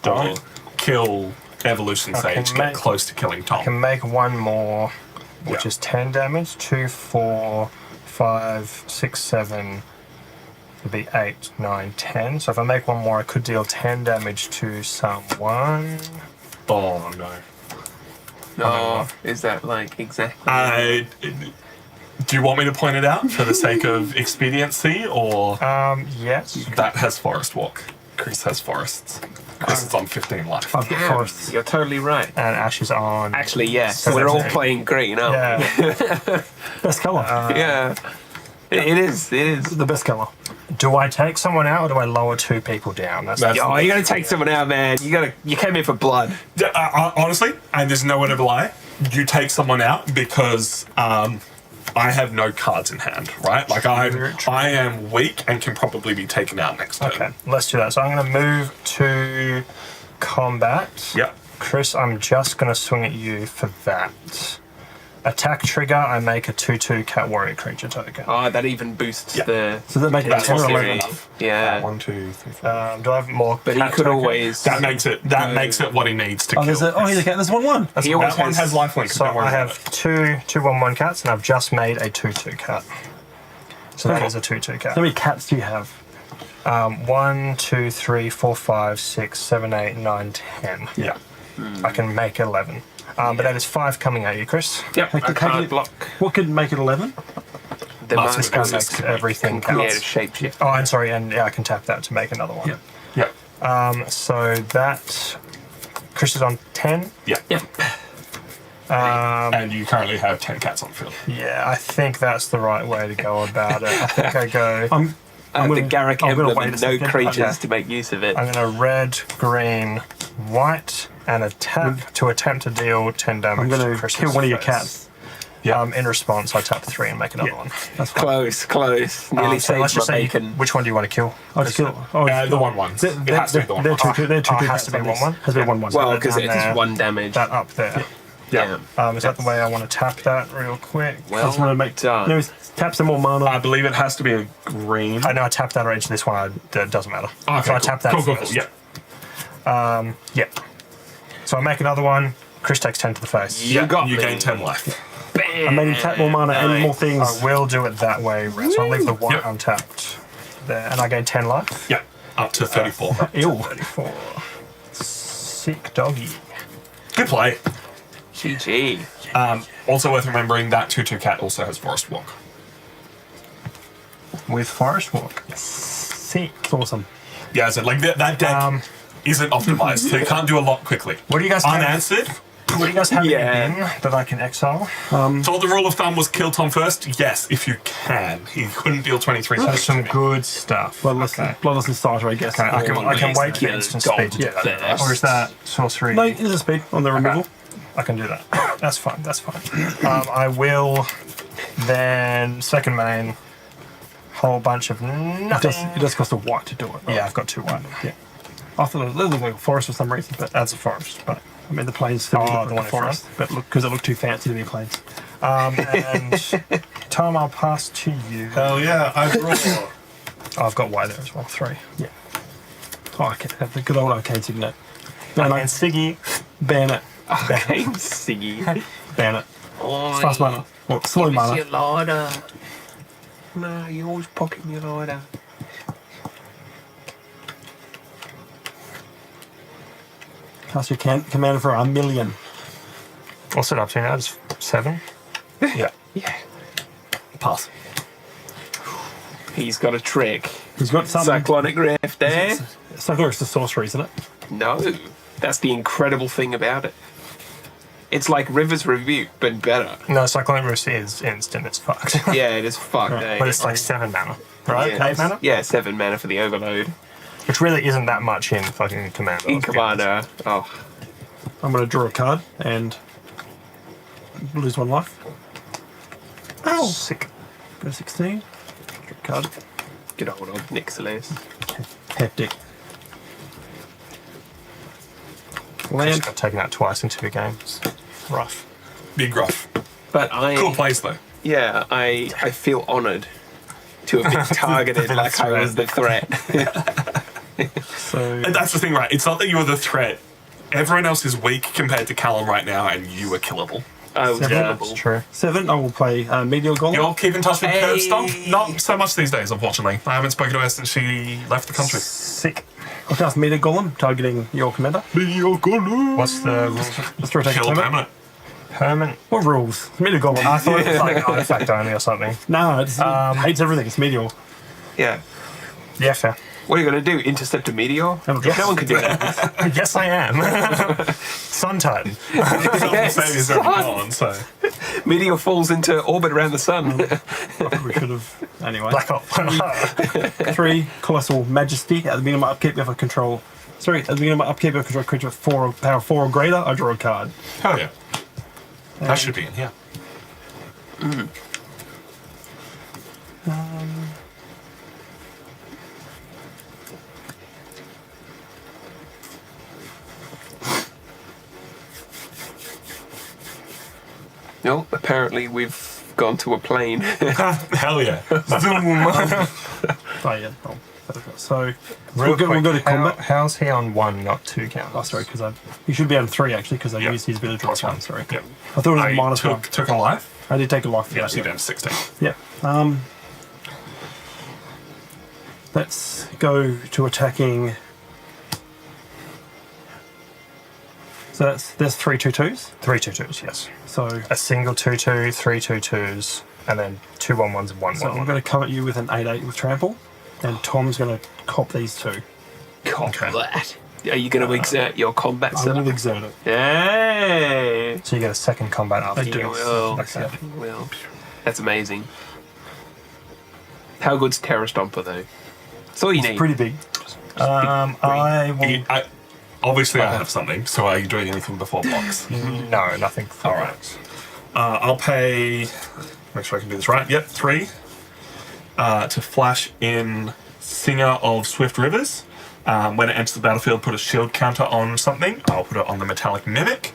S1: Or kill Evolution
S3: I can
S1: Sage, get
S3: make-
S1: close to killing Tom.
S3: Can make 1 more, which
S1: Yeah.
S3: is 10 damage. 2, 4, 5, 6, 7. Would be 8, 9, 10. So if I make 1 more, I could deal 10 damage to someone.
S1: Oh no.
S2: No, is that like exactly?
S1: Do you want me to point it out for the sake of expediency, or
S3: Yes.
S1: that has Forest Walk? Chris has Forests. Chris is on 15 life.
S4: I've got
S2: Damn,
S4: forests.
S2: you're totally right.
S3: And Ash is on.
S2: Actually, yeah.
S3: So
S2: We're all
S3: that's it.
S2: playing green, aren't we?
S3: Yeah.
S4: Best colour.
S2: Yeah. It is. It is.
S4: the best colour.
S3: Do I take someone out or do I lower 2 people down?
S1: That's-
S2: Oh, you gotta take someone out, man. You came in for blood.
S1: Honestly, and there's no way to lie, you take someone out because I have no cards in hand, right? Like I am weak and can probably be taken out next turn.
S3: Okay, let's do that. So I'm going to move to combat.
S1: Yep.
S3: Chris, I'm just going to swing at you for that. attack trigger, I make a 2/2 cat warrior creature token.
S2: Oh, that even boosts
S1: Yeah.
S2: the.
S4: So that makes it
S1: That's
S4: 10 or
S1: what's
S4: 11.
S1: enough.
S2: Yeah.
S1: 1, 2, 3, 4.
S3: Do I have more?
S2: But he
S3: cat
S2: could
S3: tokens?
S2: always.
S1: That makes it what he needs to
S4: Oh,
S1: kill.
S4: there's a, oh, he's okay. There's 1/1.
S3: That's
S2: He always
S1: that one has lifelink.
S3: So
S1: don't worry
S3: I
S1: about
S3: have two 2/1/1 cats, and I've just made a 2/2 cat. So that
S4: Okay.
S3: is a 2/2 cat.
S4: How many cats do you have?
S3: 1, 2, 3, 4, 5, 6, 7, 8, 9, 10.
S1: it. Yeah.
S3: I can make 11. But that is 5 coming at you, Chris.
S2: Yep.
S4: Like
S2: I
S4: the
S2: can't
S4: target-
S2: block.
S4: What could make it 11?
S2: The
S1: Master
S3: This guy
S2: master
S3: makes everything
S2: can create a
S3: count.
S2: shapeshift.
S3: Oh, and sorry, and yeah, I can tap that to make another one.
S4: Yeah.
S1: Yeah.
S3: So that Chris is on 10.
S1: Yeah.
S2: Yep.
S1: And you currently have 10 cats on the field.
S3: Yeah, I think that's the right way to go about it. I think I go.
S4: I'm
S2: The
S4: gonna-
S2: Garrick
S4: I'm gonna
S2: emblem
S4: wait
S2: and
S4: a
S2: no
S4: second.
S2: creatures
S3: Okay.
S2: to make use of it.
S3: I'm going to red, green, white, and a tap to attempt to deal 10 damage.
S4: I'm going
S3: to
S4: to
S3: Chris's
S4: kill one of your
S3: face.
S4: cats.
S3: In response, I tap 3 and make another one.
S4: That's fine.
S2: Close. Nearly
S3: So let's
S2: saved
S3: just
S2: my
S3: say,
S2: bacon.
S3: which one do you want to kill?
S4: I'll just kill. Oh,
S1: The 1/1. It has to be the 1/1.
S4: They're two. They're two.
S3: Oh, it
S4: two
S3: has to be
S4: cats on this.
S3: 1/1?
S4: Has to be 1/1.
S2: Well, because
S3: down
S2: it's
S3: there.
S2: 1 damage.
S3: That up there.
S2: Yeah.
S3: Is that the way I want to tap that real quick?
S4: I just want to make.
S2: done.
S4: No, tap some more mana.
S1: I believe it has to be a green.
S3: I know I tapped that already to this one. It doesn't matter.
S1: Okay,
S3: So I
S1: cool.
S3: tap that
S1: Cool.
S3: first.
S1: Yeah.
S3: Yeah. So I make another one. Chris takes 10 to the face.
S2: You got
S1: You
S2: me.
S1: gain 10 life.
S2: Bam.
S4: I made him tap more mana and more things.
S3: I will do it that way. So I'll leave the one
S1: Yep.
S3: untapped there. And I gain 10 life.
S1: Yeah. Up to 34.
S4: Ew.
S3: 34. Sick doggy.
S1: Good play.
S2: GG.
S1: Also worth remembering that 2/2 cat also has Forest Walk.
S3: With Forest Walk. Sick.
S4: It's awesome.
S1: Yeah, so like that deck isn't optimized, so you can't do a lot quickly.
S3: What do you guys have?
S1: Unanswered.
S3: What do you guys have
S2: Yeah.
S3: in that I can exile?
S1: So the rule of thumb was kill Tom first. Yes, if you can. He couldn't deal 23.
S3: So
S1: damage
S3: some
S1: to me.
S3: good stuff.
S4: Bloodless and starter, I guess.
S3: Okay, I can
S2: Yes,
S3: wait for
S2: the
S3: instant
S2: gold
S3: speed to do that.
S2: first.
S3: Or is that sorcery?
S4: No, there's a speed on the removal.
S3: I can do that. That's fine. That's fine. I will then second main whole bunch of nothing.
S4: It does cost a white to do it. Right?
S3: Yeah, I've got 2 white.
S4: Yeah. I thought it looked like a forest for some reason, but
S3: That's a forest, but
S4: I mean the plains still
S3: Oh,
S4: look
S3: the
S4: like
S3: one
S4: a
S3: in
S4: forest, but look because it looked too fancy to be plains.
S3: and Tom, I'll pass to you.
S1: Hell yeah, I draw.
S3: Oh, I've got white there as well. 3.
S4: Yeah. Oh, I can have the good old arcane signet. No,
S3: And Siggy.
S4: ban it.
S2: Okay, Siggy.
S4: Ban it. Fast mana. Or slow mana.
S2: Your larder. No, you always pocket your larder.
S4: Cast your commander for 1,000,000.
S3: What's it up to now? It's 7.
S1: Yeah.
S2: Yeah.
S1: Pass.
S2: He's got a trick.
S4: He's got some.
S2: Cyclonic Rift there.
S4: Cycloric's the sorcery, isn't it?
S2: No, that's the incredible thing about it. It's like River's Rebuke, but better.
S3: No, Cyclone Roost is instant. It's fucked.
S2: Yeah, it is fucked, eh?
S3: But it's like 7 mana, right?
S2: Yeah.
S3: 8 mana?
S2: Yeah, 7 mana for the Overload.
S3: Which really isn't that much in fucking Commander.
S2: In Commander, oh,
S4: I'm going to draw a card and lose 1 life. Ow!
S3: Sick.
S4: Go to 16. Draw a card.
S2: good old Nixilis.
S4: Hectic.
S3: Just
S4: Land.
S3: got taken out twice in 2 games. Rough.
S1: Big rough.
S2: But I,
S1: Cool plays though.
S2: yeah, I feel honoured to have been targeted
S3: The
S2: like I
S3: threat.
S2: was the threat.
S4: So
S1: And that's the thing, right? It's not that you were the threat. Everyone else is weak compared to Callum right now, and you were killable.
S2: I was
S4: Yeah,
S2: killable.
S3: That's true.
S4: 7. I will play Meteor Golem.
S1: You'll keep in touch with
S2: Hey.
S1: Curve Stomp? Not so much these days, unfortunately. I haven't spoken to her since she left the country.
S3: Sick.
S4: I'll cast Meteor Golem, targeting your commander.
S3: What's the rules?
S4: Let's draw a
S1: Kill
S4: permanent.
S1: permanent.
S3: Permanent?
S4: What rules? Meteor Golem.
S3: I thought it was like artifact only or something.
S4: No, it hates everything. It's Meteor.
S2: Yeah.
S3: Yeah, fair.
S2: What are you going to do? Intercept a meteor?
S4: That'll drop.
S2: No one can do that.
S3: Yes, I am. Sun Titan.
S1: Savior's already gone, so.
S2: Meteor falls into orbit around the sun.
S4: We should have. Anyway.
S3: Black Hole.
S4: 3. Colossal Majesty. At the beginning of my upkeep, if I control. Sorry, at the beginning of my upkeep, if I control a creature with power 4 or greater, I draw a card.
S1: Hell yeah. That should be in here.
S2: Nope. Apparently, we've gone to a plane.
S1: Hell yeah. Zoom.
S4: Oh, yeah. Oh, so
S3: Real
S4: we'll go to
S3: quick,
S4: combat.
S3: how's he on 1, not 2 count?
S4: Oh, sorry, because he should be on 3 actually, because I
S1: Yep.
S4: used his village draw
S1: Plus one.
S4: card. Sorry.
S1: Yep.
S4: I thought it was
S1: I
S4: minus 1.
S1: took a life.
S4: I did take a life for
S1: Yeah,
S4: that.
S1: so you're down to 16.
S4: Yeah. Let's go to attacking. So there's 3 2/2s.
S3: 3 2/2s, yes.
S4: So
S3: A single 2/2, 3 2/2s, and then 2 1/1s and 1
S4: so
S3: 1.
S4: I'm going to cover you with an 8/8 with trample, and Tom's going to cop these 2.
S2: Combat. Are you going to exert your combat
S4: I will
S2: stuff?
S4: exert it.
S2: Hey!
S3: So you get a second combat after.
S4: I do.
S2: You will.
S3: Okay.
S2: You will. That's amazing. How good's Terra Stomper, though? That's all you
S4: It's
S2: need.
S4: pretty big.
S3: I will.
S1: Obviously, I have something. So are you doing anything before blocks?
S3: No, nothing.
S1: All right. I'll pay. Make sure I can do this right. Yep, 3. To flash in Singer of Swift Rivers. When it enters the battlefield, put a shield counter on something. I'll put it on the Metallic Mimic,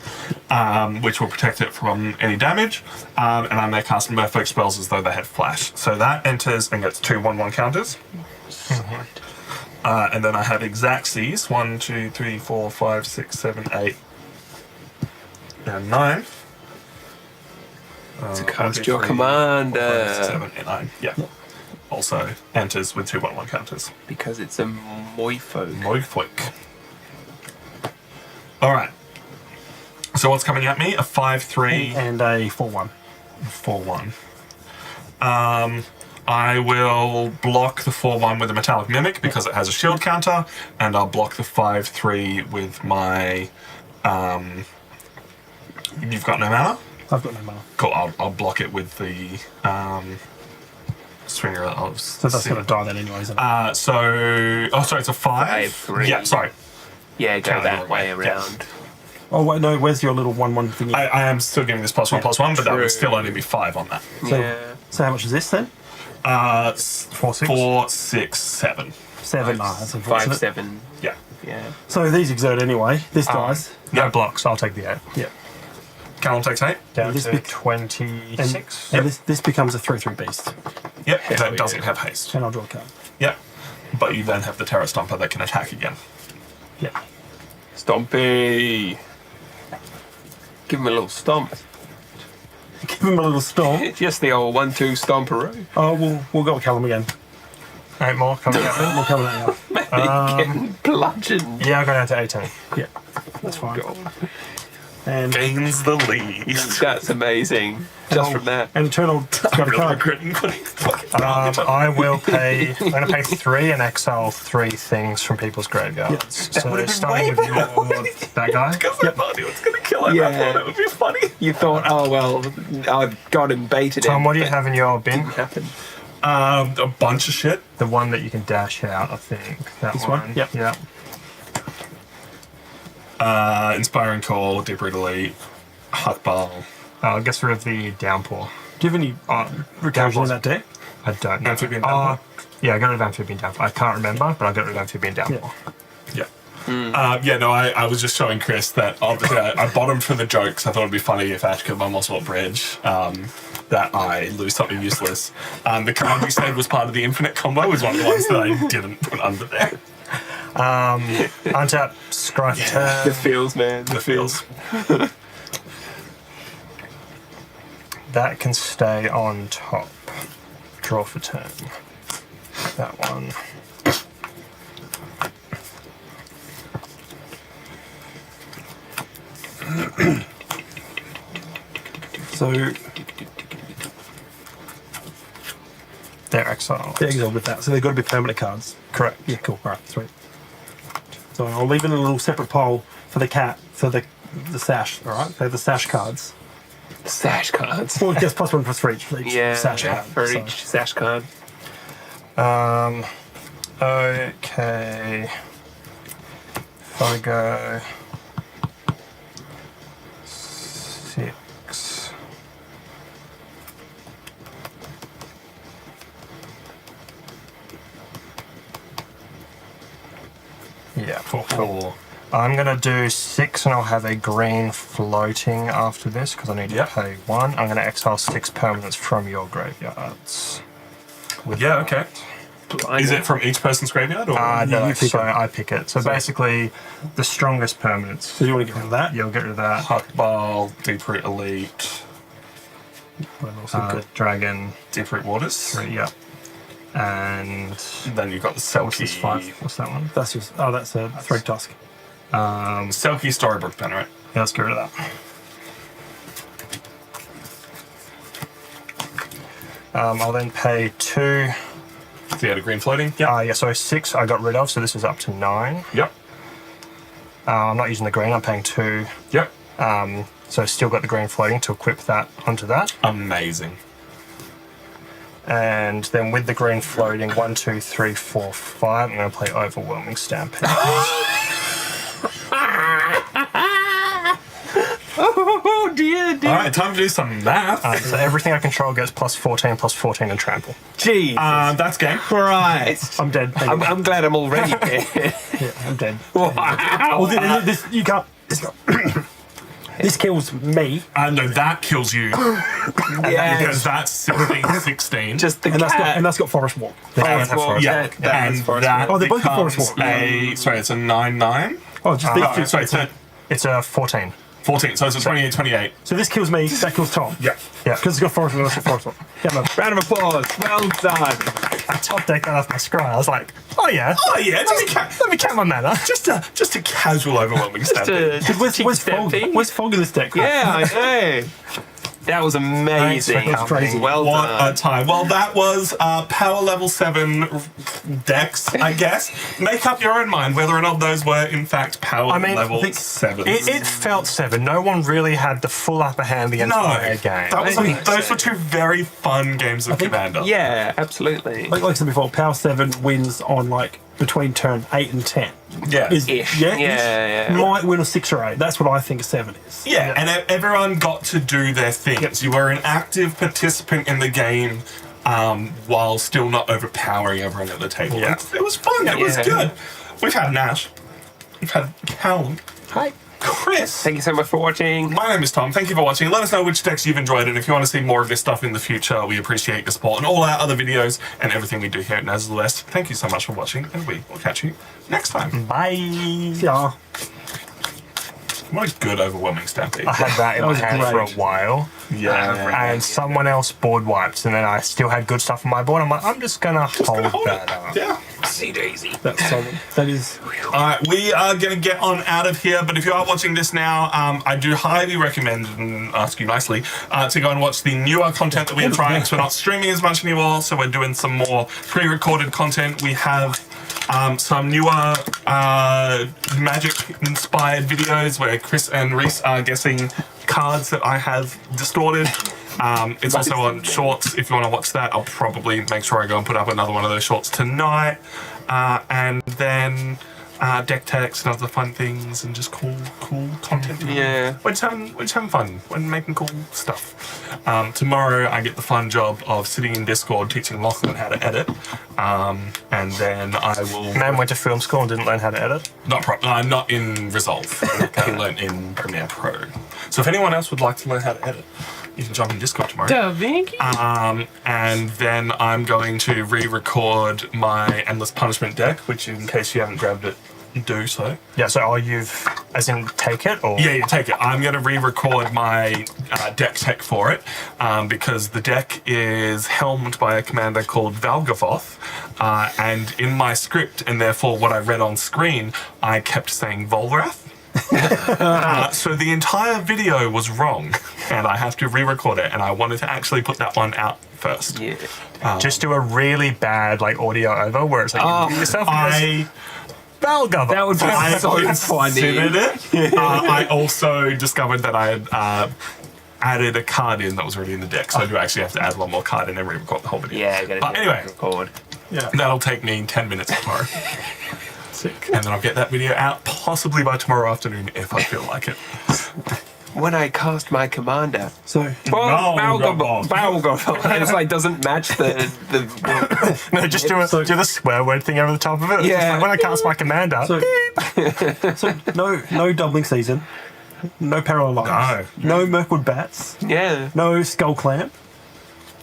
S1: which will protect it from any damage. And I may cast Merfolk spells as though they had flash. So that enters and gets 2 1/1 counters. And then I have Exacxes 1, 2, 3, 4, 5, 6, 7, 8, and 9.
S2: To cast your commander.
S1: 7, 8, 9. Yeah. Also enters with 2 1/1 counters.
S2: Because it's a Moifolk.
S1: Moifoik. All right. So what's coming at me? A 5/3
S4: And a 4/1.
S1: 4/1. I will block the 4/1 with a Metallic Mimic because it has a shield counter, and I'll block the 5/3 with my. You've got no mana?
S4: I've got no mana.
S1: Cool. I'll block it with the Swinger of.
S4: So that's going to die then anyway, isn't it?
S1: Sorry, it's a 5.
S2: 5/3.
S1: Yeah, sorry.
S2: Yeah, go
S1: Can't
S2: that
S1: go
S2: way
S1: away. Yeah.
S2: around.
S4: Oh, wait, no, where's your little 1/1 thingy?
S1: I am still giving this +1/+1, but that
S2: True.
S1: would still only be 5 on that.
S4: So,
S2: Yeah.
S4: so how much is this then?
S3: 4 6.
S1: 4, 6, 7.
S4: 7. Nah, that's
S2: 5,
S4: unfortunate.
S2: 7.
S1: Yeah.
S2: Yeah.
S4: So these exert anyway. This dies.
S3: No blocks. I'll take the 8.
S4: Yeah.
S1: Callum takes 8.
S3: Down
S4: this
S3: to
S4: big-
S3: 26.
S4: And this becomes a 3/3 beast.
S1: Yep,
S2: Hell
S1: that
S2: yeah.
S1: doesn't have haste.
S4: And I'll draw a card.
S1: Yep. But you then have the Terra Stomper that can attack again.
S4: Yeah.
S2: Stompy. Give him a little stomp.
S4: Give him a little stomp.
S2: Just the old 1-2 stomperoo.
S4: Oh, we'll go with Callum again.
S3: 8 more coming at me.
S4: We'll come at you.
S2: Getting bludgeoned.
S3: Yeah, I'll go down to 18.
S4: Yeah. That's fine.
S2: God.
S4: And
S1: Gains the lead.
S2: That's amazing. Just from that.
S4: and Eternal got a
S1: Really
S4: card.
S1: regretting putting fucking
S3: I will pay. I'm going to pay 3 and exile 3 things from people's graveyards. So
S1: would've been
S3: starting
S1: way
S3: with that guy.
S1: Because I thought he was going to kill him. I
S2: Yeah.
S1: thought it would be funny.
S2: You thought, oh well, I've got him baited.
S3: Tom,
S2: him,
S3: what do you
S2: but
S3: have in your
S2: it
S3: bin?
S2: didn't happen.
S1: A bunch of shit.
S3: The one that you can dash out, I think. That
S4: This one? Yep.
S3: Yeah.
S1: Inspiring Call, Deep Root Elite, Huckball.
S3: I'll get rid of the downpour.
S4: Do you have any recursion in that deck?
S3: I don't know.
S1: Amphibian downpour?
S3: Yeah, I got rid of amphibian downpour. I can't remember, but I got rid of amphibian downpour.
S1: Yeah. I was just showing Chris that obviously I bottomed for the jokes. I thought it'd be funny if Ash killed my Mosswort Bridge, that I lose something useless. The card you said was part of the infinite combo was one of the ones that I didn't put under there.
S3: Untap, scry for turn.
S2: The feels, man.
S1: The feels.
S3: That can stay on top. Draw for turn. That one.
S4: So
S3: They're exiled.
S4: they're exiled with that. So they've got to be permanent cards.
S3: Correct.
S4: Yeah, cool. All right, sweet. So I'll leave it in a little separate pile for the cat, for the sash. All right, they're the sash cards.
S2: Sash cards.
S4: Well, I guess +1 for each
S2: Yeah,
S4: sash card.
S2: for
S4: so.
S2: each sash card.
S3: Okay. If I go 6. Yeah, 4.
S1: For
S3: I'm going to do 6 and I'll have a green floating after this because I need to pay 1. I'm going to exile 6 permanents from your graveyards.
S1: Yeah, okay. Is it from each person's graveyard? Or?
S3: No,
S4: you pick
S3: so
S4: it.
S3: I pick it. So basically, the strongest permanents.
S4: So you want to get rid of that?
S3: You'll get rid of that.
S1: Huckball, Deep Root Elite,
S4: Well, also good.
S3: Dragon.
S1: Deep Root Waters.
S3: 3, yeah. And
S1: Then you've got the
S3: what's this 5? What's that one?
S4: That's just. Oh, that's a Thread Tusk.
S1: Selkie Storybook Pen, right?
S3: Yeah, let's get rid of that. I'll then pay 2.
S1: So you had a green floating? Yeah.
S3: Yeah, so 6 I got rid of, so this is up to 9.
S1: Yep.
S3: I'm not using the green, I'm paying 2.
S1: Yep.
S3: So still got the green floating to equip that onto that.
S1: Amazing.
S3: And then with the green floating, 1, 2, 3, 4, 5, I'm going to play Overwhelming Stampede.
S2: Oh dear, dear.
S1: All right, time to do some math.
S3: So everything I control gets plus 14 and trample.
S2: Jeez.
S1: That's game.
S2: Christ.
S3: I'm dead.
S2: I'm glad I'm already dead.
S3: Yeah, I'm dead.
S2: Wow.
S4: Well, this you can't. This kills me,
S1: No, that kills you.
S2: Yeah.
S1: Because that's 16.
S2: Just the
S4: and
S2: cat.
S4: that's got Forest Walk.
S2: Forest Walk.
S1: Yeah,
S2: That
S1: and
S2: is Forest
S1: that
S2: Walk.
S4: Oh, they're both
S1: becomes
S4: Forest Walk.
S1: sorry, it's a 9/9.
S4: Oh, just these two.
S1: Sorry,
S3: It's a 14.
S1: 14. So it's a 28/28.
S4: So this kills me. That kills Tom.
S1: Yeah.
S3: Yeah.
S4: Because it's got Forest Walk. That's got Forest Walk. Yeah, man.
S2: Round of applause. Well done.
S3: I top decked that off my scroll. I was like, oh yeah.
S1: Oh yeah,
S3: Let me count my mana.
S1: just a casual overwhelming
S2: Just
S1: stampede.
S2: a
S4: Where's Fog?
S2: stampede.
S4: Where's Fog in this deck?
S2: Yeah, I know. That was amazing.
S4: That was crazy.
S2: Well
S1: What
S2: done.
S1: a time. Well, that was power level 7 decks, I guess. Make up your own mind whether or not those were, in fact, power level
S3: I think
S1: 7s.
S3: It felt 7. No one really had the full upper hand the entire game.
S1: that was
S2: I think
S1: those
S2: so.
S1: were 2 very fun games of Commander.
S2: Yeah, absolutely.
S4: Like I said before, Power 7 wins on like between turn 8 and 10.
S1: Yeah.
S2: Ish.
S4: Yeah,
S2: Yeah.
S4: might win a 6 or 8. That's what I think a 7 is.
S1: Yeah, and everyone got to do their things. You were an active participant in the game while still not overpowering everyone at the table.
S3: Yeah.
S1: It was fun. It was
S2: Yeah.
S1: good. We've had Nash. We've had Callum.
S2: Hi.
S1: Chris.
S2: Thank you so much for watching.
S1: My name is Tom. Thank you for watching. Let us know which decks you've enjoyed, and if you want to see more of this stuff in the future, we appreciate your support and all our other videos and everything we do here at Nazalest. Thank you so much for watching, and we will catch you next time.
S3: Bye.
S4: Yeah.
S1: What a good overwhelming stampede.
S3: I had that in my
S4: was
S3: hand for a
S4: great.
S3: while.
S1: Yeah.
S3: And someone else board wiped, and then I still had good stuff on my board. I'm like, I'm just gonna hold that up.
S1: Yeah.
S2: See Daisy.
S4: That's solid. That is.
S1: All right, we are going to get on out of here, but if you are watching this now, I do highly recommend, and ask you nicely, to go and watch the newer content that we are trying, because we're not streaming as much anymore, so we're doing some more pre-recorded content. We have some newer Magic-inspired videos where Chris and Reese are guessing cards that I have distorted. It's also on Shorts. If you want to watch that, I'll probably make sure I go and put up another one of those Shorts tonight. And then deck techs and other fun things and just cool content.
S2: Yeah.
S1: We're just having fun. We're making cool stuff. Tomorrow I get the fun job of sitting in Discord teaching Lachlan how to edit. And then I will...
S3: Man went to film school and didn't learn how to edit.
S1: Not in Resolve. I learned in Premiere Pro. So if anyone else would like to learn how to edit, you can jump in Discord tomorrow.
S2: Da Vinci.
S1: And then I'm going to re-record my Endless Punishment deck, which in case you haven't grabbed it, do so.
S3: Yeah, so you've, as in take it, or?
S1: Yeah, you take it. I'm going to re-record my deck tech for it because the deck is helmed by a commander called Valgavoth. And in my script, and therefore what I read on screen, I kept saying Volrath. So the entire video was wrong, and I have to re-record it, and I wanted to actually put that one out first.
S2: Yeah.
S3: Just do a really bad audio over where it's like you yourself. Valgavoth.
S2: That would be so funny.
S1: Considered it. I also discovered that I had added a card in that was already in the deck, so I do actually have to add one more card and then re-record the whole video.
S2: Yeah, gotta
S1: But
S2: do
S1: anyway,
S2: record.
S4: Yeah.
S1: that'll take me 10 minutes tomorrow.
S4: Sick.
S1: And then I'll get that video out possibly by tomorrow afternoon if I feel like it.
S2: when I cast my commander.
S4: So
S2: And it's like doesn't match the
S3: No, just do the swear word thing over the top of it. It's just
S2: Yeah.
S3: like, when I cast my commander.
S4: so no doubling season, no parallel lines, no Mirkwood Bats,
S2: yeah,
S4: no Skull Clamp,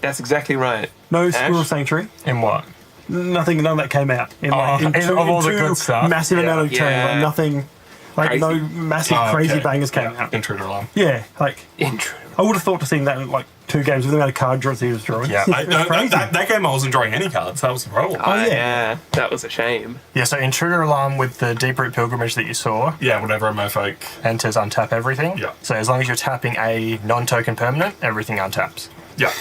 S2: that's exactly right.
S4: no
S2: Ash?
S4: Squirrel Sanctuary.
S3: In what?
S4: Nothing, none of that came out in,
S3: of all the good stuff.
S4: massive amount of turns.
S2: Yeah.
S4: Like nothing, like
S2: Crazy.
S4: no massive crazy bangers came out.
S1: Intruder Alarm.
S4: Yeah, like
S2: Intro.
S4: I would have thought to seeing that in like 2 games with the amount of card draws he was drawing.
S3: Yeah.
S4: It's crazy.
S1: That game I wasn't drawing any cards. That was the problem.
S2: Oh,
S4: yeah.
S2: yeah, that was a shame.
S3: Yeah, so Intruder Alarm with the Deep Root Pilgrimage that you saw
S1: Yeah, whenever a merfolk.
S3: enters untap everything.
S1: Yeah.
S3: So as long as you're tapping a non-token permanent, everything untaps.
S1: Yeah.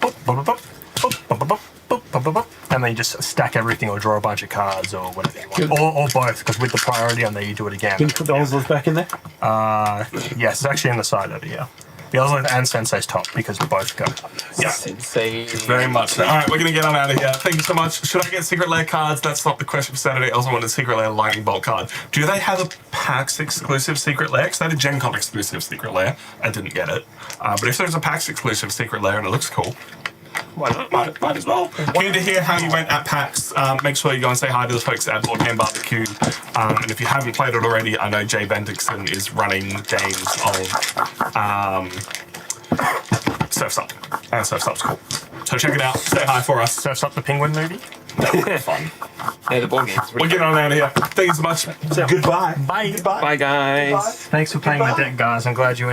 S3: Boop, boop, boop, boop, boop, boop, boop, boop, boop, boop, boop. And then you just stack everything or draw a bunch of cards or whatever you want. Or both, because with the priority on there, you do it again.
S4: Can you put the Ozlers back in there?
S3: Yes, it's actually on the side over here. The Ozlith and Sensei's top, because both go.
S1: Yeah.
S2: Sensei.
S1: Very much so. All right, we're going to get on out of here. Thank you so much. Should I get Secret Lair cards? That's not the question for Saturday. I also wanted a Secret Lair Lightning Bolt card. Do they have a PAX exclusive Secret Lair? Because they had a Gen Con exclusive Secret Lair. I didn't get it. But if there's a PAX exclusive Secret Lair and it looks cool, why not? Might as well. Keen to hear how you went at PAX. Make sure you go and say hi to the folks at Board Game Barbecue. And if you haven't played it already, I know Jay Bendixson is running games on Surf's Up. And Surf's Up's cool. So check it out. Say hi for us.
S3: Surf's Up the Penguin movie?
S1: Fun.
S2: Yeah, the board games.
S1: We're getting on out of here. Thank you so much. Goodbye.
S3: Bye.
S2: Bye, guys.
S3: Thanks for playing my deck, guys. I'm glad you